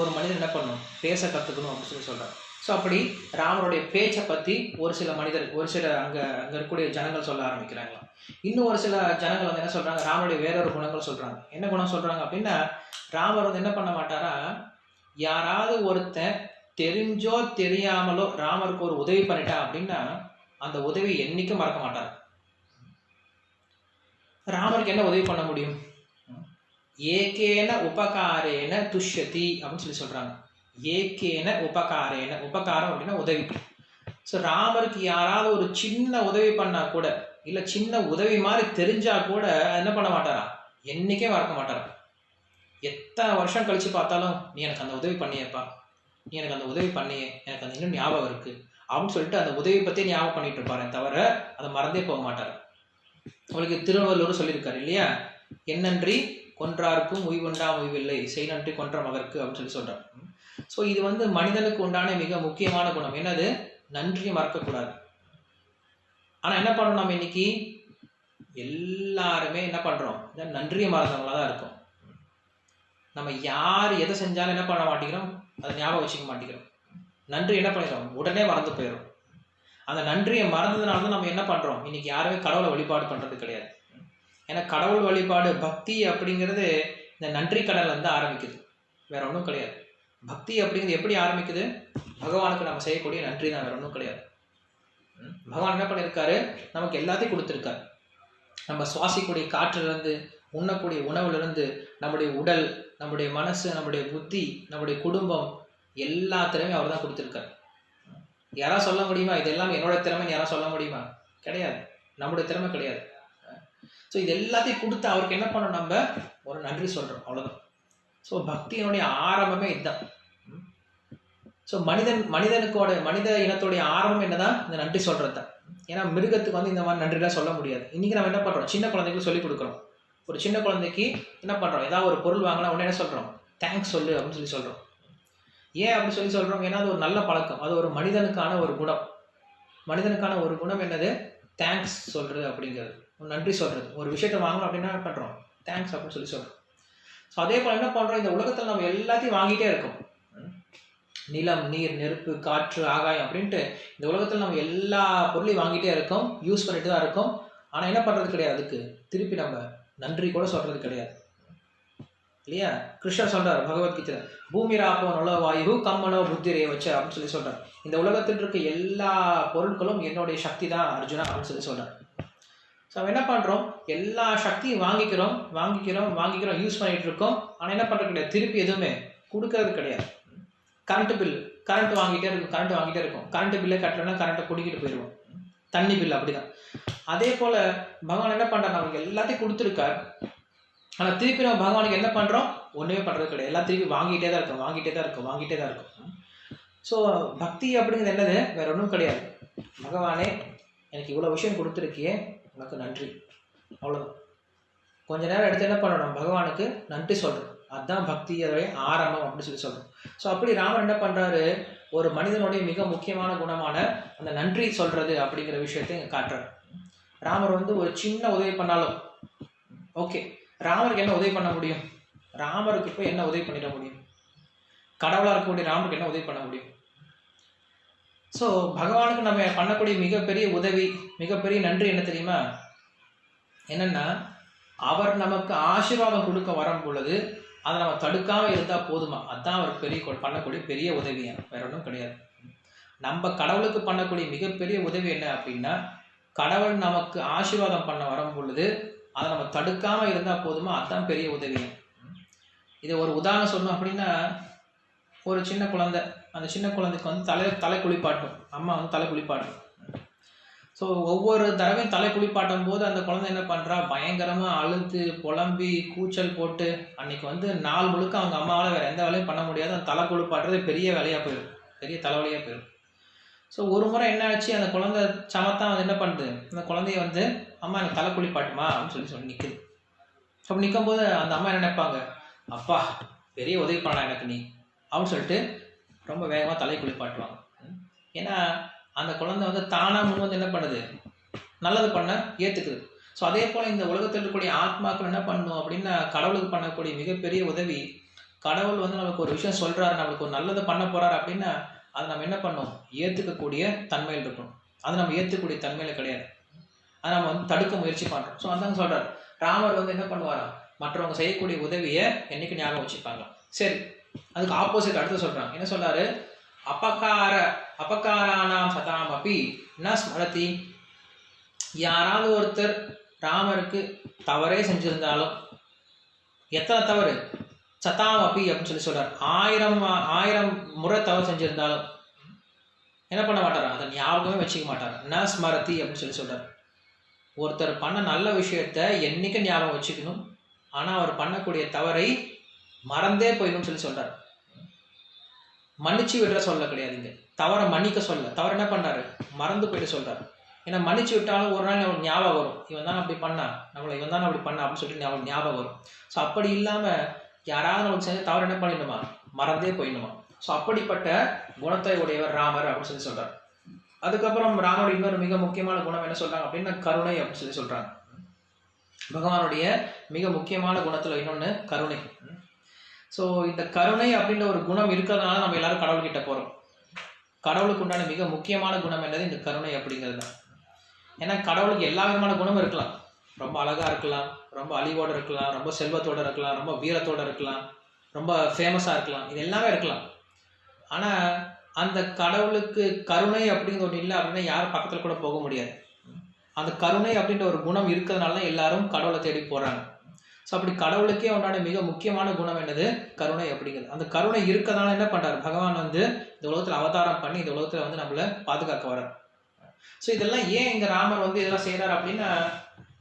ஒரு மனிதன் என்ன பண்ணணும், பேச கற்றுக்கணும் அப்படின்னு சொல்கிறார். ஸோ அப்படி ராமருடைய பேச்சை பற்றி ஒரு சில அங்கே இருக்கக்கூடிய ஜனங்கள் சொல்ல ஆரம்பிக்கிறாங்களா. இன்னும் ஒரு சில ஜனங்கள் என்ன சொல்கிறாங்க, ராமருடைய வேறொரு குணங்கள் சொல்கிறாங்க. என்ன குணம் சொல்கிறாங்க அப்படின்னா, ராமர் என்ன பண்ண மாட்டாரா, யாராவது ஒருத்தன் தெரிஞ்சோ தெரியாமலோ ராமருக்கு ஒரு உதவி பண்ணிட்டா அப்படின்னா அந்த உதவி என்னைக்கும் மறக்க மாட்டார். ராமருக்கு என்ன உதவி பண்ண முடியும், ஏகேன உபகாரேன துஷ்யதி அப்படின்னு சொல்கிறாங்க. ஏகேன உபகாரேன, உபகாரம் அப்படின்னா உதவி. ஸோ ராமருக்கு யாராவது ஒரு சின்ன உதவி பண்ணா கூட, இல்லை சின்ன உதவி மாதிரி தெரிஞ்சா கூட என்ன பண்ண மாட்டாரா, என்னைக்கே மறக்க மாட்டாரா. எத்தனை வருஷம் கழிச்சு பார்த்தாலும், நீ எனக்கு அந்த உதவி பண்ணியப்பா, நீ எனக்கு அந்த உதவி பண்ணியே, எனக்கு அந்த இன்னும் ஞாபகம் இருக்கு அப்படின்னு சொல்லிட்டு அந்த உதவி பற்றி ஞாபகம் பண்ணிட்டு இருப்பாரு தவிர அதை மறந்தே போக மாட்டார். அவளுக்கு திருவள்ளுவர் சொல்லியிருக்காரு இல்லையா, என்னன்றி கொன்றாருக்கும் உய்வுண்டா உய்வில்லை, செய் நன்றி கொன்ற மகருக்கு அப்படின்னு சொல்றாரு. ஸோ இது வந்து மனிதனுக்கு உண்டான மிக முக்கியமான குணம். என்னது, நன்றி மறக்கக்கூடாது. ஆனா என்ன பண்றோம், நம்ம இன்னைக்கு எல்லாருமே என்ன பண்றோம், நன்றியை மறந்தவங்களா தான் இருக்கும். நம்ம யார் எதை செஞ்சாலும் என்ன பண்ண மாட்டேங்கிறோம், அதை ஞாபகம் வச்சுக்க மாட்டேங்கிறோம். நன்றி என்ன பண்ணிடுறோம், உடனே மறந்து போயிடும். அந்த நன்றியை மறந்ததுனால தான் நம்ம என்ன பண்றோம், இன்னைக்கு யாருமே கடவுளை வழிபாடு பண்றது கிடையாது. ஏன்னா கடவுள் வழிபாடு, பக்தி அப்படிங்கிறது இந்த நன்றி கடல் வந்து ஆரம்பிக்குது, வேற ஒன்றும் கிடையாது. பக்தி அப்படிங்கிறது எப்படி ஆரம்பிக்குது, பகவானுக்கு நம்ம செய்யக்கூடிய நன்றி தான், வேற ஒன்றும் கிடையாது. பகவான் என்ன பண்ணியிருக்காரு, நமக்கு எல்லாத்தையும் கொடுத்துருக்காரு. நம்ம சுவாசிக்கூடிய காற்றிலிருந்து, உண்ணக்கூடிய உணவுலேருந்து, நம்முடைய உடல், நம்முடைய மனசு, நம்முடைய புத்தி, நம்முடைய குடும்பம், எல்லா திறமையும் அவர் தான் கொடுத்துருக்காரு. யாராவது சொல்ல முடியுமா இது எல்லாம் என்னோட திறமைன்னு யாராவது சொல்ல முடியுமா, கிடையாது. நம்முடைய திறமை கிடையாது. ஸோ இது எல்லாத்தையும் கொடுத்து அவருக்கு என்ன பண்ணணும், நம்ம ஒரு நன்றி சொல்கிறோம், அவ்வளோதான். ஸோ பக்தியினுடைய ஆரம்பமே இதுதான். ஸோ மனித இனத்துடைய ஆரம்பம் என்னதான், இந்த நன்றி சொல்கிறது தான். ஏன்னா மிருகத்துக்கு வந்து இந்த மாதிரி நன்றிலாம் சொல்ல முடியாது. இன்றைக்கி நம்ம என்ன பண்ணுறோம், சின்ன குழந்தைகளுக்கு சொல்லிக் கொடுக்குறோம். ஒரு சின்ன குழந்தைக்கு என்ன பண்ணுறோம், ஏதாவது ஒரு பொருள் வாங்கினா உடனே என்ன சொல்கிறோம், தேங்க்ஸ் சொல்லு அப்படின்னு சொல்கிறோம். ஏன் அப்படி சொல்கிறோம், ஏன்னா அது ஒரு நல்ல பழக்கம், அது ஒரு மனிதனுக்கான ஒரு குணம். மனிதனுக்கான ஒரு குணம் என்னது, தேங்க்ஸ் சொல்கிறது அப்படிங்கிறது, நன்றி சொல்கிறது. ஒரு விஷயத்தை வாங்கணும் அப்படின்னா என்ன பண்ணுறோம், தேங்க்ஸ் அப்படின்னு சொல்கிறோம். ஸோ அதே போல் என்ன பண்ணுறோம், இந்த உலகத்தில் நம்ம எல்லாத்தையும் வாங்கிட்டே இருக்கோம். நிலம், நீர், நெருப்பு, காற்று, ஆகாயம் அப்படின்ட்டு இந்த உலகத்தில் நம்ம எல்லா பொருளையும் வாங்கிட்டே இருக்கோம், யூஸ் பண்ணிட்டு தான் இருக்கோம். ஆனால் என்ன பண்ணுறது கிடையாது, அதுக்கு திருப்பி நம்ம நன்றி கூட சொல்கிறது கிடையாது இல்லையா. கிருஷ்ணர் சொல்கிறார் பகவத்கீதை, பூமி ராப்போ நொல வாயு கம்மனோ புத்திரே வச்ச அப்படின்னு சொல்கிறார். இந்த உலகத்தில் இருக்க எல்லா பொருட்களும் என்னுடைய சக்தி தான் அர்ஜுனா அப்படின்னு சொல்கிறார். ஸோ நம்ம என்ன பண்ணுறோம், எல்லா சக்தியும் வாங்கிக்கிறோம், யூஸ் பண்ணிகிட்டு இருக்கோம். ஆனால் என்ன பண்ணுறது கிடையாது, திருப்பி எதுவுமே கொடுக்கறது கிடையாது. கரண்ட் வாங்கிட்டே இருக்கும், கரண்ட் பில்லே கட்டலைன்னா கரண்ட்டை குடிக்கிட்டு போயிடுவோம். தண்ணி பில் அப்படிதான். அதே போல் பகவான் என்ன பண்ணுறாங்க, அவங்களுக்கு எல்லாத்தையும் கொடுத்துருக்கார். ஆனால் திருப்பி நம்ம பகவானுக்கு என்ன பண்ணுறோம், ஒன்றுமே பண்ணுறது கிடையாது. எல்லாம் திருப்பி வாங்கிட்டே தான் இருக்கும். ஸோ பக்தி அப்படிங்கிறது என்னது, வேற ஒன்றும் கிடையாது. பகவானே எனக்கு இவ்வளோ விஷயம் கொடுத்துருக்கியே, உனக்கு நன்றி, அவ்வளோதான். கொஞ்ச நேரம் எடுத்து என்ன பண்ணணும், பகவானுக்கு நன்றி சொல்கிறோம். அதுதான் பக்தியோடைய ஆரம்பம் அப்படின்னு சொல்கிறோம். ஸோ அப்படி ராமர் என்ன பண்ணுறாரு, ஒரு மனிதனுடைய மிக முக்கியமான குணமான அந்த நன்றி சொல்கிறது அப்படிங்கிற விஷயத்தை இங்கே காட்டுறாரு. ராமர் வந்து ஒரு சின்ன உதவி பண்ணாலும் ஓகே, ராமருக்கு என்ன உதவி பண்ண முடியும், ராமருக்கு போய் என்ன உதவி பண்ணிட முடியும், கடவுளாக இருக்கக்கூடிய ராமருக்கு என்ன உதவி பண்ண முடியும். ஸோ பகவானுக்கு நம்ம பண்ணக்கூடிய மிகப்பெரிய உதவி, மிகப்பெரிய நன்றி என்ன தெரியுமா, என்னன்னா அவர் நமக்கு ஆசீர்வாதம் கொடுக்க வரும் பொழுது அதை நம்ம தடுக்காமல் இருந்தால் போதுமா, அதுதான் அவர் பண்ணக்கூடிய பெரிய உதவியா, வேற ஒன்றும் கிடையாது. நம்ம கடவுளுக்கு பண்ணக்கூடிய மிகப்பெரிய உதவி என்ன அப்படின்னா, கடவுள் நமக்கு ஆசீர்வாதம் பண்ண வரும் பொழுது அதை நம்ம தடுக்காமல் இருந்தால் போதுமா, அதுதான் பெரிய உதவியா. இது ஒரு உதாரணம் சொல்லணும் அப்படின்னா, ஒரு சின்ன குழந்தை, அந்த சின்ன குழந்தைக்கு வந்து தலை குளிப்பாட்டும், அம்மா வந்து தலை குளிப்பாட்டும். ஸோ ஒவ்வொரு தடவையும் தலை குளிப்பாட்டும் போது அந்த குழந்தை என்ன பண்ணுறா, பயங்கரமாக அழுது புலம்பி கூச்சல் போட்டு, அன்னைக்கு வந்து நாள் முழுக்க அவங்க அம்மாவால் வேறு எந்த வேலையும் பண்ண முடியாது. அந்த தலை குளிப்பாட்டுறது பெரிய வேலையாக போயிடும், பெரிய தலைவலியாக போயிடும். ஸோ ஒரு முறை என்ன ஆச்சு, அந்த குழந்தை சமத்தான் வந்து என்ன பண்ணுது, அந்த குழந்தைய வந்து அம்மா எனக்கு தலை குளிப்பாட்டுமா அப்படின்னு சொல்லி நிற்குது. அப்போ நிற்கும்போது அந்த அம்மா என்ன நினைப்பாங்க, அப்பா பெரிய உதவி பண்ணலாம் எனக்கு நீ அப்படின்னு சொல்லிட்டு ரொம்ப வேகமாக தலை குளிப்பாட்டுவாங்க. ஏன்னா அந்த குழந்தை வந்து தானாக முன் வந்து என்ன பண்ணுது, நல்லது பண்ண ஏற்றுக்குது. ஸோ அதே போல் இந்த உலகத்தில் இருக்கக்கூடிய ஆத்மாக்கள் என்ன பண்ணணும் அப்படின்னா, கடவுளுக்கு பண்ணக்கூடிய மிகப்பெரிய உதவி, கடவுள் வந்து நமக்கு ஒரு விஷயம் சொல்கிறாரு, நம்மளுக்கு ஒரு நல்லது பண்ண போகிறாரு அப்படின்னா அதை நம்ம என்ன பண்ணணும், ஏற்றுக்கக்கூடிய தன்மையில் இருக்கணும். அது நம்ம ஏற்றுக்கக்கூடிய தன்மையில் கிடையாது, அதை நம்ம வந்து தடுக்க முயற்சி பண்ணுறோம். ஸோ அதாங்க சொல்கிறார், ராமர் வந்து என்ன பண்ணுவாரா, மற்றவங்க செய்யக்கூடிய உதவியை என்னைக்கு ஞாபகம் வச்சுப்பாங்க. சரி, அதுக்கு ஆப்போசிட் அடுத்து சொல்கிறாங்க, என்ன சொல்கிறாரு, அபகாரானாம் சதாம் அப்பி ந ஸ்மரதி. யாராவது ஒருத்தர் ராமருக்கு தவறே செஞ்சிருந்தாலும், எத்தனை தவறு, சதாம் அப்பி அப்படின்னு சொல்றார், 1000 முறை தவறு செஞ்சிருந்தாலும் என்ன பண்ண மாட்டாரா, அதை ஞாபகமே வச்சுக்க மாட்டார். ந ஸ்மரதி அப்படின்னு சொல்றார். ஒருத்தர் பண்ண நல்ல விஷயத்த என்னைக்கு ஞாபகம் வச்சுக்கணும், ஆனா அவர் பண்ணக்கூடிய தவறை மறந்தே போயிடும் சொல்றார். மன்னிச்சு விடுற சொல்ல கிடையாதுங்க, தவறை மன்னிக்க சொல்ல. தவறு என்ன பண்றாரு, மறந்து போயிட்டு சொல்றாரு. ஏன்னா மன்னிச்சு விட்டாலும் ஒரு நாள் அவனுக்கு ஞாபகம் வரும், இவன் தான் அப்படி பண்ணா, இவன் தான் அப்படி பண்ணா அப்படின்னு சொல்லிட்டு அவனுக்கு ஞாபகம் வரும். ஸோ அப்படி இல்லாம யாராவது நமக்கு செஞ்ச தவறு என்ன பண்ணிடுமா, மறந்தே போயிடுமா. ஸோ அப்படிப்பட்ட குணத்தை உடையவர் ராமர் அப்படின்னு சொல்றாரு. அதுக்கப்புறம் ராமர் இன்னொரு மிக முக்கியமான குணம் என்ன சொல்றாங்க அப்படின்னா கருணை அப்படின்னு சொல்றாங்க. பகவானுடைய மிக முக்கியமான குணத்துல இன்னொன்னு கருணை. ஸோ இந்த கருணை அப்படின்ற ஒரு குணம் இருக்கிறதுனால நம்ம எல்லாரும் கடவுள்கிட்ட போறோம். கடவுளுக்கு உண்டான மிக முக்கியமான குணம் என்னது, இந்த கருணை அப்படிங்கிறது தான். ஏன்னா கடவுளுக்கு எல்லா விதமான குணமும் இருக்கலாம். ரொம்ப அழகா இருக்கலாம், ரொம்ப அழிவோடு இருக்கலாம், ரொம்ப செல்வத்தோடு இருக்கலாம், ரொம்ப வீரத்தோடு இருக்கலாம், ரொம்ப ஃபேமஸாக இருக்கலாம், இது எல்லாமே இருக்கலாம். ஆனால் அந்த கடவுளுக்கு கருணை அப்படிங்கிற ஒன்று இல்லை அப்படின்னா யாரும் பக்கத்தில் கூட போக முடியாது. அந்த கருணை அப்படின்ற ஒரு குணம் இருக்கிறதுனால தான் எல்லாரும் கடவுளை தேடி போகிறாங்க. ஸோ அப்படி கடவுளுக்கே உண்டான மிக முக்கியமான குணம் என்னது, கருணை அப்படிங்கிறது. அந்த கருணை இருக்கிறதுனால என்ன பண்ணுறாரு, பகவான் வந்து இந்த உலகத்தில் அவதாரம் பண்ணி இந்த உலகத்தில் வந்து நம்மளை பாதுகாக்க வர்றார். ஸோ இதெல்லாம் ஏன் இங்கே ராமர் வந்து இதெல்லாம் செய்கிறார் அப்படின்னா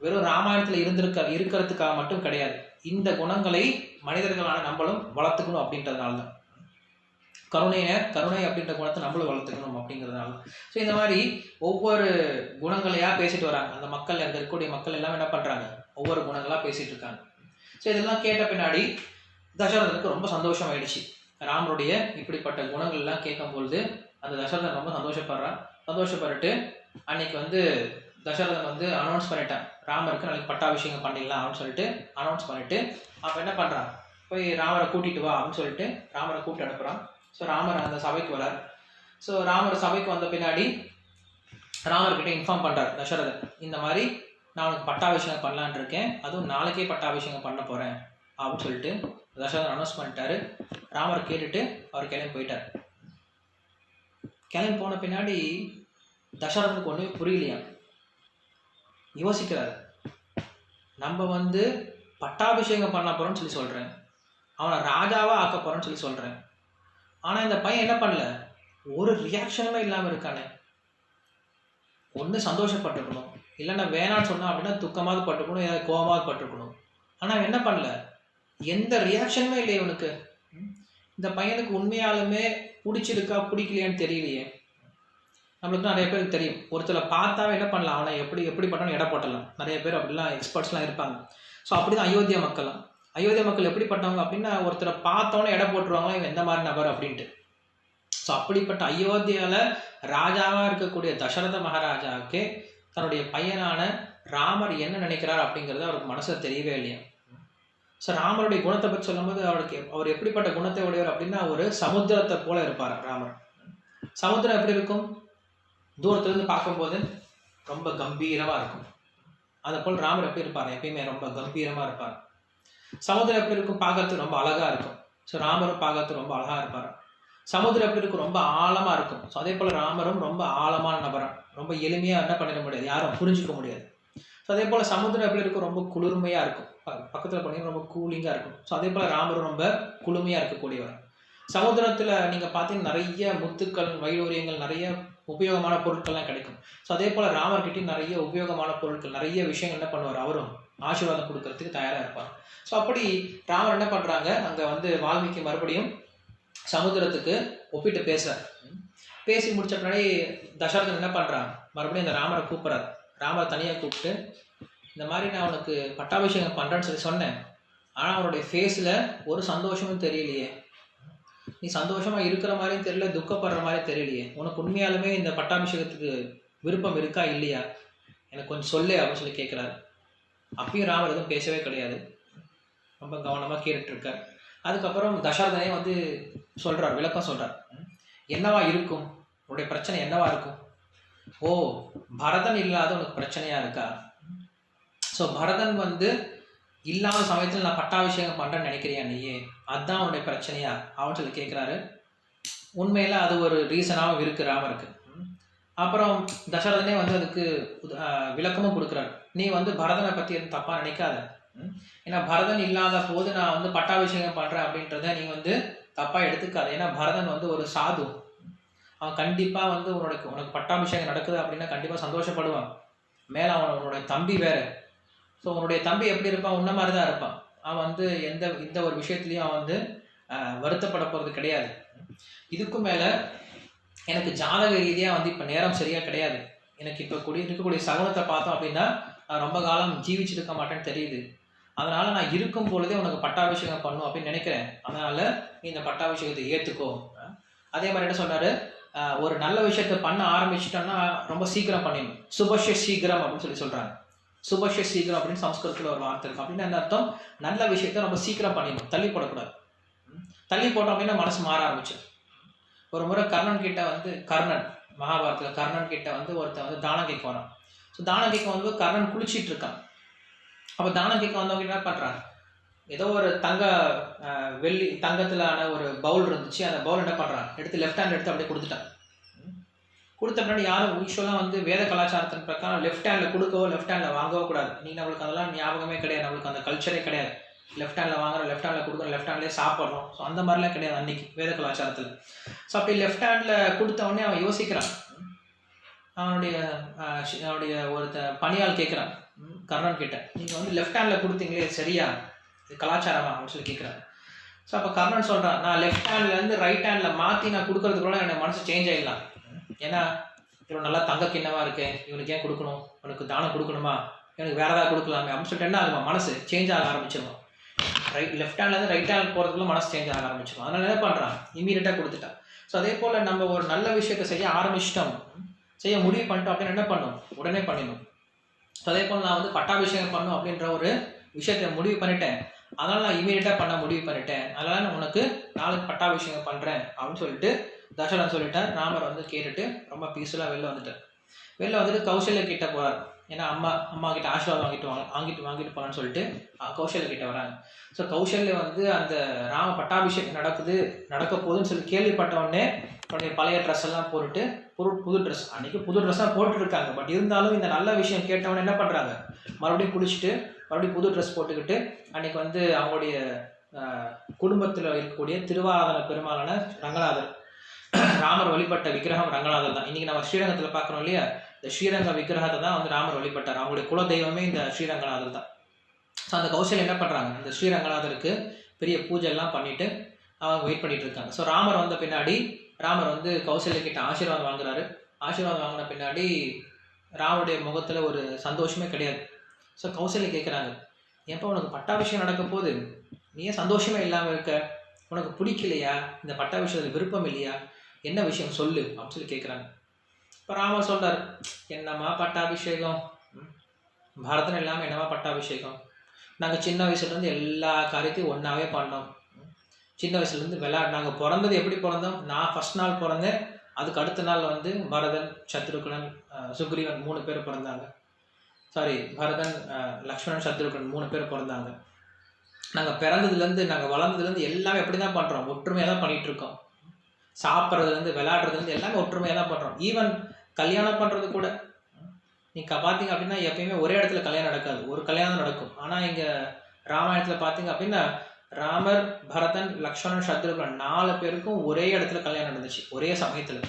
வெறும் ராமாயணத்தில் இருக்கிறதுக்காக மட்டும் கிடையாது. இந்த குணங்களை மனிதர்களான நம்மளும் வளர்த்துக்கணும் அப்படின்றதுனால தான். கருணை அப்படின்ற குணத்தை நம்மளும் வளர்த்துக்கணும் அப்படிங்கிறதுனால. ஸோ இந்த மாதிரி ஒவ்வொரு குணங்களையா பேசிட்டு வராங்க. அந்த மக்கள், அங்கே இருக்கக்கூடிய மக்கள் எல்லாம் என்ன பண்ணுறாங்க, ஒவ்வொரு குணங்களாக பேசிட்டு இருக்காங்க. ஸோ இதெல்லாம் கேட்ட பின்னாடி தசரதனுக்கு ரொம்ப சந்தோஷம் ஆயிடுச்சு. ராமருடைய இப்படிப்பட்ட குணங்கள்லாம் கேட்கும் பொழுது அந்த தசரதன் ரொம்ப சந்தோஷப்பட்டுட்டு அன்னைக்கு வந்து தசரதன் வந்து அனௌன்ஸ் பண்ணிட்டான், ராமருக்கு நாளைக்கு பட்டாபிஷேகம் பண்ணிடலாம் அப்படின்னு சொல்லிட்டு அனௌன்ஸ் பண்ணிட்டு அப்போ என்ன பண்ணுறான், போய் ராமரை கூட்டிட்டு வா அப்படின்னு சொல்லிட்டு ராமரை கூப்பிட்டு அனுப்புகிறான். ஸோ ராமர் அந்த சபைக்கு வரார். ஸோ ராமர் சபைக்கு வந்த பின்னாடி ராமர்கிட்ட இன்ஃபார்ம் பண்ணுறார் தசரதன், இந்த மாதிரி நான் உனக்கு பட்டாபிஷேகம் பண்ணலான் இருக்கேன், அதுவும் நாளைக்கே பட்டாபிஷேகம் பண்ண போகிறேன் அப்படின்னு சொல்லிட்டு தசரதன் அனௌன்ஸ் பண்ணிட்டாரு. ராமர் கேட்டுட்டு அவர் கிளம்பி போயிட்டார். கிளம்பி போன பின்னாடி தசரதனுக்கு ஒன்றுமே புரியலையா, யோசிக்கிறார். நம்ம வந்து பட்டாபிஷேகம் பண்ண போகிறோன்னு சொல்லி சொல்கிறேன், அவனை ராஜாவாக ஆக்க போகிறேன்னு சொல்கிறேன், ஆனால் இந்த பையன் என்ன பண்ணல, ஒரு ரியாக்ஷனுமே இல்லாமல் இருக்கானே. ஒன்று சந்தோஷப்பட்டுருக்கணும், இல்லைன்னா வேணான்னு சொன்னா அப்படின்னா துக்கமாவது பட்டுக்கணும், ஏதாவது கோபமாவது பட்டுருக்கணும். ஆனால் என்ன பண்ணல, எந்த ரியாக்ஷனுமே இல்லை இவனுக்கு. இந்த பையனுக்கு உண்மையாலுமே பிடிச்சிருக்கா பிடிக்கலையான்னு தெரியலையே. நம்மளுக்கு நிறைய பேருக்கு தெரியும், ஒருத்தரை பார்த்தாவே என்ன பண்ணலாம், அவனை எப்படி பண்ணணும் எடை போட்டலாம். நிறைய பேர் அப்படிலாம் எக்ஸ்பர்ட்ஸ்லாம் இருப்பாங்க. ஸோ அப்படி தான் அயோத்தியா மக்கள் எப்படிப்பட்டவங்க அப்படின்னா ஒருத்தரை பார்த்தோன்னே எடை போட்டுருவாங்களா இவன் எந்த மாதிரி நபர் அப்படின்ட்டு. ஸோ அப்படிப்பட்ட அயோத்தியாவில் ராஜாவாக இருக்கக்கூடிய தசரத மகாராஜாவுக்கு தன்னுடைய பையனான ராமர் என்ன நினைக்கிறார் அப்படிங்கிறது அவருக்கு மனசில் தெரியவே இல்லையா. ஸோ ராமருடைய குணத்தை பற்றி சொல்லும்போது அவர் எப்படிப்பட்ட குணத்தை உடையவர் அப்படின்னா ஒரு சமுத்திரத்தை போல இருப்பார் ராமர். சமுத்திரம் எப்படி இருக்கும், தூரத்துலேருந்து பார்க்கும்போது ரொம்ப கம்பீரமாக இருக்கும். அதை போல் ராமர் எப்படி இருப்பார், எப்பயுமே ரொம்ப கம்பீரமாக இருப்பார். சமுத்திரம் எப்படி இருக்கும், பார்க்கறதுக்கு ரொம்ப அழகாக இருக்கும். ஸோ ராமரும் பார்க்கறதுக்கு ரொம்ப அழகாக இருப்பார். சமுத்திரம் எப்படி இருக்கும், ரொம்ப ஆழமாக இருக்கும். ஸோ அதே போல் ராமரும் ரொம்ப ஆழமான நபரம், ரொம்ப எளிமையாக என்ன பண்ணிட முடியாது, யாரும் புரிஞ்சிக்க முடியாது. ஸோ அதே போல் சமுத்திரம் எப்படி இருக்கும், ரொம்ப குளிர்மையாக இருக்கும், பக்கத்தில் போனீங்கன்னா ரொம்ப கூலிங்காக இருக்கும். ஸோ அதே போல் ராமரும் ரொம்ப குளுமையாக இருக்கக்கூடியவர். சமுத்திரத்தில் நீங்கள் பார்த்தீங்கன்னா நிறைய முத்துக்கள், வைடூரியங்கள், நிறைய உபயோகமான பொருட்கள்லாம் கிடைக்கும். ஸோ அதே போல் ராமர்கிட்டையும் நிறைய உபயோகமான பொருட்கள், நிறைய விஷயங்கள் என்ன பண்ணுவார், அவரும் ஆசீர்வாதம் கொடுக்கறதுக்கு தயாராக இருப்பார். ஸோ அப்படி ராமர் என்ன பண்ணுறாங்க, அங்கே வந்து வால்மீகி மறுபடியும் சமுத்திரத்துக்கு ஒப்பிட்டு பேசுகிறார். பேசி முடிச்ச பின்னாடி தசரதன் என்ன பண்ணுறான், மறுபடியும் இந்த ராமரை கூப்பிட்றார். ராமரை தனியாக கூப்பிட்டு இந்த மாதிரி நான் உனக்கு பட்டாபிஷேகம் பண்ணுறேன்னு சொல்லி சொன்னேன், ஆனால் அவனுடைய ஃபேஸில் ஒரு சந்தோஷமும் தெரியலையே, நீ சந்தோஷமாக இருக்கிற மாதிரியும் தெரியல, துக்கப்படுற மாதிரியும் தெரியலையே, உனக்கு உண்மையாலுமே இந்த பட்டாபிஷேகத்துக்கு விருப்பம் இருக்கா இல்லையா, எனக்கு கொஞ்சம் சொல்லு அப்படின்னு சொல்லி கேட்குறாரு. அப்பயும் ராமர் எதுவும் பேசவே கிடையாது, ரொம்ப கவனமாக கேட்டுட்ருக்கார். அதுக்கப்புறம் தசரதனே வந்து சொல்கிறார், விளக்கம் சொல்கிறார், என்னவா இருக்கும் உன்னுடைய பிரச்சனை, என்னவா இருக்கும், ஓ பரதன் இல்லாத உனக்கு பிரச்சனையாக இருக்கா, ஸோ பரதன் வந்து இல்லாத சமயத்தில் நான் பட்டாபிஷேகம் பண்ணுறேன்னு நினைக்கிறியா நீயே, அதுதான் அவனுடைய பிரச்சனையா அப்படின்னு சொல்லி கேட்குறாரு. உண்மையில் அது ஒரு ரீசனாகவும் இருக்குது ராமருக்கு. அப்புறம் தசரதனே வந்து அதுக்கு விளக்கமும் கொடுக்குறாரு. நீ வந்து பரதனை பற்றி எதுவும் தப்பாக நினைக்காத, ஏன்னா பரதன் இல்லாத போது நான் வந்து பட்டாபிஷேகம் பண்ணுறேன் அப்படின்றத நீ வந்து தப்பாக எடுத்துக்காத. ஏன்னா பரதன் வந்து ஒரு சாது, அவன் கண்டிப்பாக வந்து உனக்கு பட்டாபிஷேகம் நடக்குது அப்படின்னா கண்டிப்பாக சந்தோஷப்படுவான். மேலே உன்னுடைய தம்பி வேறு. ஸோ உன்னுடைய தம்பி எப்படி இருப்பான், உன்ன மாதிரி தான் இருப்பான். அவன் வந்து இந்த ஒரு விஷயத்துலையும் அவன் வந்து வருத்தப்பட போகிறது கிடையாது. இதுக்கும் மேலே எனக்கு ஜாதக ரீதியாக வந்து இப்போ நேரம் சரியாக கிடையாது. எனக்கு இப்போ இருக்கக்கூடிய சகுனத்தை பார்த்தோம் அப்படின்னா நான் ரொம்ப காலம் ஜீவிச்சுட்டு இருக்க மாட்டேன்னு தெரியுது. அதனால் நான் இருக்கும் பொழுதே உனக்கு பட்டாபிஷேகம் பண்ணும் அப்படின்னு நினைக்கிறேன். அதனால் நீ இந்த பட்டாபிஷேகத்தை ஏற்றுக்கோ. அதே மாதிரி என்ன சொன்னார், ஒரு நல்ல விஷயத்த பண்ண ஆரம்பிச்சிட்டோன்னா ரொம்ப சீக்கிரம் பண்ணிடணும். சுபஷ்ய சீக்கிரம் அப்படின்னு சொல்கிறாங்க. சுபஷ்ய சீக்கிரம் அப்படின்னு சம்ஸ்கிருதத்தில் ஒரு வார்த்தை இருக்குது. அப்படின்னு என்ன அர்த்தம், நல்ல விஷயத்த ரொம்ப சீக்கிரம் பண்ணிடணும், தள்ளி போடக்கூடாது. தள்ளி போட்டோம் அப்படின்னா மனசு மாற ஆரம்பிச்சு. ஒரு முறை கர்ணன் மகாபாரத்தில் கர்ணன் கிட்ட வந்து ஒருத்தன் வந்து தானம் கேட்க வரான். ஸோ தானம் கேட்க வந்து கர்ணன் குளிச்சிட்டு இருக்கான். அப்போ தானம் கேட்க வந்தவங்க என்ன பண்ணுறாங்க, ஏதோ ஒரு தங்கத்திலான ஒரு பவுல் இருந்துச்சு. அந்த பவுல் என்ன பண்ணுறான், எடுத்து லெஃப்ட் ஹேண்ட் எடுத்து அப்படியே கொடுத்துட்டான். கொடுத்த பின்னாடி யாரும் யூஸ்வலாக வந்து வேத கலாச்சாரத்தின் பிரகாரம் லெஃப்ட் ஹேண்டில் கொடுக்கவோ லெஃப்ட் ஹேண்டில் வாங்கவோ கூடாது. நம்மளுக்கு அதெல்லாம் ஞாபகமே கிடையாது, நம்மளுக்கு அந்த கல்ச்சரே கிடையாது. லெஃப்ட் ஹேண்டில் வாங்குறோம், லெஃப்ட் ஹேண்டில் கொடுக்குறோம், லெஃப்ட் ஹேண்ட்லேயே சாப்பிட்றோம். ஸோ அந்த மாதிரிலாம் கிடையாது அன்னைக்கு வேத கலாச்சாரத்தில். ஸோ அப்படி லெஃப்ட் ஹேண்டில் கொடுத்த உடனே அவன் யோசிக்கிறான். அவனுடைய பணியால் கேட்குறான் கர்ணன் கிட்ட, நீங்கள் வந்து லெஃப்ட் ஹேண்டில் கொடுத்தீங்களே சரியா, இது கலாச்சாரமா அப்படின்னு சொல்லி கேட்குறான். ஸோ அப்போ கர்ணன் சொல்கிறான், நான் லெஃப்ட் ஹேண்ட்லேருந்து ரைட் ஹேண்டில் மாற்றி நான் கொடுக்கறதுக்குள்ள எனக்கு மனசு சேஞ்ச் ஆகிடலாம். ஏன்னா இவன் நல்லா தங்க கிண்ணமாக இருக்கேன், இவனுக்கு ஏன் கொடுக்கணும், இவனுக்கு தானம் கொடுக்கணுமா, எனக்கு வேறு ஏதாவது கொடுக்கலாமே அப்படின்னு சொல்லிட்டு என்ன ஆகுமா, மனசு சேஞ்ச் ஆக ஆரம்பிச்சிடும். லெஃப்ட் ஹேண்ட்லேருந்து ரைட் ஹேண்ட் போகிறதுக்குள்ள மனசு சேஞ்ச் ஆக ஆரம்பிச்சிடும். அதனால் என்ன பண்ணுறான், இமீடியட்டாக கொடுத்துட்டான். ஸோ அதே போல் நம்ம ஒரு நல்ல விஷயத்தை செய்ய ஆரம்பிச்சிட்டோம், செய்ய முடிவு பண்ணிட்டோம் அப்படின்னு என்ன பண்ணணும், உடனே பண்ணிடணும். ஸோ அதே போல் நான் வந்து பட்டாபிஷேகம் பண்ணும் அப்படின்ற ஒரு விஷயத்தை முடிவு பண்ணிட்டேன். அதனால் நான் இமீடியட்டாக பண்ண முடிவு பண்ணிட்டேன். அதனால் நான் உனக்கு நாளைக்கு பட்டாபிஷேகம் பண்ணுறேன் அப்படின்னு சொல்லிட்டு தசரதன் சொல்லிட்டார். ராமர் வந்து கேட்டுட்டு ரொம்ப பீஸ்ஃபுல்லாக வெளில வந்துட்டு கௌசல்யா கிட்ட போகிறார். ஏன்னா அம்மா கிட்ட ஆசீர்வாதம் வாங்கிட்டு போகலான்னு சொல்லிட்டு கௌசல்யா கிட்ட வராங்க. ஸோ கௌசல்யா வந்து அந்த ராம பட்டாபிஷேகம் நடக்க போகுதுன்னு சொல்லி கேள்விப்பட்ட உடனே உடனே பழைய ட்ரெஸ் எல்லாம் போட்டுட்டு புது ட்ரெஸ், அன்றைக்கி புது ட்ரெஸ்ஸாக போட்டுருக்காங்க. பட் இருந்தாலும் இந்த நல்ல விஷயம் கேட்டவொடனே என்ன பண்ணுறாங்க, மறுபடியும் குளிச்சுட்டு மறுபடியும் புது ட்ரெஸ் போட்டுக்கிட்டு அன்றைக்கி வந்து அவங்களுடைய குடும்பத்தில் இருக்கக்கூடிய திருவாராதன பெருமாளான ரங்கநாதர், ராமர் வழிபட்ட விக்கிரகம் ரங்கநாதர் தான். இன்றைக்கி நம்ம ஸ்ரீரங்கத்தில் பார்க்குறோம் இல்லையா, இந்த ஸ்ரீரங்க விக்கிரகத்தை தான் வந்து ராமர் வழிபட்டார். அவங்களுடைய குல தெய்வமே இந்த ஸ்ரீரங்கநாதர் தான். ஸோ அந்த கௌசல்யா என்ன பண்ணுறாங்க, இந்த ஸ்ரீரங்கநாதருக்கு பெரிய பூஜை எல்லாம் பண்ணிவிட்டு அவங்க வெயிட் பண்ணிட்டு இருக்காங்க. ஸோ ராமர் வந்த பின்னாடி ராமர் வந்து கௌசல்யா கிட்ட ஆசீர்வாதம் வாங்குறாரு. ஆசீர்வாதம் வாங்கின பின்னாடி ராமருடைய முகத்தில் ஒரு சந்தோஷமே கிடையாது. ஸோ கௌசல்யா கேட்குறாங்க, எப்போ உனக்கு பட்டாபிஷேகம் நடக்க போகுது, நீ ஏன் சந்தோஷமே இல்லாமல் இருக்க, உனக்கு பிடிக்கலையா, இந்த பட்டாபிஷேகத்தில் விருப்பம் இல்லையா, என்ன விஷயம் சொல்லு அப்படின்னு சொல்லி கேட்குறாங்க. இப்போ ராமர் சொல்கிறார், என்னம்மா பட்டாபிஷேகம், பாரதம் இல்லாமல் என்னம்மா பட்டாபிஷேகம், நாங்கள் சின்ன வயசுலேருந்து எல்லா காரியத்தையும் ஒன்றாவே பண்ணோம். சின்ன வயசுலேருந்து நாங்கள் பிறந்தது எப்படி பிறந்தோம், நான் ஃபஸ்ட் நாள் பிறந்தேன், அதுக்கு அடுத்த நாள் வந்து பரதன், சத்ருகனன், சுக்ரீவன் 3 பேர் பிறந்தாங்க. பரதன், லக்ஷ்மணன், சத்ருகன் 3 பேர் பிறந்தாங்க. நாங்கள் பிறந்ததுலேருந்து நாங்கள் வளர்ந்ததுலேருந்து எல்லாமே எப்படி தான் பண்ணுறோம், ஒற்றுமையாக தான் பண்ணிகிட்ருக்கோம். சாப்பிட்றதுலேருந்து விளையாடுறதுலேருந்து எல்லாமே ஒற்றுமையாக தான் பண்ணுறோம். ஈவன் கல்யாணம் பண்ணுறது கூட நீங்கள் பார்த்தீங்க அப்படின்னா எப்பயுமே ஒரே இடத்துல கல்யாணம் நடக்காது, ஒரு கல்யாணம் நடக்கும். ஆனால் இங்கே ராமாயணத்தில் பார்த்தீங்க அப்படின்னா ராமர், பரதன், லக்ஷ்மணன், சத்ருகன் 4 பேருக்கும் ஒரே இடத்துல கல்யாணம் நடந்துச்சு, ஒரே சமயத்தில்.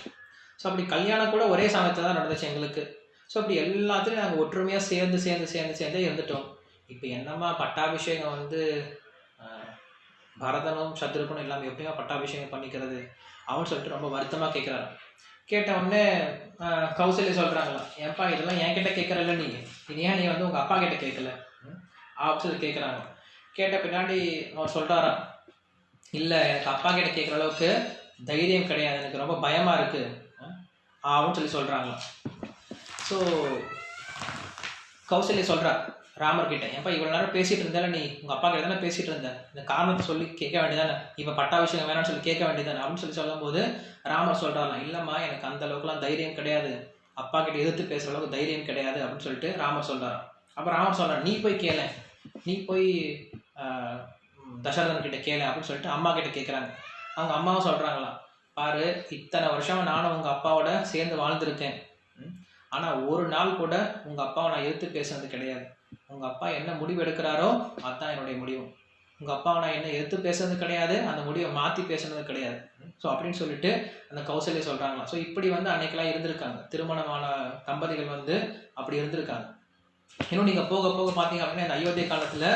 ஸோ அப்படி கல்யாணம் கூட ஒரே சமயத்தில் தான் நடந்துச்சு எங்களுக்கு. ஸோ அப்படி எல்லாத்துலேயும் நாங்கள் ஒற்றுமையாக சேர்ந்து இருந்துட்டோம். இப்போ என்னம்மா பட்டாபிஷேகம் வந்து பரதனும் சத்ருகனும் இல்லாமல் எப்படியா பட்டாபிஷேகம் பண்ணிக்கிறது அவன்னு சொல்லிட்டு ரொம்ப வருத்தமாக கேட்குறாரு. கேட்ட உடனே கௌசல்யா சொல்கிறாங்களா, ஏன்ப்பா இதெல்லாம் என்கிட்ட கேட்குறல்ல, நீ ஏன் நீ வந்து உங்கள் அப்பா கிட்ட கேட்கல அப்படின்னு சொல்லி கேட்குறாங்க. கேட்ட பின்னாடி அவர் சொல்கிறாரா, இல்லை எனக்கு அப்பா கிட்ட கேட்குற அளவுக்கு தைரியம் கிடையாது, எனக்கு ரொம்ப பயமாக இருக்குது அப்படின்னு சொல்லி சொல்கிறாங்களா. ஸோ கௌசல்யா சொல்கிறா ராமர் கிட்ட, ஏன்ப்பா இவ்வளோ நேரம் பேசிகிட்டு இருந்தால, நீ உங்கள் அப்பா கிட்ட தானே பேசிகிட்டு இருந்த, இந்த காரணத்தை சொல்லி கேட்க வேண்டியதானே, இப்போ பட்டாபிஷேகம் வேணாம்னு சொல்லி கேட்க வேண்டியதானே அப்படின்னு சொல்லி சொல்லும்போது ராமர் சொல்கிறாராம், இல்லைம்மா எனக்கு அந்த அளவுக்குலாம் தைரியம் கிடையாது, அப்பா கிட்ட எதிர்த்து பேசுகிற அளவுக்கு தைரியம் கிடையாது அப்படின்னு சொல்லிட்டு ராமர் சொல்கிறாராம். அப்போ ராமர் சொல்கிறார், நீ போய் கேள, நீ போய் தசரதன் கிட்ட கேள அப்படின்னு சொல்லிட்டு அம்மா கிட்ட கேட்குறாங்க. அவங்க அம்மாவும் சொல்கிறாங்களாம், பாரு இத்தனை வருஷம் நானும் உங்கள் அப்பாவோட சேர்ந்து வாழ்ந்துருக்கேன், ஆனால் ஒரு நாள் கூட உங்கள் அப்பாவை நான் எதிர்த்து பேசுனது கிடையாது, உங்கள் அப்பா என்ன முடிவு எடுக்கிறாரோ அதுதான் என்னுடைய முடிவு, உங்கள் அப்பாவை நான் என்ன எதிர்த்து பேசுறது கிடையாது, அந்த முடிவை மாற்றி பேசுனது கிடையாது. ஸோ அப்படின்னு சொல்லிட்டு அந்த கௌசல்யா சொல்கிறாங்களாம். ஸோ இப்படி வந்து அன்னைக்கெல்லாம் இருந்திருக்காங்க, திருமணமான தம்பதிகள் வந்து அப்படி இருந்திருக்காங்க. இன்னும் நீங்கள் போக போக பார்த்தீங்க அப்படின்னா இந்த அயோத்திய காலத்தில்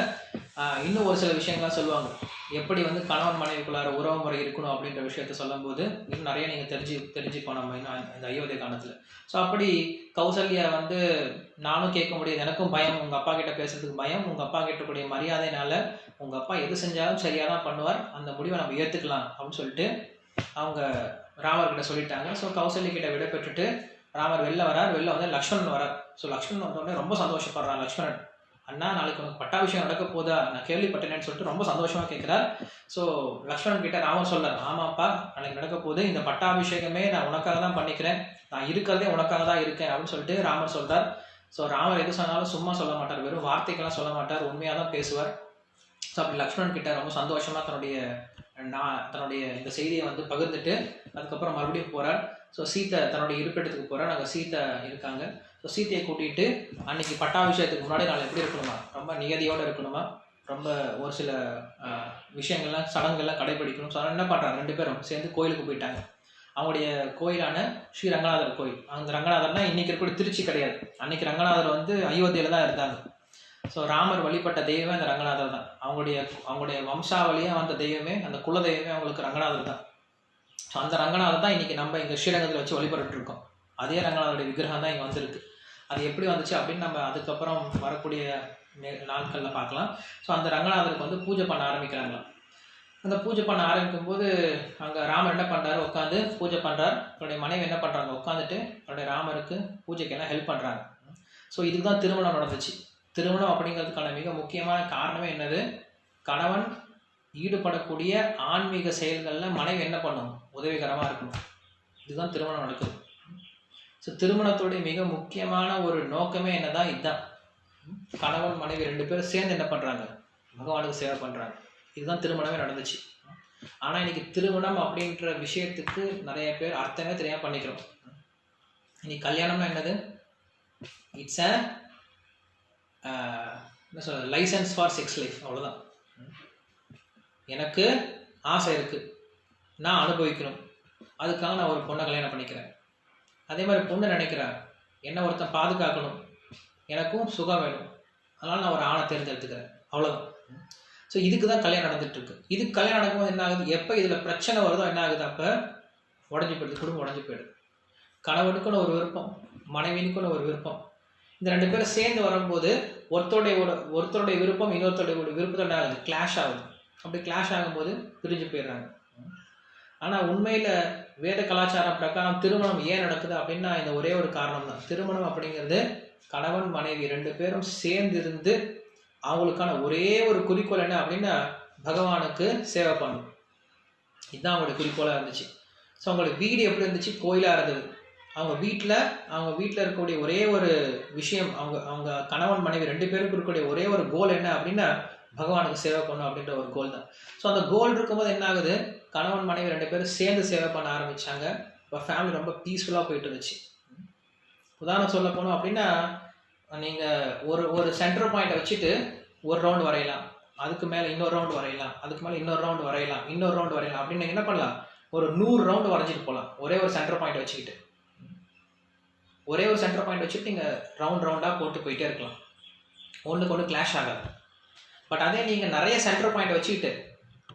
இன்னும் ஒரு சில விஷயங்கள்லாம் சொல்லுவாங்க, எப்படி வந்து கணவன் மனைவிக்குள்ளார உறவு முறை இருக்கணும் அப்படின்ற விஷயத்த சொல்லும்போது இன்னும் நிறைய நீங்கள் தெரிஞ்சுப்போம் நம்ம இந்த அயோத்திய காலத்தில். ஸோ அப்படி கௌசல்யா வந்து நானும் கேட்க முடியாது, எனக்கும் பயம், உங்கள் அப்பா கிட்ட பேசுறதுக்கு பயம், உங்கள் அப்பா கிட்டக்கூடிய மரியாதைனால உங்கள் அப்பா எது செஞ்சாலும் சரியாக தான் பண்ணுவார், அந்த முடிவை நம்ம ஏற்றுக்கலாம் அப்படின்னு சொல்லிட்டு அவங்க ராமர்கிட்ட சொல்லிட்டாங்க. ஸோ கௌசல்யா கிட்ட விடை பெற்றுட்டு ராமர் வெளில வரார். வெளில வந்து லக்ஷ்மணன் வரார். ஸோ லக்ஷ்மணன் வந்தோடனே ரொம்ப சந்தோஷப்படுறான் லக்ஷ்மணன். அண்ணா நாளைக்கு உனக்கு பட்டாபிஷேகம் நடக்க போதா, நான் கேள்விப்பட்டேன்னு சொல்லிட்டு ரொம்ப சந்தோஷமாக கேட்குறார். ஸோ லக்ஷ்மணன் கிட்ட ராமர் சொல்றார், ஆமாப்பா நாளைக்கு நடக்க போகுது, இந்த பட்டாபிஷேகமே நான் உனக்காக தான் பண்ணிக்கிறேன், நான் இருக்கிறதே உனக்காக தான் இருக்கேன் அப்படின்னு சொல்லிட்டு ராமர் சொல்றார். ஸோ ராமர் எது சொன்னாலும் சும்மா சொல்ல மாட்டார், வெறும் வார்த்தைக்கெல்லாம் சொல்ல மாட்டார், உண்மையாக தான் பேசுவார். ஸோ அப்படி லக்ஷ்மணன் கிட்ட ரொம்ப சந்தோஷமாக தன்னுடைய இந்த செய்தியை வந்து பகிர்ந்துட்டு அதுக்கப்புறம் மறுபடியும் போகிறார். ஸோ சீத்தை தன்னுடைய இருப்பிடத்துக்கு போகிறார். அங்கே சீத்தை இருக்காங்க. ஸோ சீத்தையை கூட்டிகிட்டு அன்னைக்கு பட்டாபிஷேகத்துக்கு முன்னாடி நாள் எப்படி இருக்கணுமா, ரொம்ப நியதியோடு இருக்கணுமா, ரொம்ப ஒரு சில விஷயங்கள்லாம் சடங்குகள்லாம் கடைபிடிக்கணும். ஸோ என்ன பண்ணுறாங்க, 2 பேரும் சேர்ந்து கோயிலுக்கு போயிட்டாங்க. அவங்களுடைய கோயிலான ஸ்ரீ ரங்கநாதர் கோயில். அந்த ரங்கநாதர்னா இன்றைக்கி இருக்கக்கூடிய திருச்சி கிடையாது, அன்றைக்கி ரங்கநாதர் வந்து அயோத்தியில் தான் இருந்தாங்க. ஸோ ராமர் வழிபட்ட தெய்வமே அந்த ரங்கநாதர் தான். அவங்களுடைய வம்சாவளியாக வந்த தெய்வமே, அந்த குல தெய்வமே அவங்களுக்கு ரங்கநாதர் தான். ஸோ அந்த ரங்கநாதர் தான் இன்றைக்கி நம்ம இங்கே ஸ்ரீரங்கத்தில் வச்சு வழிபட்டு இருக்கோம். அதே ரங்கநாதருடைய விக்கிரகம் தான் இங்கே வந்திருக்கு. அது எப்படி வந்துச்சு அப்படின்னு நம்ம அதுக்கப்புறம் வரக்கூடிய நாட்களில் பார்க்கலாம். ஸோ அந்த ரங்கநாதருக்கு வந்து பூஜை பண்ண ஆரம்பிக்கிறாங்களாம். அந்த பூஜை பண்ண ஆரம்பிக்கும் போது அங்கே ராமர் என்ன பண்ணுறாரு, உட்காந்து பூஜை பண்ணுறார். தன்னுடைய மனைவி என்ன பண்ணுறாங்க, உட்காந்துட்டு தன்னுடைய ராமருக்கு பூஜைக்கெல்லாம் ஹெல்ப் பண்ணுறாங்க. ஸோ இதுக்கு தான் திருமணம் நடந்துச்சு. திருமணம் அப்படிங்கிறதுக்கான மிக முக்கியமான காரணமே என்னது, கணவன் ஈடுபடக்கூடிய ஆன்மீக செயல்களில் மனைவி என்ன பண்ணணும், உதவிகரமாக இருக்கணும். இதுதான் திருமணம் நடக்குது. ஸோ திருமணத்துடைய மிக முக்கியமான ஒரு நோக்கமே என்னதான், இதுதான். கணவன் மனைவி 2 பேரும் சேர்ந்து என்ன பண்ணுறாங்க, பகவானுக்கு சேவை பண்ணுறாங்க. இதுதான் திருமணமே நடந்துச்சு. ஆனால் இன்னைக்கு திருமணம் அப்படின்ற விஷயத்துக்கு நிறைய பேர் அர்த்தமே தெரியாமல் பண்ணிக்கிறோம். இன்னைக்கு கல்யாணம்னா என்னது, இட்ஸ் என்ன சொல்றது, லைசன்ஸ் ஃபார் செக்ஸ் லைஃப், அவ்வளோதான். எனக்கு ஆசை இருக்குது, நான் அனுபவிக்கணும், அதுக்காக நான் ஒரு பொண்ணை கல்யாணம் பண்ணிக்கிறேன். அதே மாதிரி பொண்ணு நினைக்கிறேன், என்ன ஒருத்தன் பாதுகாக்கணும், எனக்கும் சுகம் வேணும், அதனால் நான் ஒரு ஆணை தேர்ந்தெடுத்துக்கிறேன், அவ்வளோதான். ஸோ இதுக்கு தான் கல்யாணம் நடந்துகிட்ருக்கு. இதுக்கு கல்யாணம் நடக்கும்போது என்ன ஆகுது, எப்போ இதில் பிரச்சனை வருதோ என்ன ஆகுது, அப்போ உடஞ்சி போயிடுது, குடும்பம் உடஞ்சி போயிடுது. கணவனுக்குன்னு ஒரு விருப்பம், மனைவினுக்குன்னு ஒரு விருப்பம், இந்த 2 பேரும் சேர்ந்து வரும்போது ஒருத்தருடைய விருப்பம் இன்னொருத்தருடைய விருப்பத்தோட ஆகுது, கிளாஷ் ஆகுது. அப்படி கிளாஷ் ஆகும்போது பிரிஞ்சு போயிடுறாங்க. ஆனால் உண்மையில் வேத கலாச்சாரம் பிரகாரம் திருமணம் ஏன் நடக்குது அப்படின்னா இந்த ஒரே ஒரு காரணம் தான். திருமணம் அப்படிங்கிறது கணவன் மனைவி 2 பேரும் சேர்ந்து இருந்து அவங்களுக்கான ஒரே ஒரு குறிக்கோள் என்ன அப்படின்னா, பகவானுக்கு சேவை பண்ணணும். இதுதான் அவங்களுடைய குறிக்கோளாக இருந்துச்சு. ஸோ அவங்களுடைய வீடு எப்படி இருந்துச்சு, கோயிலாக இருந்தது. அவங்க வீட்டில் இருக்கக்கூடிய ஒரே ஒரு விஷயம், அவங்க கணவன் மனைவி 2 பேருக்கு இருக்கக்கூடிய ஒரே ஒரு கோல் என்ன அப்படின்னா, பகவானுக்கு சேவை பண்ணணும் அப்படின்ற ஒரு கோல் தான். ஸோ அந்த கோல் இருக்கும்போது என்ன ஆகுது, கணவன் மனைவி 2 பேரும் சேர்ந்து சேவை பண்ண ஆரம்பித்தாங்க. இப்போ ஃபேமிலி ரொம்ப பீஸ்ஃபுல்லாக போயிட்டு இருந்துச்சு. உதாரணம் சொல்ல போனோம் அப்படின்னா, நீங்கள் ஒரு சென்டர் பாயிண்ட்டை வச்சுட்டு ஒரு ரவுண்டு வரையலாம், அதுக்கு மேலே இன்னொரு ரவுண்டு வரையலாம், அதுக்கு மேலே இன்னொரு ரவுண்டு வரையலாம், இன்னொரு ரவுண்டு வரையலாம் அப்படின்னு நீங்கள் என்ன பண்ணலாம், ஒரு 100 ரவுண்டு வரைஞ்சிட்டு போகலாம். ஒரே ஒரு சென்டர் பாயிண்ட் வச்சுக்கிட்டு நீங்கள் ரவுண்டாக போட்டு போயிட்டே இருக்கலாம், ஒன்றுக்கு ஒன்று கிளாஷ் ஆகாது. பட் அதே நீங்கள் நிறைய சென்டர் பாயிண்ட் வச்சுக்கிட்டு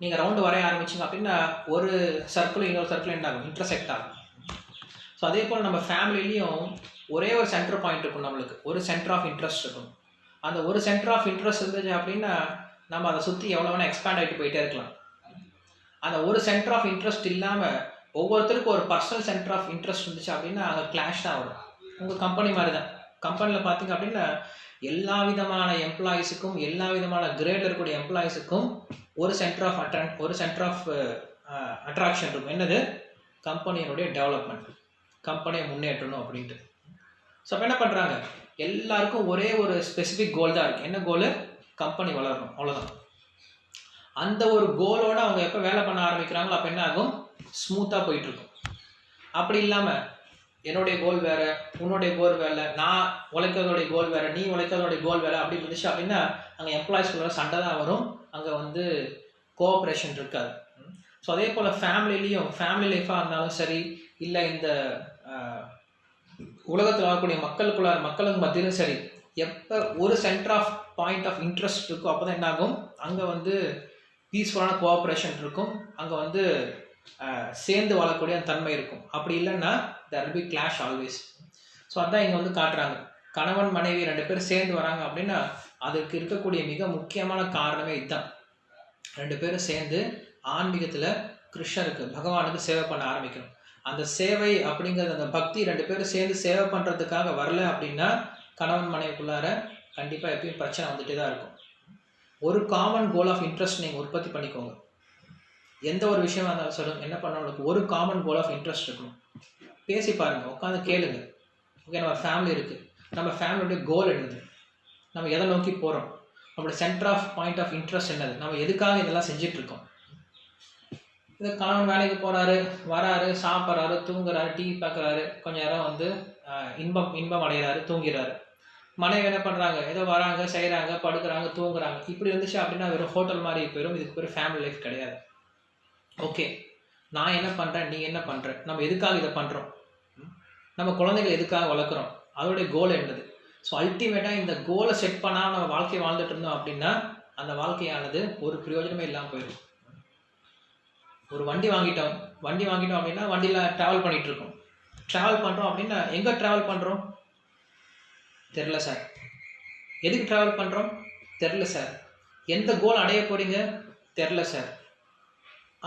நீங்கள் ரவுண்டு வரைய ஆரம்பிச்சிங்க அப்படின்னா ஒரு சர்க்கிளும் இன்னொரு சர்க்கிளும் என்ன ஆகும், இன்டர்செக்ட் ஆகும். ஸோ அதே போல் நம்ம ஃபேமிலிலையும் ஒரே ஒரு சென்டர் பாயிண்ட் இருக்கும், நம்மளுக்கு ஒரு சென்டர் ஆஃப் இன்ட்ரெஸ்ட் இருக்கும். அந்த ஒரு சென்டர் ஆஃப் இன்ட்ரெஸ்ட் இருந்துச்சு அப்படின்னா நம்ம அதை சுற்றி எவ்வளோ வேணால் எக்ஸ்பேண்ட் ஆகிட்டு போயிட்டே இருக்கலாம். அந்த ஒரு சென்டர் ஆஃப் இன்ட்ரெஸ்ட் இல்லாமல் ஒவ்வொருத்தருக்கும் ஒரு பர்சனல் சென்டர் ஆஃப் இன்ட்ரெஸ்ட் இருந்துச்சு அப்படின்னா அங்கே கிளாஷ் தான் வரும். உங்கள் கம்பெனி மாதிரி தான். கம்பெனியில் பார்த்தீங்க அப்படின்னா எல்லா விதமான எம்ப்ளாயீஸுக்கும், எல்லா விதமான கிரேடில் இருக்கக்கூடிய எம்ப்ளாயீஸுக்கும் ஒரு சென்டர் ஆஃப் அட்ராக்ஷன் இருக்கும். என்னது, கம்பெனியினுடைய டெவலப்மெண்ட், கம்பெனியை முன்னேற்றணும் அப்படின்ட்டு. ஸோ அப்போ என்ன பண்ணுறாங்க, எல்லாருக்கும் ஒரே ஒரு ஸ்பெசிஃபிக் கோல் தான் இருக்குது. என்ன கோலு, கம்பெனி வளரணும், அவ்வளோதான். அந்த ஒரு கோலோடு அவங்க எப்போ வேலை பண்ண ஆரம்பிக்கிறாங்களோ அப்போ என்ன ஆகும், ஸ்மூத்தாக போயிட்டுருக்கும். அப்படி இல்லாமல் என்னுடைய கோல் வேறு, உன்னுடைய கோல் வேலை, நான் உழைக்கிறதோடைய கோல் வேறு, நீ உழைக்கிறதோடைய கோல் வேலை அப்படி இருந்துச்சு அப்படின்னா அங்கே எம்ப்ளாயிஸ்குள்ள சண்டை தான் வரும், அங்கே வந்து கோஆப்ரேஷன் இருக்காது. ஸோ அதே போல் ஃபேமிலிலையும், ஃபேமிலி லைஃபாக இருந்தாலும் சரி, இல்லை இந்த உலகத்தில் வரக்கூடிய மக்களுக்கு மத்தியிலும் சரி, எப்போ ஒரு centre of point of interest இருக்கோ அப்போ தான் என்ன ஆகும், அங்கே வந்து பீஸ்ஃபுல்லான கோஆப்ரேஷன் இருக்கும், அங்கே வந்து சேர்ந்து வாழக்கூடிய அந்த தன்மை இருக்கும். அப்படி இல்லைன்னா there will be clash always. So அதான் இங்கே வந்து காட்டுறாங்க, கணவன் மனைவி 2 பேர் சேர்ந்து வராங்க அப்படின்னா அதுக்கு இருக்கக்கூடிய மிக முக்கியமான காரணமே இதுதான். 2 பேரும் சேர்ந்து ஆன்மீகத்தில் கிருஷ்ணருக்கு, பகவானுக்கு சேவை பண்ண ஆரம்பிக்கணும். அந்த சேவை அப்படிங்கிறது, அந்த பக்தி 2 பேரும் சேர்ந்து சேவை பண்ணுறதுக்காக வரல அப்படின்னா கணவன் மனைவிக்குள்ளார கண்டிப்பாக எப்பயும் பிரச்சனை வந்துட்டே தான் இருக்கும். ஒரு காமன் கோல் ஆஃப் இன்ட்ரெஸ்ட் நீங்கள் உற்பத்தி பண்ணிக்கோங்க. எந்த ஒரு விஷயமா இருந்தாலும் சொல்லுங்க, என்ன பண்ணவங்களுக்கு ஒரு காமன் கோல் ஆஃப் இன்ட்ரெஸ்ட் இருக்கணும். பேசி பாருங்கள், உட்காந்து கேளுங்க. ஓகே, நம்ம ஃபேமிலி இருக்குது, நம்ம ஃபேமிலியோடைய கோல் என்னது, நம்ம எதை நோக்கி போகிறோம், நம்மளோட centre of point of interest என்னது, நம்ம எதுக்காக இதெல்லாம் செஞ்சிட்ருக்கோம். இது கணவன் வேலைக்கு போகிறாரு, வராரு, சாப்பிட்றாரு, தூங்குறாரு, டிவி பார்க்குறாரு, கொஞ்சம் நேரம் வந்து இன்பம் அடைகிறாரு, தூங்கிறாரு. மனைவி என்ன பண்ணுறாங்க, ஏதோ வராங்க, செய்கிறாங்க, படுக்கிறாங்க, தூங்குறாங்க. இப்படி இருந்துச்சு அப்படின்னா வெறும் ஹோட்டல் மாதிரி போயிடும். இதுக்கு பேர் ஃபேமிலி லைஃப் கிடையாது. ஓகே, நான் என்ன பண்ணுறேன், நீ என்ன பண்ணுற, நம்ம எதுக்காக இதை பண்ணுறோம், நம்ம குழந்தைகள் எதுக்காக வளர்க்குறோம், அதோடைய கோல் என்னது. ஸோ அல்டிமேட்டாக இந்த கோலை செட் பண்ணால் நம்ம வாழ்க்கையை வாழ்ந்துட்டு இருந்தோம் அப்படின்னா அந்த வாழ்க்கையானது ஒரு பிரயோஜனமே இல்லாமல் போயிடும். ஒரு வண்டி வாங்கிட்டோம் அப்படின்னா வண்டியில் ட்ராவல் பண்ணிகிட்டு இருக்கோம். ட்ராவல் பண்ணுறோம் அப்படின்னா எங்கே ட்ராவல் பண்ணுறோம் தெரில சார். எதுக்கு ட்ராவல் பண்ணுறோம் தெரில சார். எந்த கோல் அடைய போகிறீங்க தெரில சார்.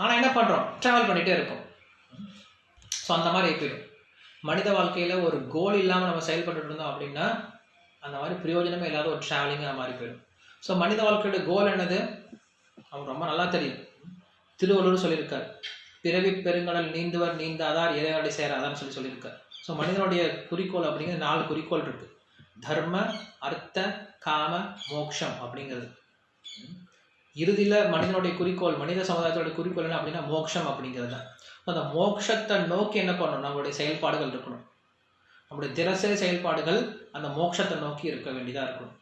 ஆனால் என்ன பண்ணுறோம், ட்ராவல் பண்ணிகிட்டே இருக்கோம். ஸோ அந்த மாதிரி போயிடும். மனித வாழ்க்கையில் ஒரு கோல் இல்லாமல் நம்ம செயல்பட்டு இருந்தோம் அப்படின்னா அந்த மாதிரி பிரயோஜனமே இல்லாத ஒரு ட்ராவலிங்காக மாறி போயிடும். ஸோ மனித வாழ்க்கையோட கோல் என்னது, அவங்களுக்கு ரொம்ப நல்லா தெரியும். திருவள்ளுவர் சொல்லியிருக்கார், பிறவி பெருங்கடல் நீந்துவர் நீந்தாதார் இறைவனடி சேராதான்னு சொல்லியிருக்கார். ஸோ மனிதனுடைய குறிக்கோள் அப்படிங்கிறது 4 குறிக்கோள் இருக்குது. தர்ம, அர்த்த, காம, மோக்ஷம் அப்படிங்கிறது. இறுதியில் மனிதனுடைய குறிக்கோள், மனித சமுதாயத்தோட குறிக்கோள் என்ன அப்படின்னா மோக்ஷம் அப்படிங்கிறது தான். அந்த மோட்சத்தை நோக்கி என்ன பண்ணணும், நம்மளுடைய செயல்பாடுகள் இருக்கணும். நம்முடைய தினசரி செயல்பாடுகள் அந்த மோட்சத்தை நோக்கி இருக்க வேண்டியதாக இருக்கணும்.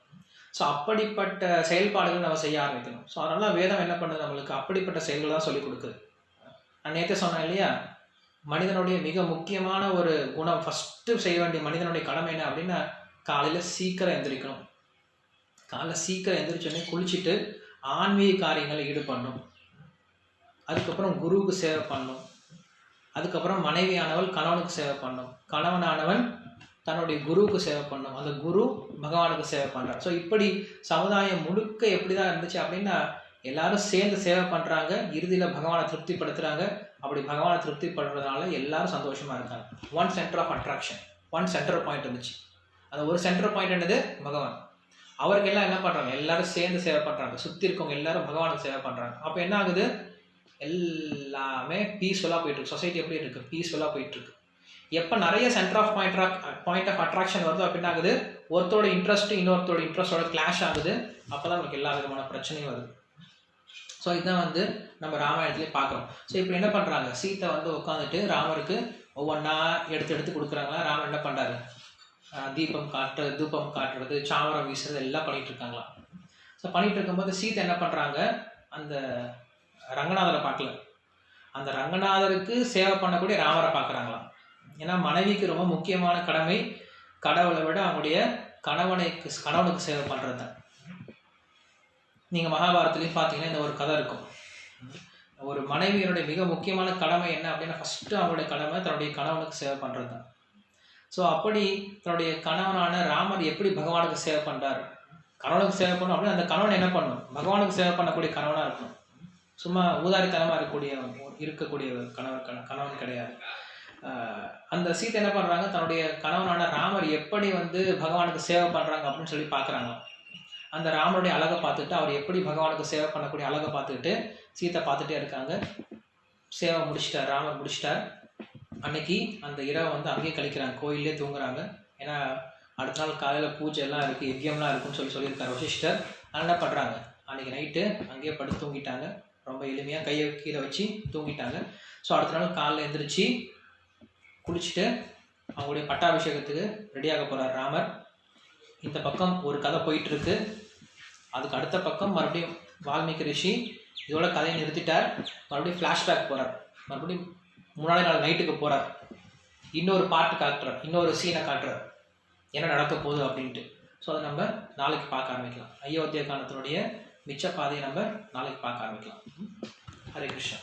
ஸோ அப்படிப்பட்ட செயல்பாடுகள் நம்ம செய்ய ஆரம்பிக்கணும். ஸோ அதனால வேதம் என்ன பண்ணுது, நம்மளுக்கு அப்படிப்பட்ட செயல்கள் தான் சொல்லிக் கொடுக்குது. நான் நேற்று சொன்னேன் இல்லையா, மனிதனுடைய மிக முக்கியமான ஒரு குணம், ஃபஸ்ட்டு செய்ய வேண்டிய மனிதனுடைய கடமை என்ன அப்படின்னா காலையில் சீக்கிரம் எந்திரிக்கணும். காலையில் சீக்கிரம் எந்திரிச்சோடனே குளிச்சுட்டு ஆன்மீக காரியங்களை ஈடுபடணும். அதுக்கப்புறம் குருவுக்கு சேவை பண்ணணும். அதுக்கப்புறம் மனைவியானவள் கணவனுக்கு சேவை பண்ணணும். கணவனானவன் தன்னுடைய குருவுக்கு சேவை பண்ணணும். அந்த குரு பகவானுக்கு சேவை பண்ணுறார். ஸோ இப்படி சமுதாயம் முழுக்க எப்படி தான் இருந்துச்சு அப்படின்னா எல்லாரும் சேர்ந்து சேவை பண்ணுறாங்க, இறுதியில் பகவானை திருப்திப்படுத்துகிறாங்க. அப்படி பகவானை திருப்திப்படுறதுனால எல்லாரும் சந்தோஷமாக இருக்காங்க. One centre of attraction, one centre point இருந்துச்சு. அந்த ஒரு சென்டர் பாயிண்ட் என்னது பகவான். அவருக்கு எல்லாம் என்ன பண்ணுறாங்க, எல்லாரும் சேர்ந்து சேவை பண்ணுறாங்க. சுற்றி இருக்கவங்க எல்லாரும் பகவானுக்கு சேவை பண்ணுறாங்க. அப்போ என்ன ஆகுது, எல்லாமே பீஸ்ஃபுல்லாக போயிட்டுருக்கு. சொசைட்டி எப்படி இருக்குது, பீஸ்ஃபுல்லாக போயிட்டுருக்கு. எப்போ நிறைய centre of point of attraction வருது அப்படின்னா ஆகுது, ஒருத்தரோட இன்ட்ரெஸ்ட்டு இன்னொருத்தரோட இன்ட்ரெஸ்டோட கிளாஷ் ஆகுது. அப்போ தான் நமக்கு எல்லா விதமான பிரச்சனையும் வருது. ஸோ இதுதான் வந்து நம்ம ராமாயணத்துலேயே பார்க்குறோம். ஸோ இப்போ என்ன பண்ணுறாங்க, சீத்தை வந்து உட்காந்துட்டு ராமருக்கு ஒவ்வொன்றா எடுத்து கொடுக்குறாங்களா. ராமர் என்ன பண்ணுறாரு, தூபம் காட்டுறது, சாமரம் வீசுறது எல்லாம் பண்ணிகிட்டு இருக்காங்களா. ஸோ பண்ணிகிட்டு இருக்கும்போது சீத்தை என்ன பண்ணுறாங்க, அந்த ரங்கநாதரை பார்க்கல, அந்த ரங்கநாதருக்கு சேவை பண்ணக்கூடிய ராமரை பார்க்குறாங்களாம். ஏன்னா மனைவிக்கு ரொம்ப முக்கியமான கடமை கடவுளை விட அவங்களுடைய கணவனுக்கு சேவை பண்ணுறது தான். நீங்கள் மகாபாரதத்துலேயும் பார்த்தீங்கன்னா இந்த ஒரு கதை இருக்கும். ஒரு மனைவியினுடைய மிக முக்கியமான கடமை என்ன அப்படின்னா ஃபஸ்ட்டு அவங்களுடைய கடமை தன்னுடைய கணவனுக்கு சேவை பண்ணுறது தான். ஸோ அப்படி தன்னுடைய கணவனான ராமர் எப்படி பகவானுக்கு சேவை பண்ணுறாரு, கணவனுக்கு சேவை பண்ணணும் அப்படின்னா அந்த கணவன் என்ன பண்ணணும், பகவானுக்கு சேவை பண்ணக்கூடிய கணவனாக இருக்கணும். சும்மா ஊதாரித்தனமாக இருக்கக்கூடிய கணவன் கிடையாது. அந்த சீத்தை என்ன பண்ணுறாங்க, தன்னுடைய கணவனான ராமர் எப்படி வந்து பகவானுக்கு சேவை பண்ணுறாங்க அப்படின்னு சொல்லி பார்க்குறாங்க. அந்த ராமருடைய அழகை பார்த்துட்டு, அவர் எப்படி பகவானுக்கு சேவை பண்ணக்கூடிய அழகை பார்த்துக்கிட்டு சீத்தை பார்த்துட்டே இருக்காங்க. சேவை முடிச்சிட்டார், ராமர் முடிச்சிட்டார். அன்னைக்கு அந்த இரவை வந்து அங்கேயே கழிக்கிறாங்க, கோயிலே தூங்குறாங்க. ஏன்னா அடுத்த நாள் காலையில் பூஜை எல்லாம் இருக்குது, யஜ்யம்லாம் இருக்குன்னு சொல்லியிருக்காரு வசிஷ்டர். அதனால் என்ன பண்ணுறாங்க, அன்றைக்கி நைட்டு அங்கேயே படுத்து தூங்கிட்டாங்க. ரொம்ப எளிமையாக கையை கீழே வச்சு தூங்கிட்டாங்க. ஸோ அடுத்த நாள் காலையில் எழுந்திரிச்சு குளிச்சுட்டு அவங்களுடைய பட்டாபிஷேகத்துக்கு ரெடியாக போகிறார் ராமர். இந்த பக்கம் ஒரு கதை போயிட்டுருக்கு. அதுக்கு அடுத்த பக்கம் மறுபடியும் வால்மீகி ரிஷி இதோட கதையை நிறுத்திட்டார். மறுபடியும் ஃப்ளாஷ்பேக் போகிறார். மறுபடியும் 3ஆவது நாள் நைட்டுக்கு போகிறார். இன்னொரு பாட்டு காட்டுறார், இன்னொரு சீனை காட்டுறார், என்ன நடக்க போகுது அப்படின்ட்டு. ஸோ அதை நம்ம நாளைக்கு பார்க்க ஆரம்பிக்கலாம். அயோத்தியா காண்டத்தினுடைய மிச்ச பாதையை நம்ம நாளைக்கு பார்க்க ஆரம்பிக்கலாம். ஹரே கிருஷ்ணா.